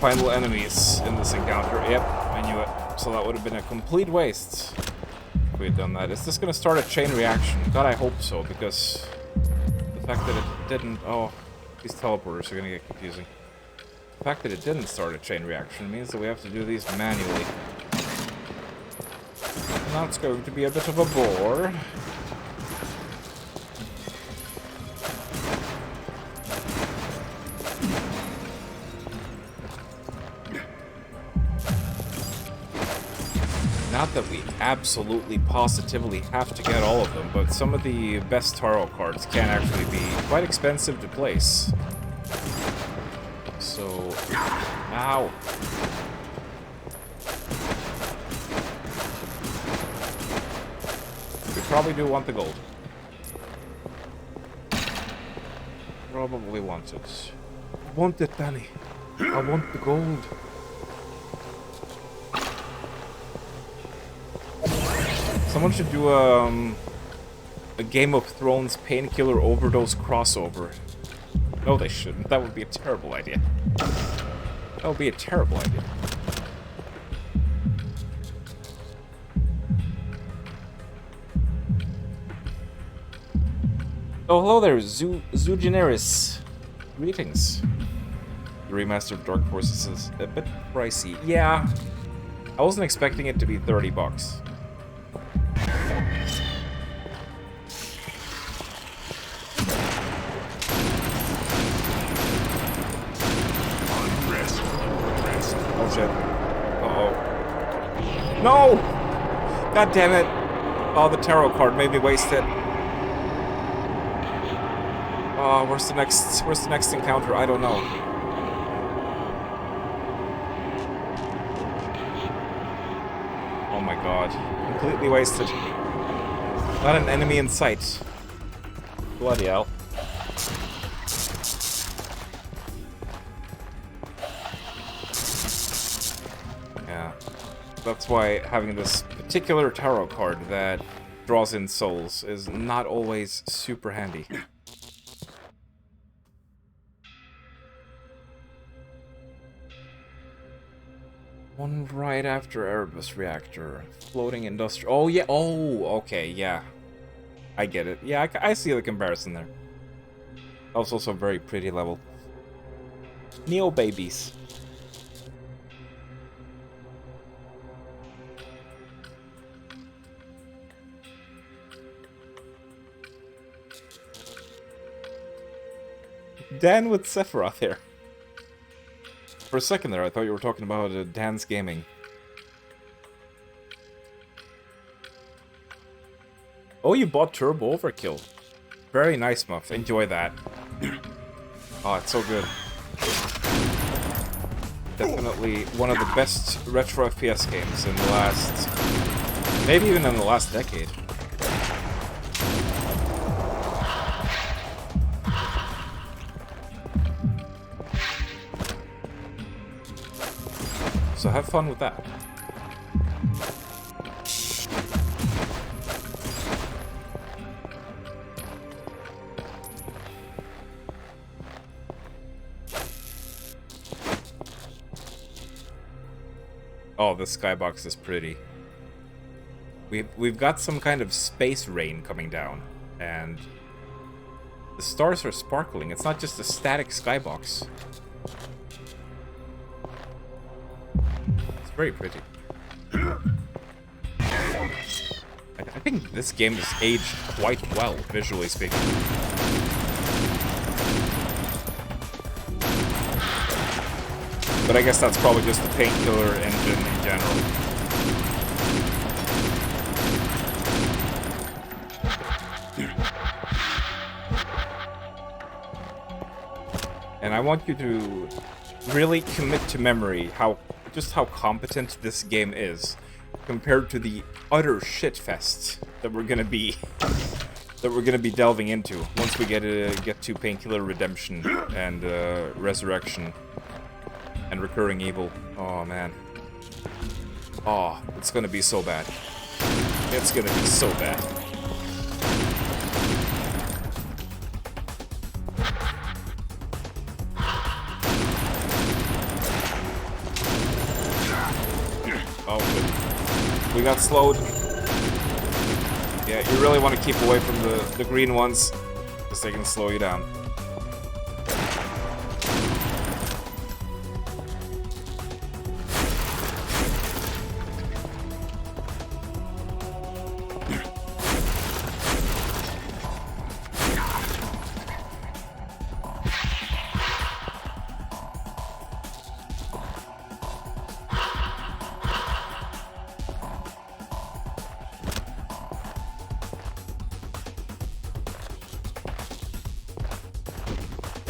final enemies in this encounter. Yep, I knew it. So that would have been a complete waste if we had done that. Is this going to start a chain reaction? God, I hope so, because the fact that it didn't... Oh, these teleporters are going to get confusing. The fact that it didn't start a chain reaction means that we have to do these manually. That's going to be a bit of a bore. Not that we absolutely positively have to get all of them, but some of the best tarot cards can actually be quite expensive to place. So... Ow! We probably do want the gold. Probably want it. Want it, Danny. I want the gold. Someone should do a Game of Thrones Painkiller Overdose crossover. No, they shouldn't. That would be a terrible idea. That would be a terrible idea. Oh, hello there, Zoogeneris. Greetings. The remastered Dark Forces is a bit pricey. Yeah, I wasn't expecting it to be $30. Oh shit. Uh-oh. No! God damn it! Oh, the tarot card made me waste it. Oh, where's the next encounter? I don't know. Oh my god. Completely wasted. Not an enemy in sight. Bloody hell. Yeah. That's why having this particular tarot card that draws in souls is not always super handy. One right after Erebus reactor. Floating industrial. Oh, yeah. Oh, okay. Yeah. I get it. Yeah, I see the comparison there. That was also a very pretty level. Neo babies. Dan with Sephiroth here. For a second there, I thought you were talking about Dan's Gaming. Oh, you bought Turbo Overkill. Very nice, Muff. Enjoy that. Oh, it's so good. Definitely one of the best retro FPS games in the last... maybe even in the last decade. So have fun with that. Oh, the skybox is pretty. We've got some kind of space rain coming down, and the stars are sparkling. It's not just a static skybox. Very pretty. I think this game has aged quite well, visually speaking. But I guess that's probably just the Painkiller engine in general. And I want you to really commit to memory just how competent this game is compared to the utter shitfest that we're gonna be delving into once we get to Painkiller Redemption and Resurrection and Recurring Evil. Oh man. Oh, it's gonna be so bad. It's gonna be so bad. Oh, good. We got slowed. Yeah, you really want to keep away from the green ones, because they can slow you down.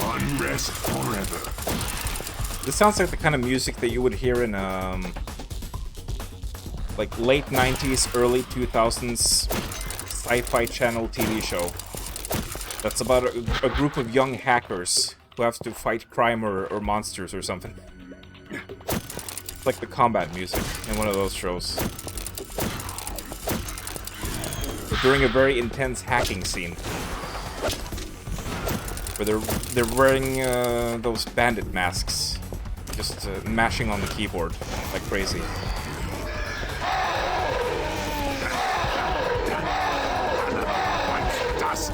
Unrest forever. This sounds like the kind of music that you would hear in like late 90s, early 2000s sci-fi channel TV show. That's about a group of young hackers who have to fight crime or monsters or something. It's like the combat music in one of those shows. during a very intense hacking scene. Where they're wearing those bandit masks. Just mashing on the keyboard like crazy. Dust.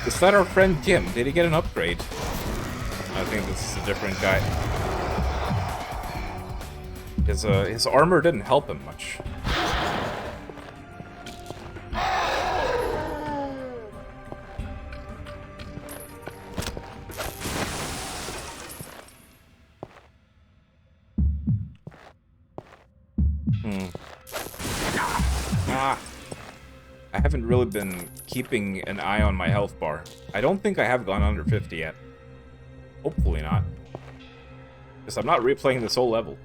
Is that our friend Jim? Did he get an upgrade? I think this is a different guy. His armor didn't help him much. I haven't really been keeping an eye on my health bar. I don't think I have gone under 50 yet. Hopefully not. Because I'm not replaying this whole level.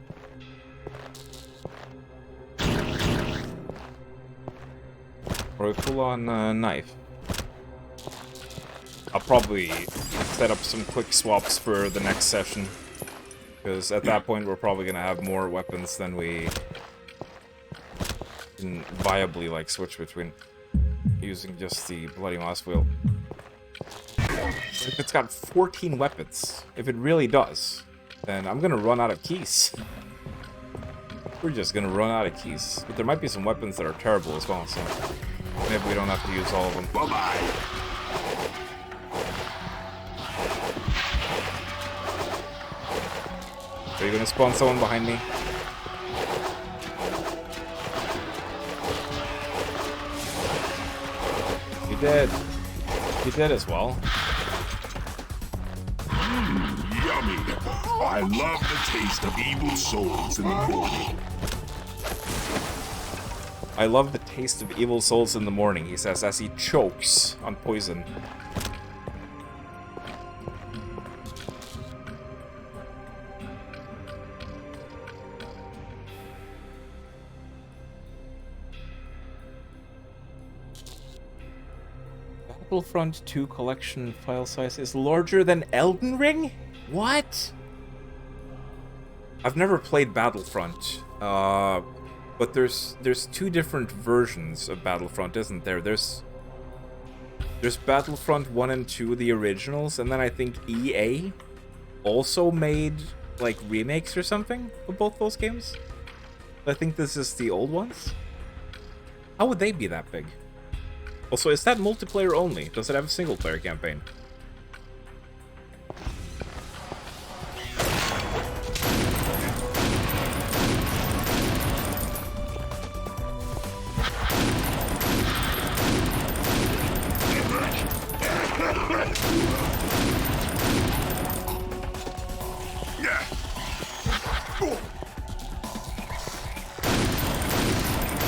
Or a full-on knife. I'll probably set up some quick swaps for the next session. Because at that point we're probably going to have more weapons than we can viably like switch between. Using just the bloody mouse wheel. If it's got 14 weapons, if it really does, then I'm gonna run out of keys. We're just gonna run out of keys. But there might be some weapons that are terrible as well, so maybe we don't have to use all of them. Bye-bye. Are you gonna spawn someone behind me? You did. You did as well. Yummy. I love the taste of evil souls in the morning. I love the taste of evil souls in the morning, he says as he chokes on poison. Battlefront 2 collection file size is larger than Elden Ring? What? I've never played Battlefront, but there's two different versions of Battlefront, isn't there? There's Battlefront 1 and 2, the originals, and then I think EA also made, like, remakes or something of both those games? I think this is the old ones? How would they be that big? Also, is that multiplayer only? Does it have a single-player campaign?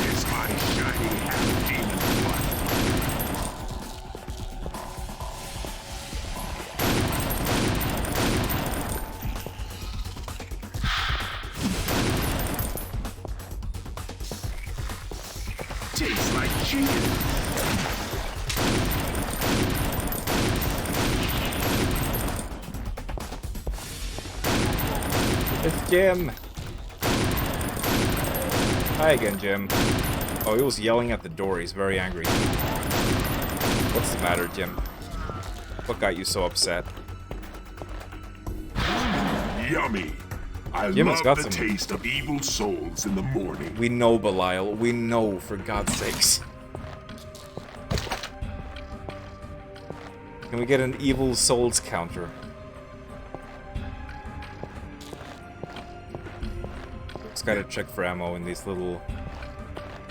It's my shiny half-demon blood. Tastes like chicken. It's Jim! Hi again, Jim. Oh, he was yelling at the door. He's very angry. What's the matter, Jim? What got you so upset? Yummy. I Jim has love got the some- taste of evil souls in the morning. We know, Belial. We know, for God's sakes. Can we get an evil souls counter? Just gotta check for ammo in these little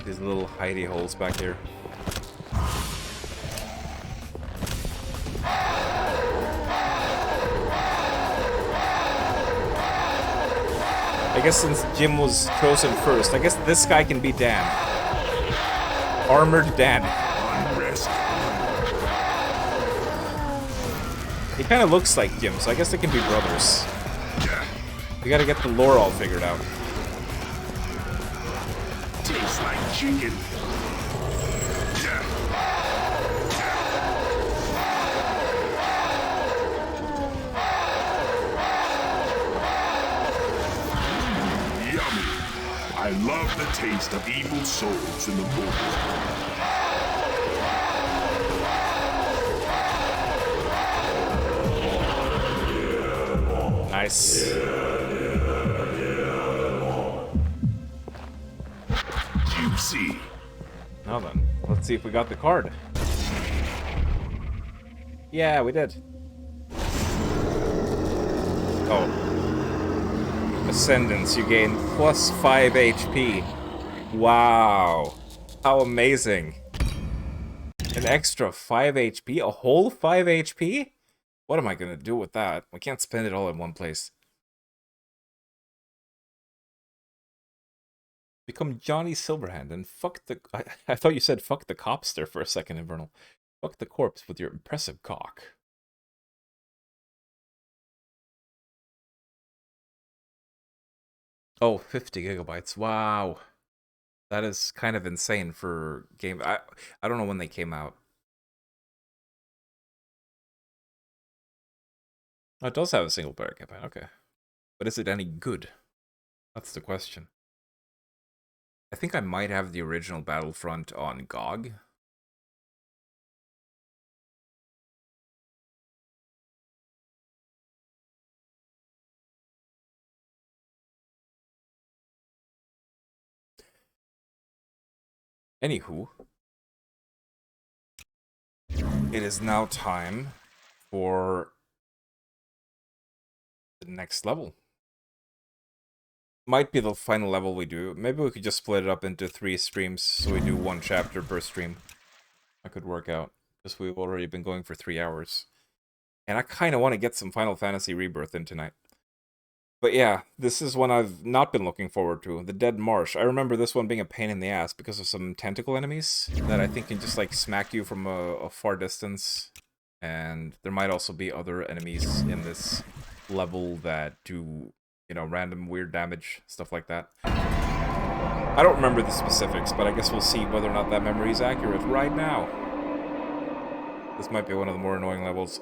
hidey holes back here. I guess since Jim was chosen first, I guess this guy can be Dan. Armored Dan. Unrest. He kind of looks like Jim, so I guess they can be brothers. We gotta get the lore all figured out. Tastes like chicken. Yummy. the taste of evil souls in the mortal. Nice. Juicy. Now then, let's see if we got the card. Yeah, we did. Oh. Ascendance, you gain plus 5 HP. Wow. How amazing. An extra 5 HP? A whole 5 HP? What am I gonna do with that? We can't spend it all in one place. Become Johnny Silverhand and fuck the... I thought you said fuck the copster for a second, Infernal. Fuck the corpse with your impressive cock. Oh, 50 gigabytes. Wow. That is kind of insane for game. I don't know when they came out. Oh, it does have a single player campaign. Okay. But is it any good? That's the question. I think I might have the original Battlefront on GOG. Anywho, it is now time for the next level. Might be the final level we do. Maybe we could just split it up into 3 streams, so we do 1 chapter per stream. That could work out, because we've already been going for 3 hours. And I kind of want to get some Final Fantasy Rebirth in tonight. But yeah, this is one I've not been looking forward to. The Dead Marsh. I remember this one being a pain in the ass because of some tentacle enemies that I think can just like smack you from a far distance. And there might also be other enemies in this level that do, you know, random weird damage, stuff like that. I don't remember the specifics, but I guess we'll see whether or not that memory is accurate right now. This might be one of the more annoying levels.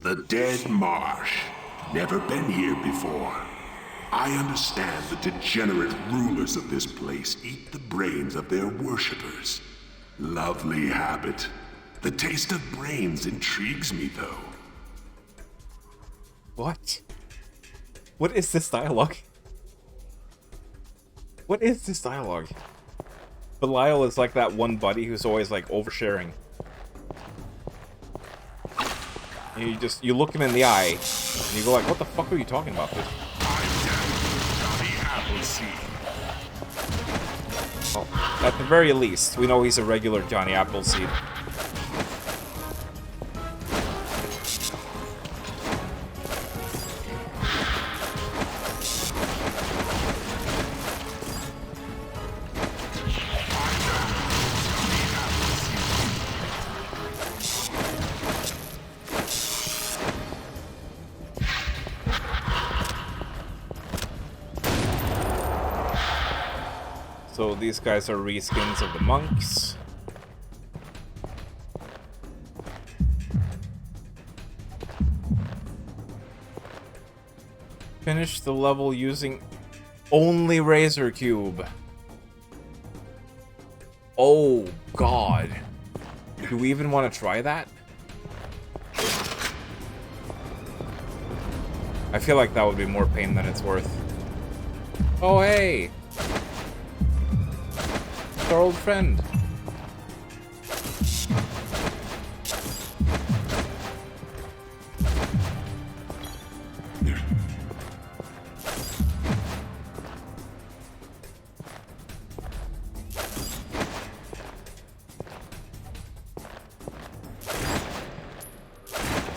The Dead Marsh. Never been here before. I understand the degenerate rulers of this place eat the brains of their worshippers. Lovely habit. The taste of brains intrigues me, though. What? What is this dialogue? What is this dialogue? Belial is like that one buddy who's always like oversharing. You look him in the eye, and you go like, what the fuck are you talking about, dude? Well, at the very least, we know he's a regular Johnny Appleseed. So these guys are reskins of the monks. Finish the level using only Razor Cube. Oh god. Do we even want to try that? I feel like that would be more pain than it's worth. Oh hey! Our old friend.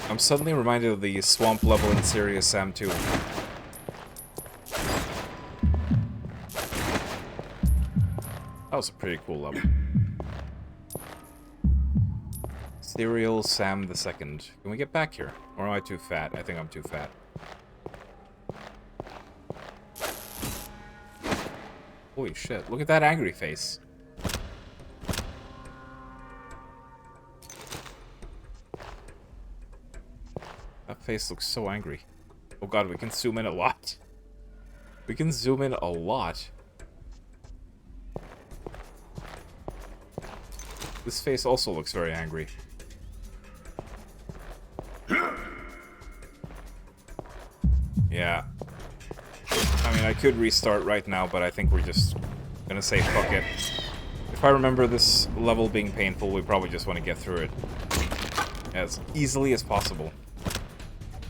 I'm suddenly reminded of the swamp level in Serious Sam 2. That was a pretty cool level. Serial Sam II. Can we get back here? Or am I too fat? I think I'm too fat. Holy shit, look at that angry face. That face looks so angry. Oh god, we can zoom in a lot. We can zoom in a lot. This face also looks very angry. Yeah. I mean, I could restart right now, but I think we're just gonna say fuck it. If I remember this level being painful, we probably just want to get through it as easily as possible.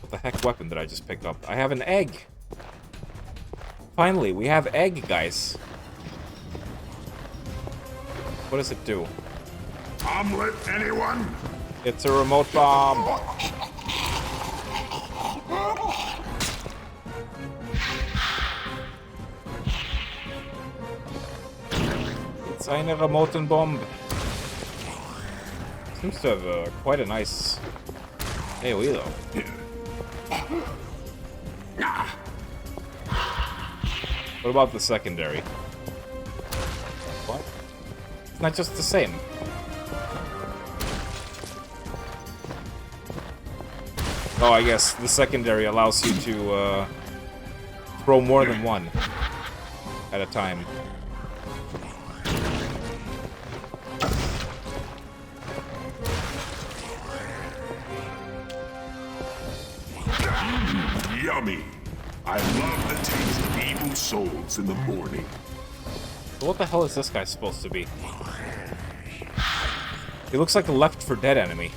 What the heck weapon did I just pick up? I have an egg! Finally, we have egg, guys. What does it do? Omelet, anyone? It's a remote bomb! It's eine Remotenbomb. Seems to have quite a nice AoE though. What about the secondary? What? It's not just the same. Oh, I guess the secondary allows you to throw more than one at a time. Yummy! I love the taste of evil souls in the morning. So what the hell is this guy supposed to be? He looks like a Left 4 Dead enemy.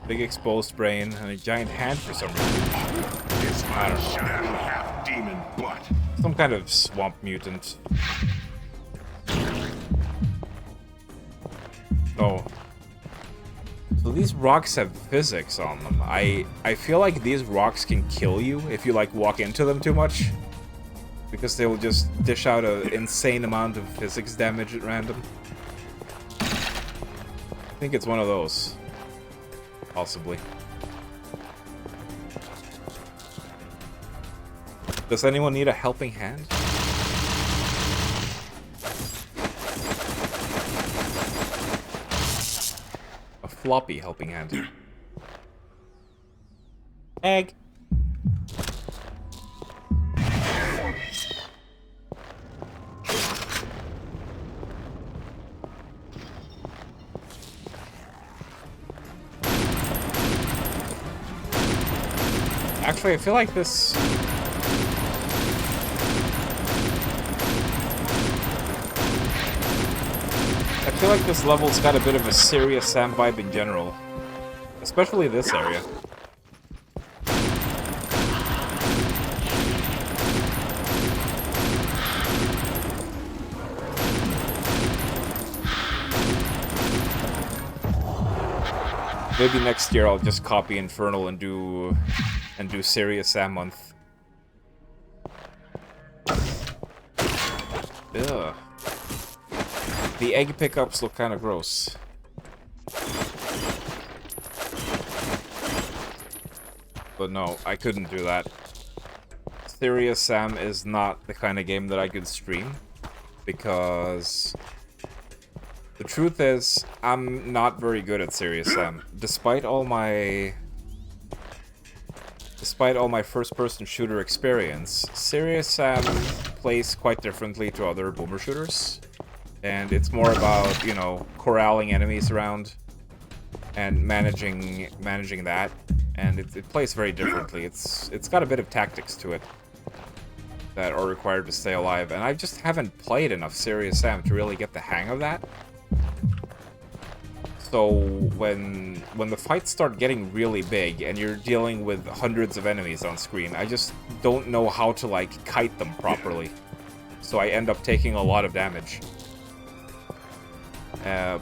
Big exposed brain and a giant hand for some reason. It's my shiny half-demon butt. Some kind of swamp mutant. Oh. So these rocks have physics on them. I feel like these rocks can kill you if you like walk into them too much. Because they will just dish out an insane amount of physics damage at random. I think it's one of those. Possibly. Does anyone need a helping hand? A floppy helping hand. Egg. Actually, I feel like this... I feel like this level's got a bit of a Serious Sam vibe in general. Especially this area. Maybe next year I'll just copy Infernal and do Serious Sam month. Ugh. The egg pickups look kind of gross. But no, I couldn't do that. Serious Sam is not the kind of game that I could stream. Because... the truth is, I'm not very good at Serious Sam. Despite all my first-person shooter experience, Serious Sam plays quite differently to other boomer shooters. And it's more about, you know, corralling enemies around and managing that. And it plays very differently. It's got a bit of tactics to it that are required to stay alive. And I just haven't played enough Serious Sam to really get the hang of that. So when the fights start getting really big and you're dealing with hundreds of enemies on screen, I just don't know how to like kite them properly. So I end up taking a lot of damage.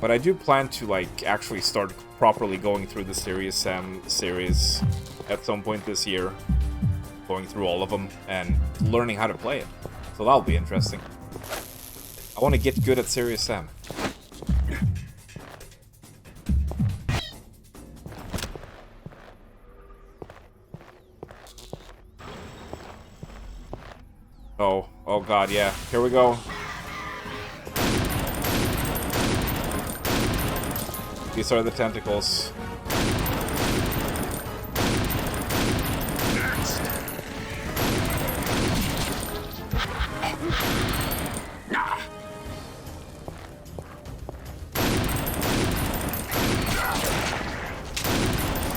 But I do plan to like actually start properly going through the Serious Sam series at some point this year, going through all of them and learning how to play it. So that'll be interesting. I want to get good at Serious Sam. Oh god, yeah. Here we go. These are the tentacles.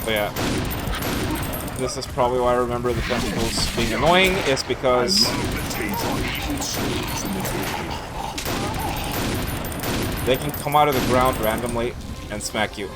So yeah, this is probably why I remember the tentacles being annoying, is because they can come out of the ground randomly and smack you.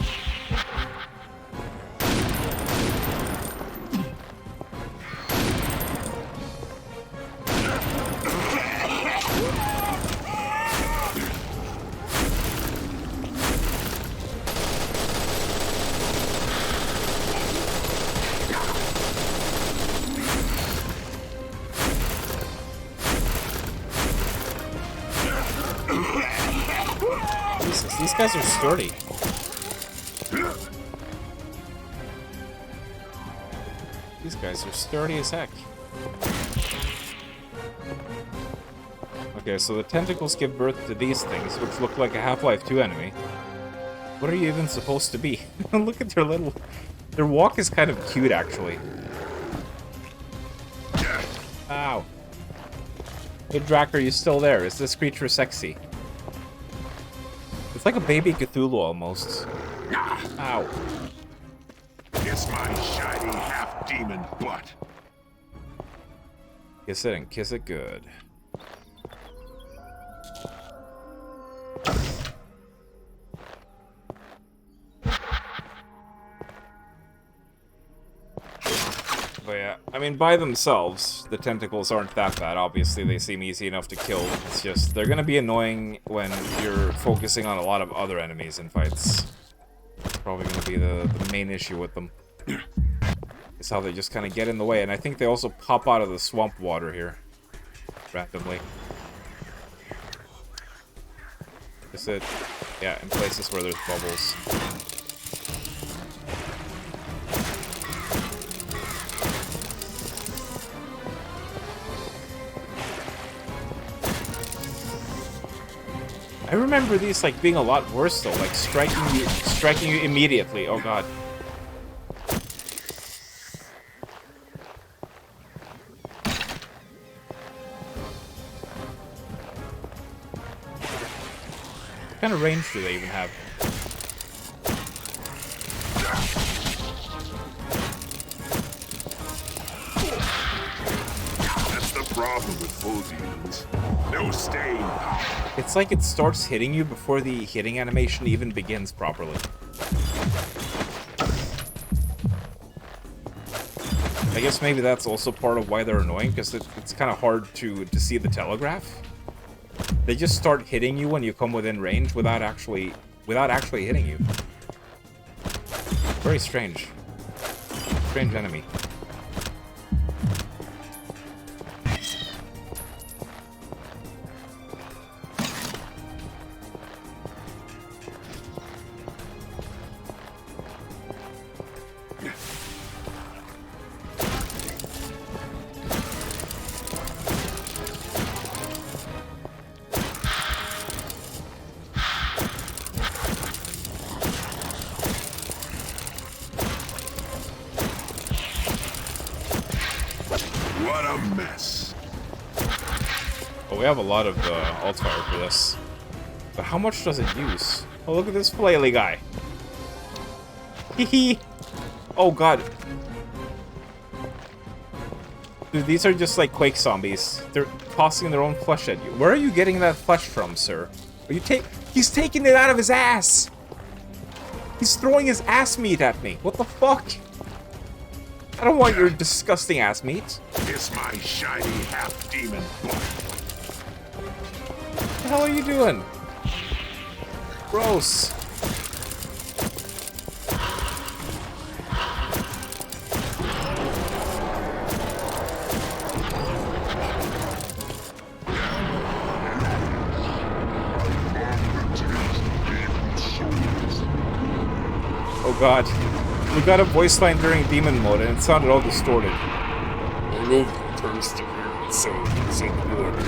These guys are sturdy. These guys are sturdy as heck. Okay, so the tentacles give birth to these things, which look like a Half-Life 2 enemy. What are you even supposed to be? Look at their little... Their walk is kind of cute, actually. Ow. Hey, Drac, are you still there? Is this creature sexy? It's like a baby Cthulhu, almost. Ow. Kiss my shiny half-demon butt. Kiss it and kiss it good. But yeah, I mean, by themselves, the tentacles aren't that bad. Obviously, they seem easy enough to kill. It's just, they're gonna be annoying when you're focusing on a lot of other enemies in fights. Probably gonna be the main issue with them. Is how they just kind of get in the way. And I think they also pop out of the swamp water here. Randomly. Is it? Yeah, in places where there's bubbles. I remember these like being a lot worse though, like striking you immediately. Oh god. What kind of range do they even have? That's the problem with full demons. No staying power. It's like it starts hitting you before the hitting animation even begins properly. I guess maybe that's also part of why they're annoying, because it's kind of hard to see the telegraph. They just start hitting you when you come within range without actually hitting you. Very strange. Strange enemy. What a mess. Oh, we have a lot of alt fire for this. But how much does it use? Oh, look at this flaily guy. Hee. Oh god. Dude, these are just like Quake zombies. They're tossing their own flesh at you. Where are you getting that flesh from, sir? Are you He's taking it out of his ass! He's throwing his ass meat at me. What the fuck? I don't want your disgusting ass meat. Kiss my shiny half-demon butt. What the hell are you doing? Gross. Oh god. We got a voice line during demon mode and it sounded all distorted. All over the thirsty here, so water.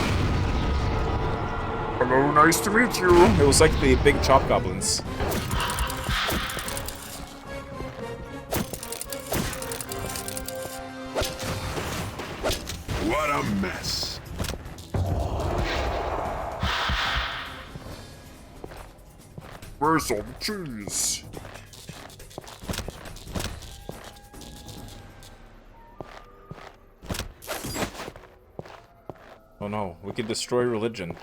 Hello, nice to meet you. It was like the big chop goblins. What a mess. Where's all the cheese? Oh no, we could destroy religion.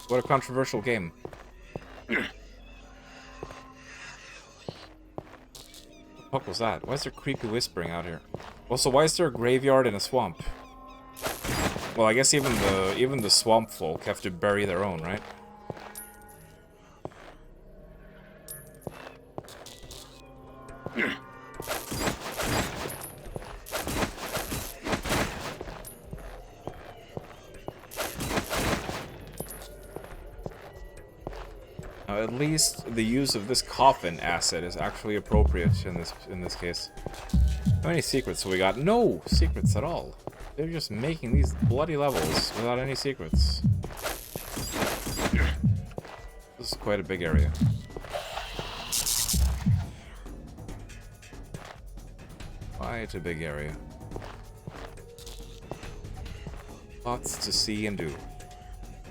What a controversial game. What the fuck was that? Why is there creepy whispering out here? Also, why is there a graveyard in a swamp? Well, I guess even the swamp folk have to bury their own, right? Now, at least the use of this coffin asset is actually appropriate in this case. How many secrets have we got? No secrets at all. They're just making these bloody levels without any secrets. This is quite a big area. Quite a big area. Lots to see and do.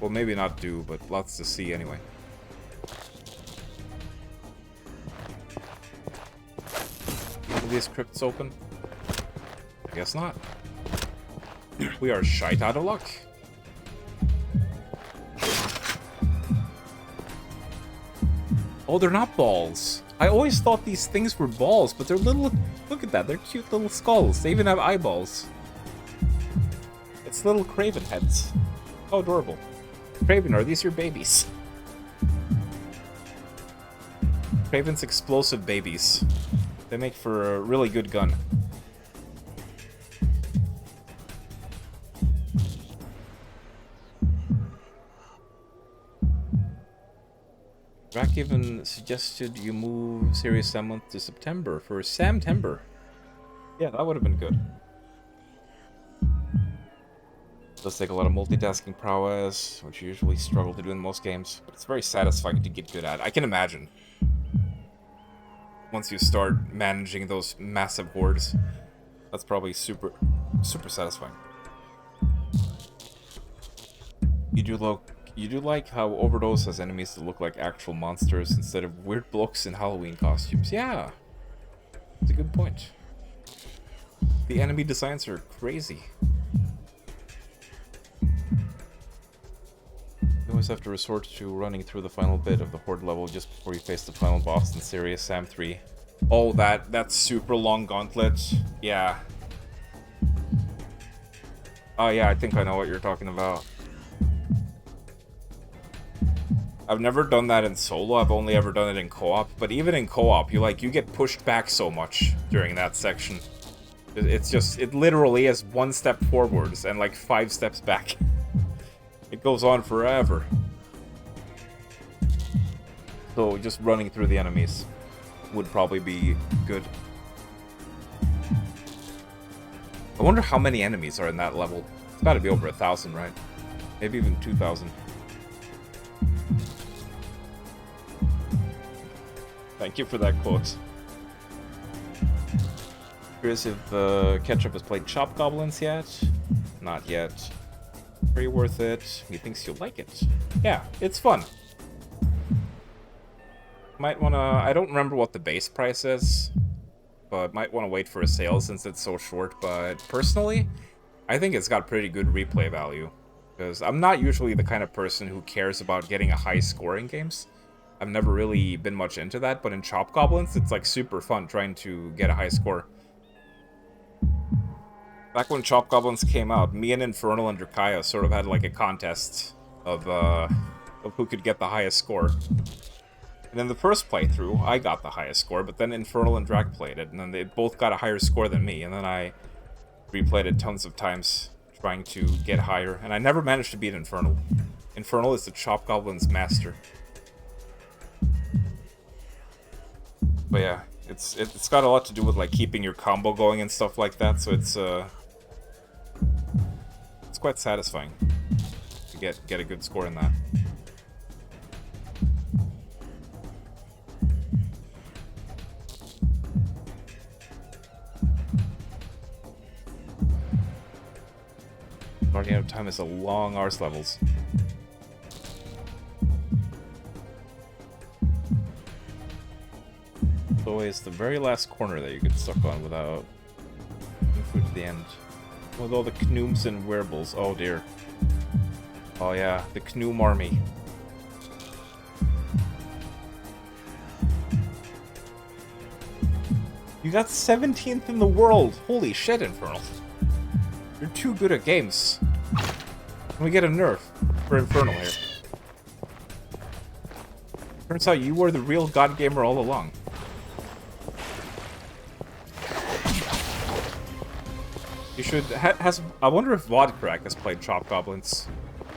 Well, maybe not do, but lots to see anyway. Are these crypts open? I guess not. We are shite out of luck. Oh, they're not balls. I always thought these things were balls, but they're little... Look at that, they're cute little skulls. They even have eyeballs. It's little Craven heads. How adorable. Craven, are these your babies? Craven's explosive babies. They make for a really good gun. Rack even suggested you move Serious Sam month to September for Samtember. Yeah, that would have been good. Does take a lot of multitasking prowess, which you usually struggle to do in most games, but it's very satisfying to get good at. I can imagine. Once you start managing those massive hordes, that's probably super satisfying. You do like how Overdose has enemies that look like actual monsters instead of weird blokes in Halloween costumes. Yeah, it's a good point. The enemy designs are crazy. You always have to resort to running through the final bit of the horde level just before you face the final boss in Serious Sam 3. Oh, that super long gauntlet. Yeah. Oh yeah, I think I know what you're talking about. I've never done that in solo, I've only ever done it in co-op, but even in co-op, you get pushed back so much during that section. It literally is 1 step forwards and like 5 steps back. It goes on forever. So just running through the enemies would probably be good. I wonder how many enemies are in that level. It's gotta be over 1,000, right? Maybe even 2,000. Thank you for that quote. Curious if Ketchup has played Chop Goblins yet? Not yet. Very worth it. He thinks you'll like it. Yeah, it's fun. Might wanna... I don't remember what the base price is, but might want to wait for a sale since it's so short. But personally, I think it's got pretty good replay value. Because I'm not usually the kind of person who cares about getting a high score in games. I've never really been much into that, but in Chop Goblins, it's like super fun trying to get a high score. Back when Chop Goblins came out, me and Infernal and Drakaya sort of had like a contest of who could get the highest score. And in the first playthrough, I got the highest score, but then Infernal and Drak played it, and then they both got a higher score than me, and then I replayed it tons of times, trying to get higher, and I never managed to beat Infernal. Infernal is the Chop Goblin's master. But yeah, it's got a lot to do with like keeping your combo going and stuff like that, so it's quite satisfying to get a good score in that. Running out of time is a long arse levels. It's always the very last corner that you get stuck on without getting through to the end. With all the knooms and wearables. Oh dear. Oh yeah, the Knoom army. You got 17th in the world! Holy shit, Infernal. You're too good at games. Can we get a nerf for Infernal here? Turns out you were the real god gamer all along. You should... I wonder if Vodcrack has played Chop Goblins.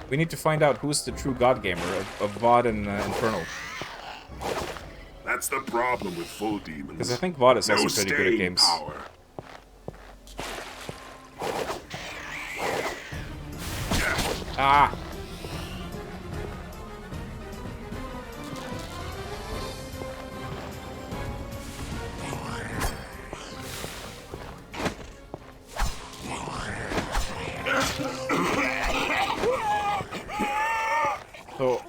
We need to find out who's the true god gamer of Vod and Infernal. That's the problem with full demons. Because I think Vod is also pretty good at games. Power. Ah! So...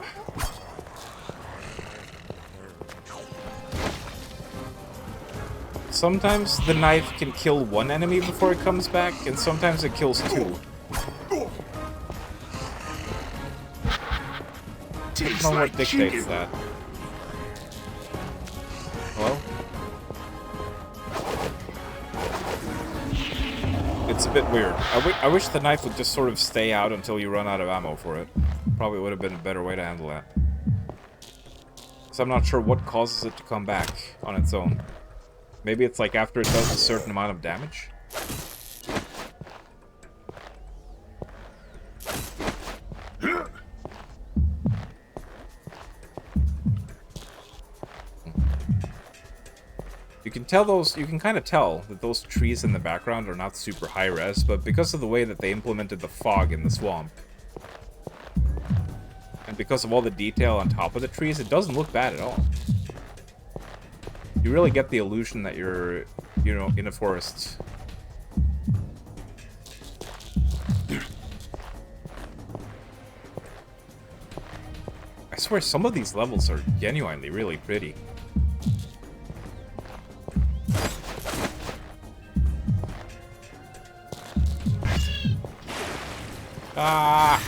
sometimes the knife can kill one enemy before it comes back, and sometimes it kills two. I don't know what dictates that. Hello? It's a bit weird. I wish the knife would just sort of stay out until you run out of ammo for it. Probably would have been a better way to handle that. So I'm not sure what causes it to come back on its own. Maybe it's like after it does a certain amount of damage? You can tell those, you can kind of tell that those trees in the background are not super high res, but because of the way that they implemented the fog in the swamp, and because of all the detail on top of the trees, it doesn't look bad at all. You really get the illusion that you're, you know, in a forest. I swear some of these levels are genuinely really pretty. Ah!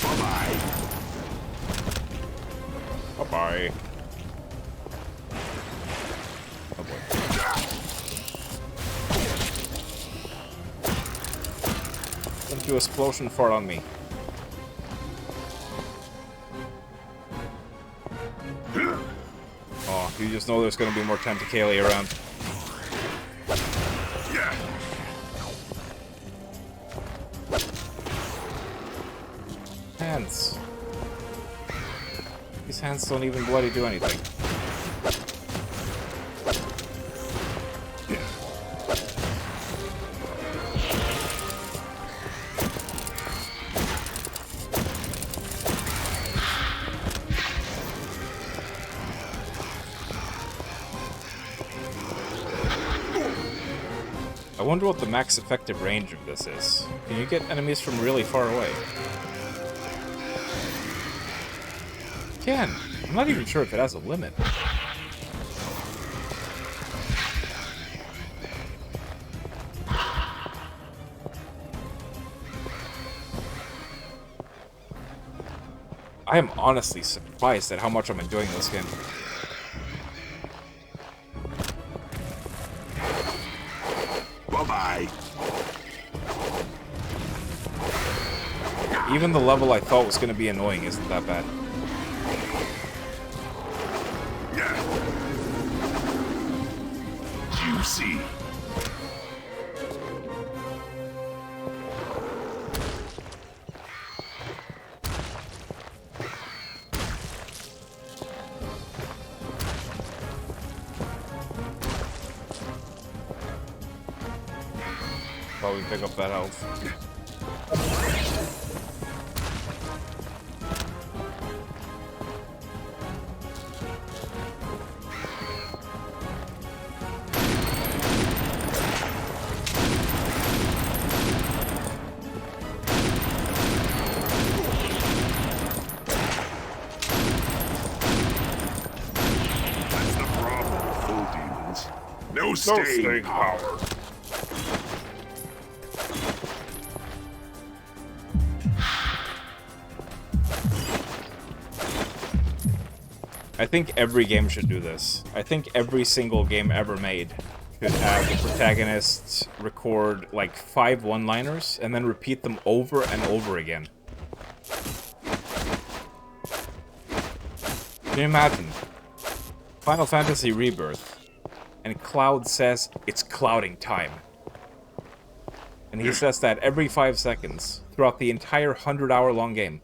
Bye-bye. Bye-bye. Oh boy. Don't do explosion fart on me. Oh, you just know there's gonna be more Tentacali around. Hands. These hands don't even bloody do anything. I wonder what the max effective range of this is. Can you get enemies from really far away? Can. I'm not even sure if it has a limit. I am honestly surprised at how much I'm enjoying this game. Bye-bye. Even the level I thought was going to be annoying isn't that bad. Juicy. probably pick up that health. No staying power. I think every game should do this. I think every single game ever made should have the protagonists record like 5 one-liners and then repeat them over and over again. Can you imagine? Final Fantasy Rebirth. And Cloud says, it's clouding time. And he says that every 5 seconds throughout the entire 100-hour-long game.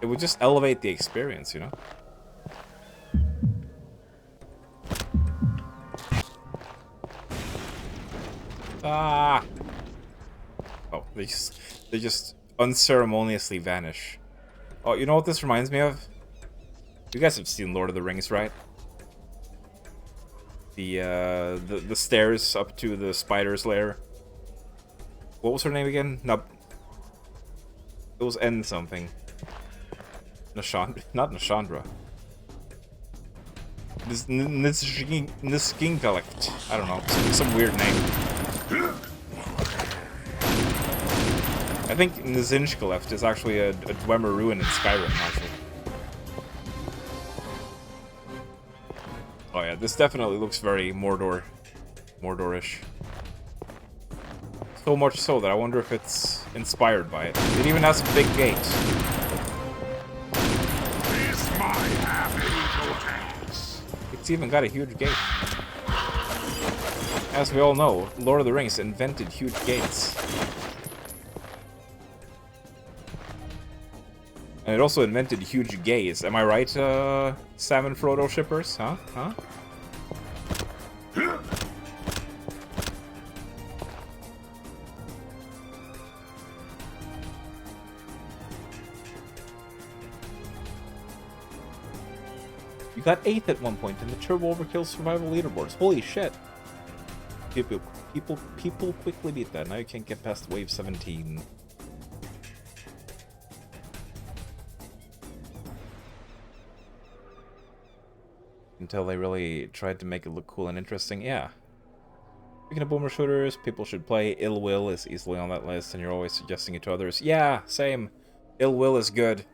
It would just elevate the experience, you know? Ah! Oh, they just unceremoniously vanish. Oh, you know what this reminds me of? You guys have seen Lord of the Rings, right? The stairs up to the spider's lair. What was her name again? No, it was N something. Nashandra, not Nashandra. Niskinkalect. I don't know, some weird name. I think Nizinshkaleft is actually a Dwemer ruin in Skyrim, actually. Oh yeah, this definitely looks very Mordorish. So much so that I wonder if it's inspired by it. It even has a big gate. Kiss my hands. It's even got a huge gate. As we all know, Lord of the Rings invented huge gates. And it also invented huge gays. Am I right, Sam and Frodo shippers? Huh? Huh? You got 8th at one point in the Turbo Overkill Survival Leaderboards. Holy shit. People quickly beat that. Now you can't get past wave 17. Until they really tried to make it look cool and interesting. Yeah. Speaking of boomer shooters, people should play. Ill Will is easily on that list, and you're always suggesting it to others. Yeah, same. Ill Will is good.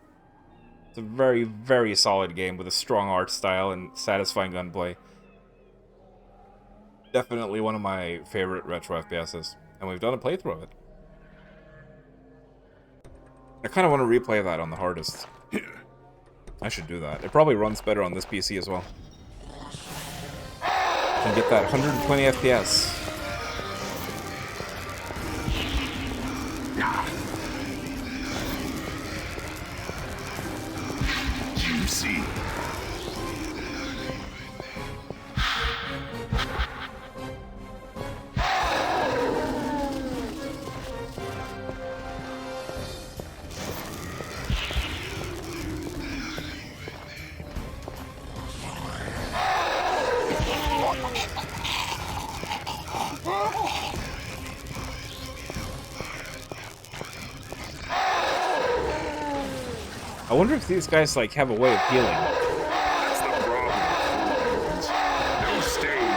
It's a very, very solid game with a strong art style and satisfying gunplay. Definitely one of my favorite retro FPSs, and we've done a playthrough of it. I kind of want to replay that on the hardest. I should do that. It probably runs better on this PC as well. And get that 120 FPS. Juicy. I wonder if these guys, like, have a way of healing. That's the problem. No staying.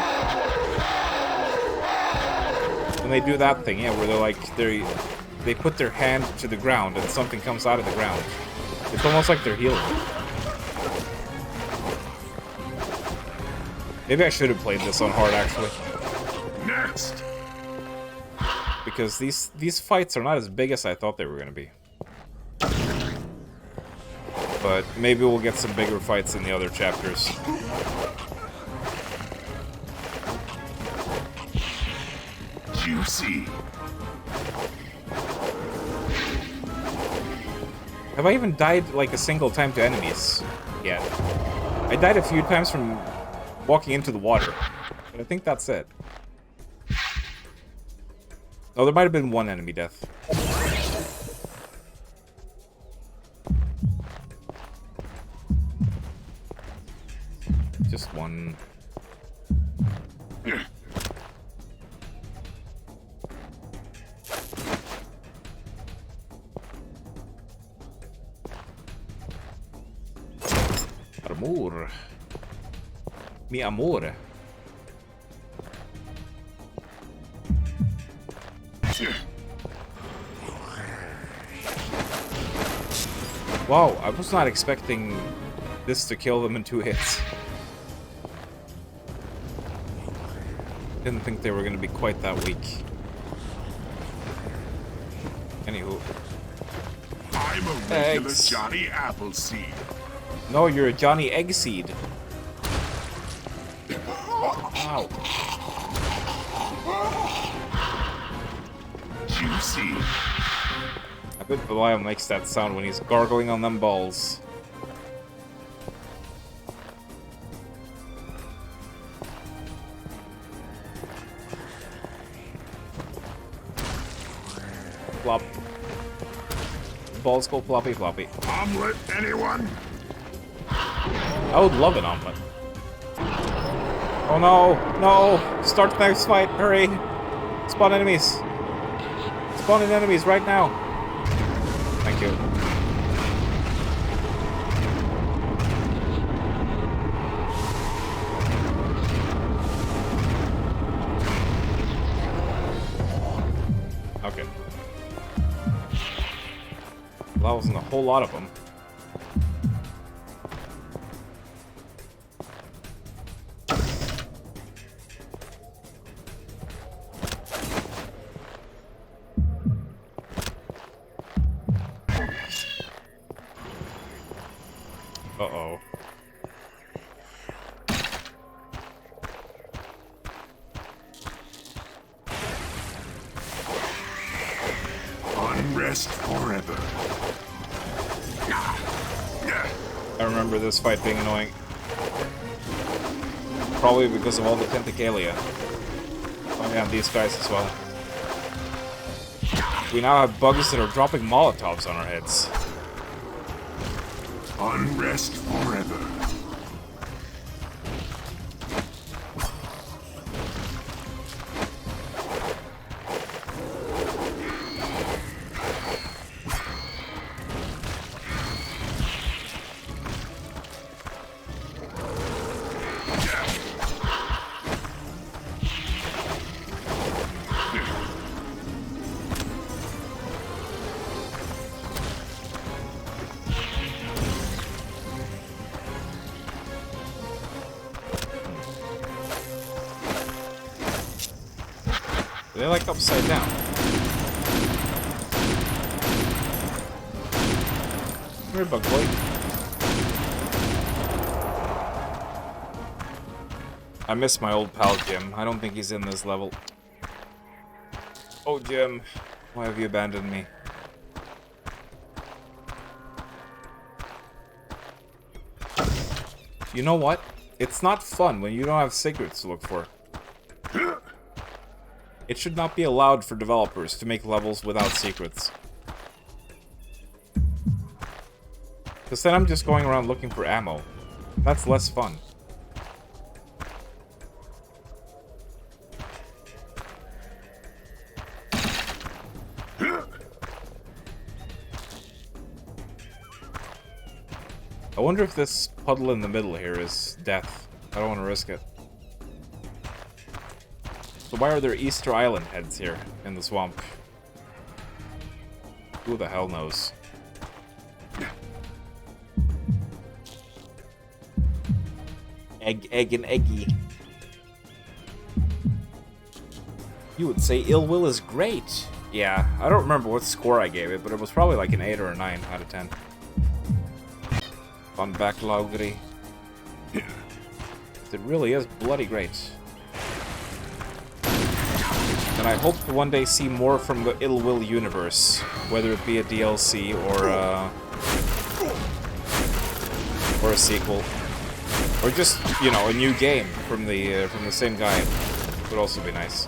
When they do that thing, yeah, where they're like, they put their hand to the ground and something comes out of the ground. It's almost like they're healing. Maybe I should have played this on hard, actually. Next. Because these fights are not as big as I thought they were going to be. But maybe we'll get some bigger fights in the other chapters. Juicy. Have I even died, like, a single time to enemies yet? I died a few times from walking into the water, but I think that's it. Oh, there might have been one enemy death. Just one. Amor. Mi amor. Wow, I was not expecting this to kill them in 2 hits. Didn't think they were going to be quite that weak. Anywho. I'm a regular Eggs. Johnny Appleseed. No, you're a Johnny Eggseed. Ow. Juicy. I bet Belial makes that sound when he's gargling on them balls. Plop. Balls go ploppy floppy. Omelet, anyone? I would love an omelet. Oh no! No! Start the next fight! Hurry! Spawn enemies! Spawning enemies right now! Thank you. Okay. Well, that wasn't a whole lot of them. Uh-oh. Unrest forever. I remember this fight being annoying. Probably because of all the Tentacalia. Oh yeah, these guys as well. We now have bugs that are dropping Molotovs on our heads. Unrest forever. They're like upside down. Come here, bug boy. I miss my old pal Jim. I don't think he's in this level. Oh, Jim. Why have you abandoned me? You know what? It's not fun when you don't have secrets to look for. It should not be allowed for developers to make levels without secrets. Because then I'm just going around looking for ammo. That's less fun. I wonder if this puddle in the middle here is death. I don't want to risk it. So why are there Easter Island heads here in the swamp? Who the hell knows? Egg, and eggy. You would say Ill Will is great. Yeah, I don't remember what score I gave it, but it was probably like an 8 or a 9 out of 10. Fun backloggery. It really is bloody great. And I hope to one day see more from the Ill Will universe, whether it be a DLC or a sequel, or just, you know, a new game from the same guy. Would also be nice.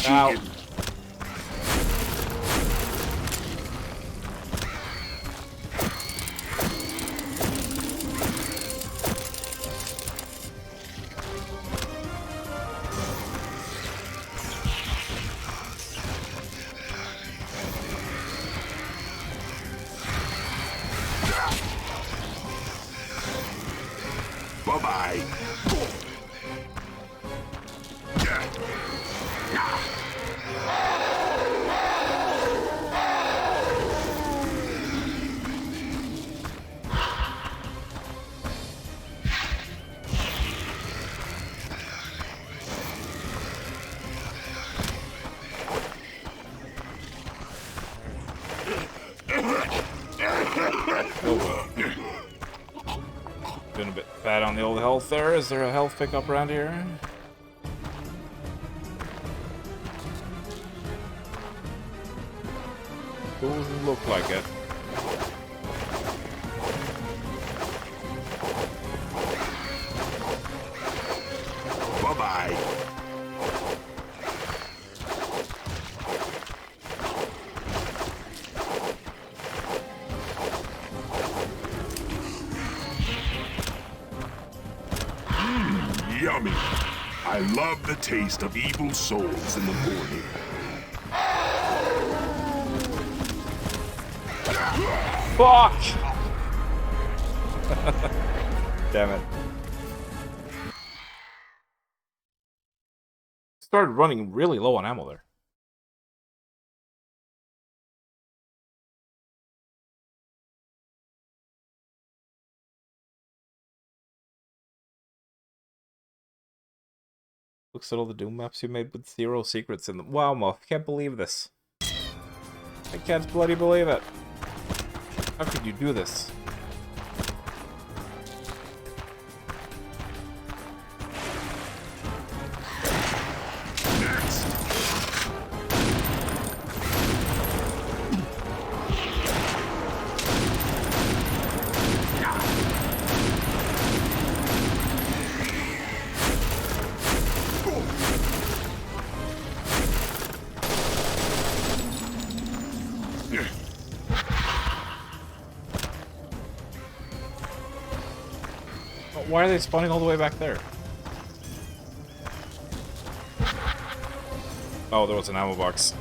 Ow. Bye-bye. Been a bit bad on the old health there. Is there a health pickup around here? Doesn't look like it. Bye-bye. Yummy. I love the taste of evil souls in the morning. Fuck! Damn it. Started running really low on ammo there. Looks at all the Doom maps you made with 0 secrets in them. Wow, Muff, can't believe this. I can't bloody believe it. How could you do this? Next. Why are they spawning all the way back there? Oh, there was an ammo box.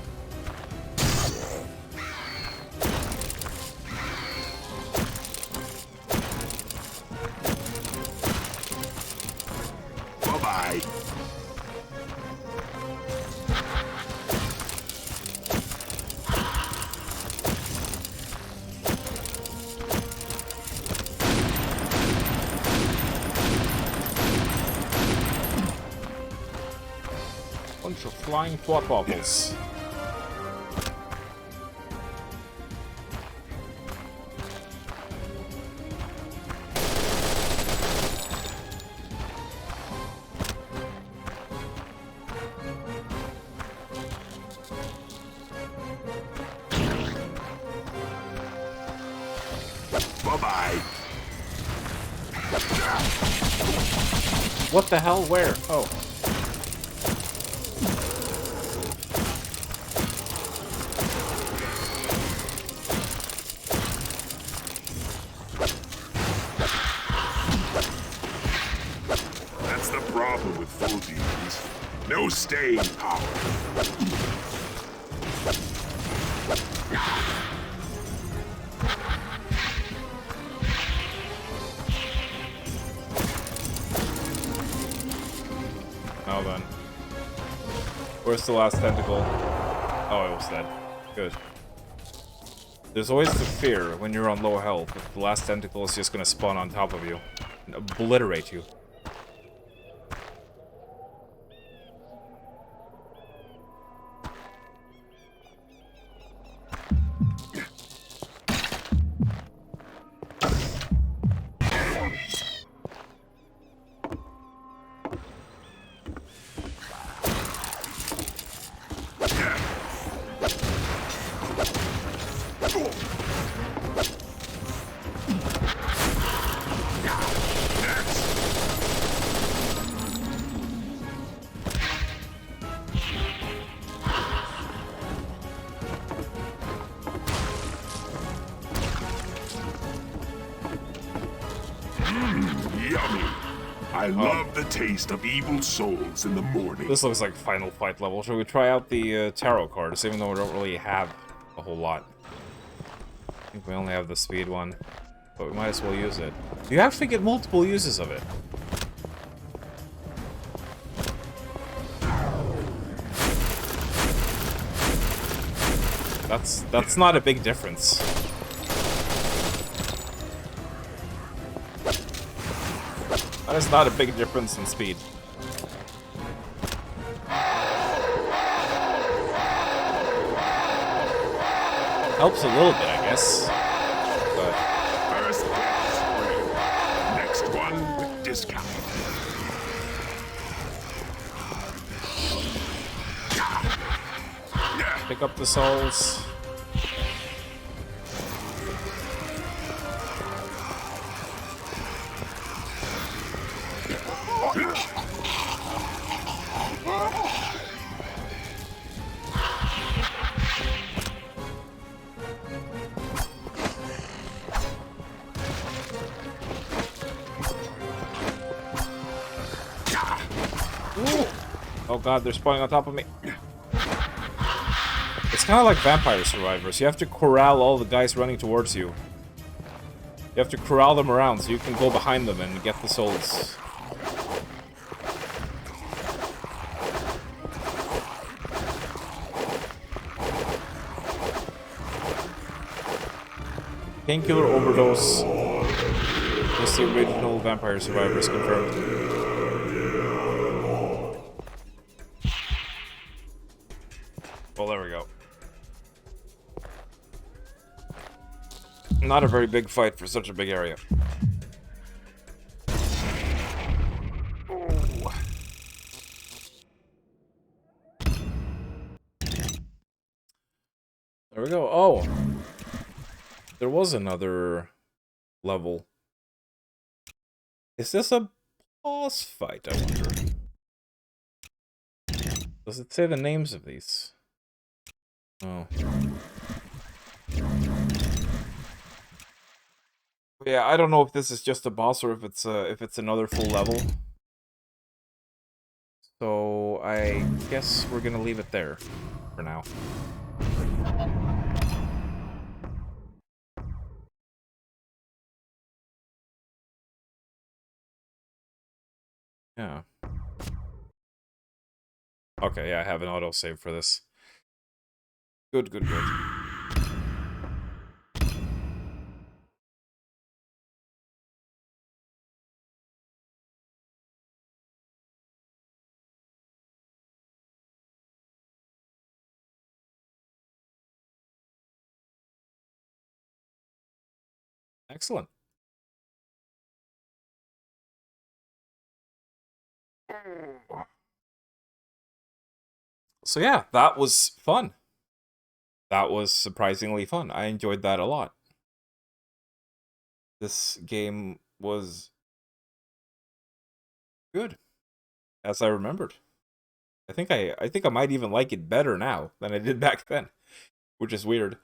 Bye-bye. Bunch of flying twat bobbles. Bye-bye. What the hell? Where? Oh. That's the problem with full demons. No staying power. Now then. Where's the last tentacle? Oh, it was dead. Good. There's always the fear when you're on low health that the last tentacle is just gonna spawn on top of you and obliterate you. Yummy. I love the taste of evil souls in the morning. This looks like Final Fight level. Should we try out the tarot cards, even though we don't really have a whole lot? I think we only have the speed one, but we might as well use it. You actually get multiple uses of it. That's not a big difference. That is not a big difference in speed. Helps a little bit, I guess. But First death spray. Next one with discount. pick up the souls. Oh god, they're spawning on top of me. It's kind of like Vampire Survivors. You have to corral all the guys running towards you. You have to corral them around so you can go behind them and get the souls. Painkiller, Overdose. Just the original Vampire Survivors confirmed. Well, there we go. Not a very big fight for such a big area. Oh. There we go. Oh. There was another level. Is this a boss fight, I wonder? Does it say the names of these? Oh. Yeah, I don't know if this is just a boss or if it's another full level. So I guess we're gonna leave it there for now. Yeah. Okay, yeah, I have an autosave for this. Good, good, good. Excellent. So yeah, that was fun. That was surprisingly fun. I enjoyed that a lot. This game was good, as I remembered. I think I might even like it better now than I did back then, which is weird.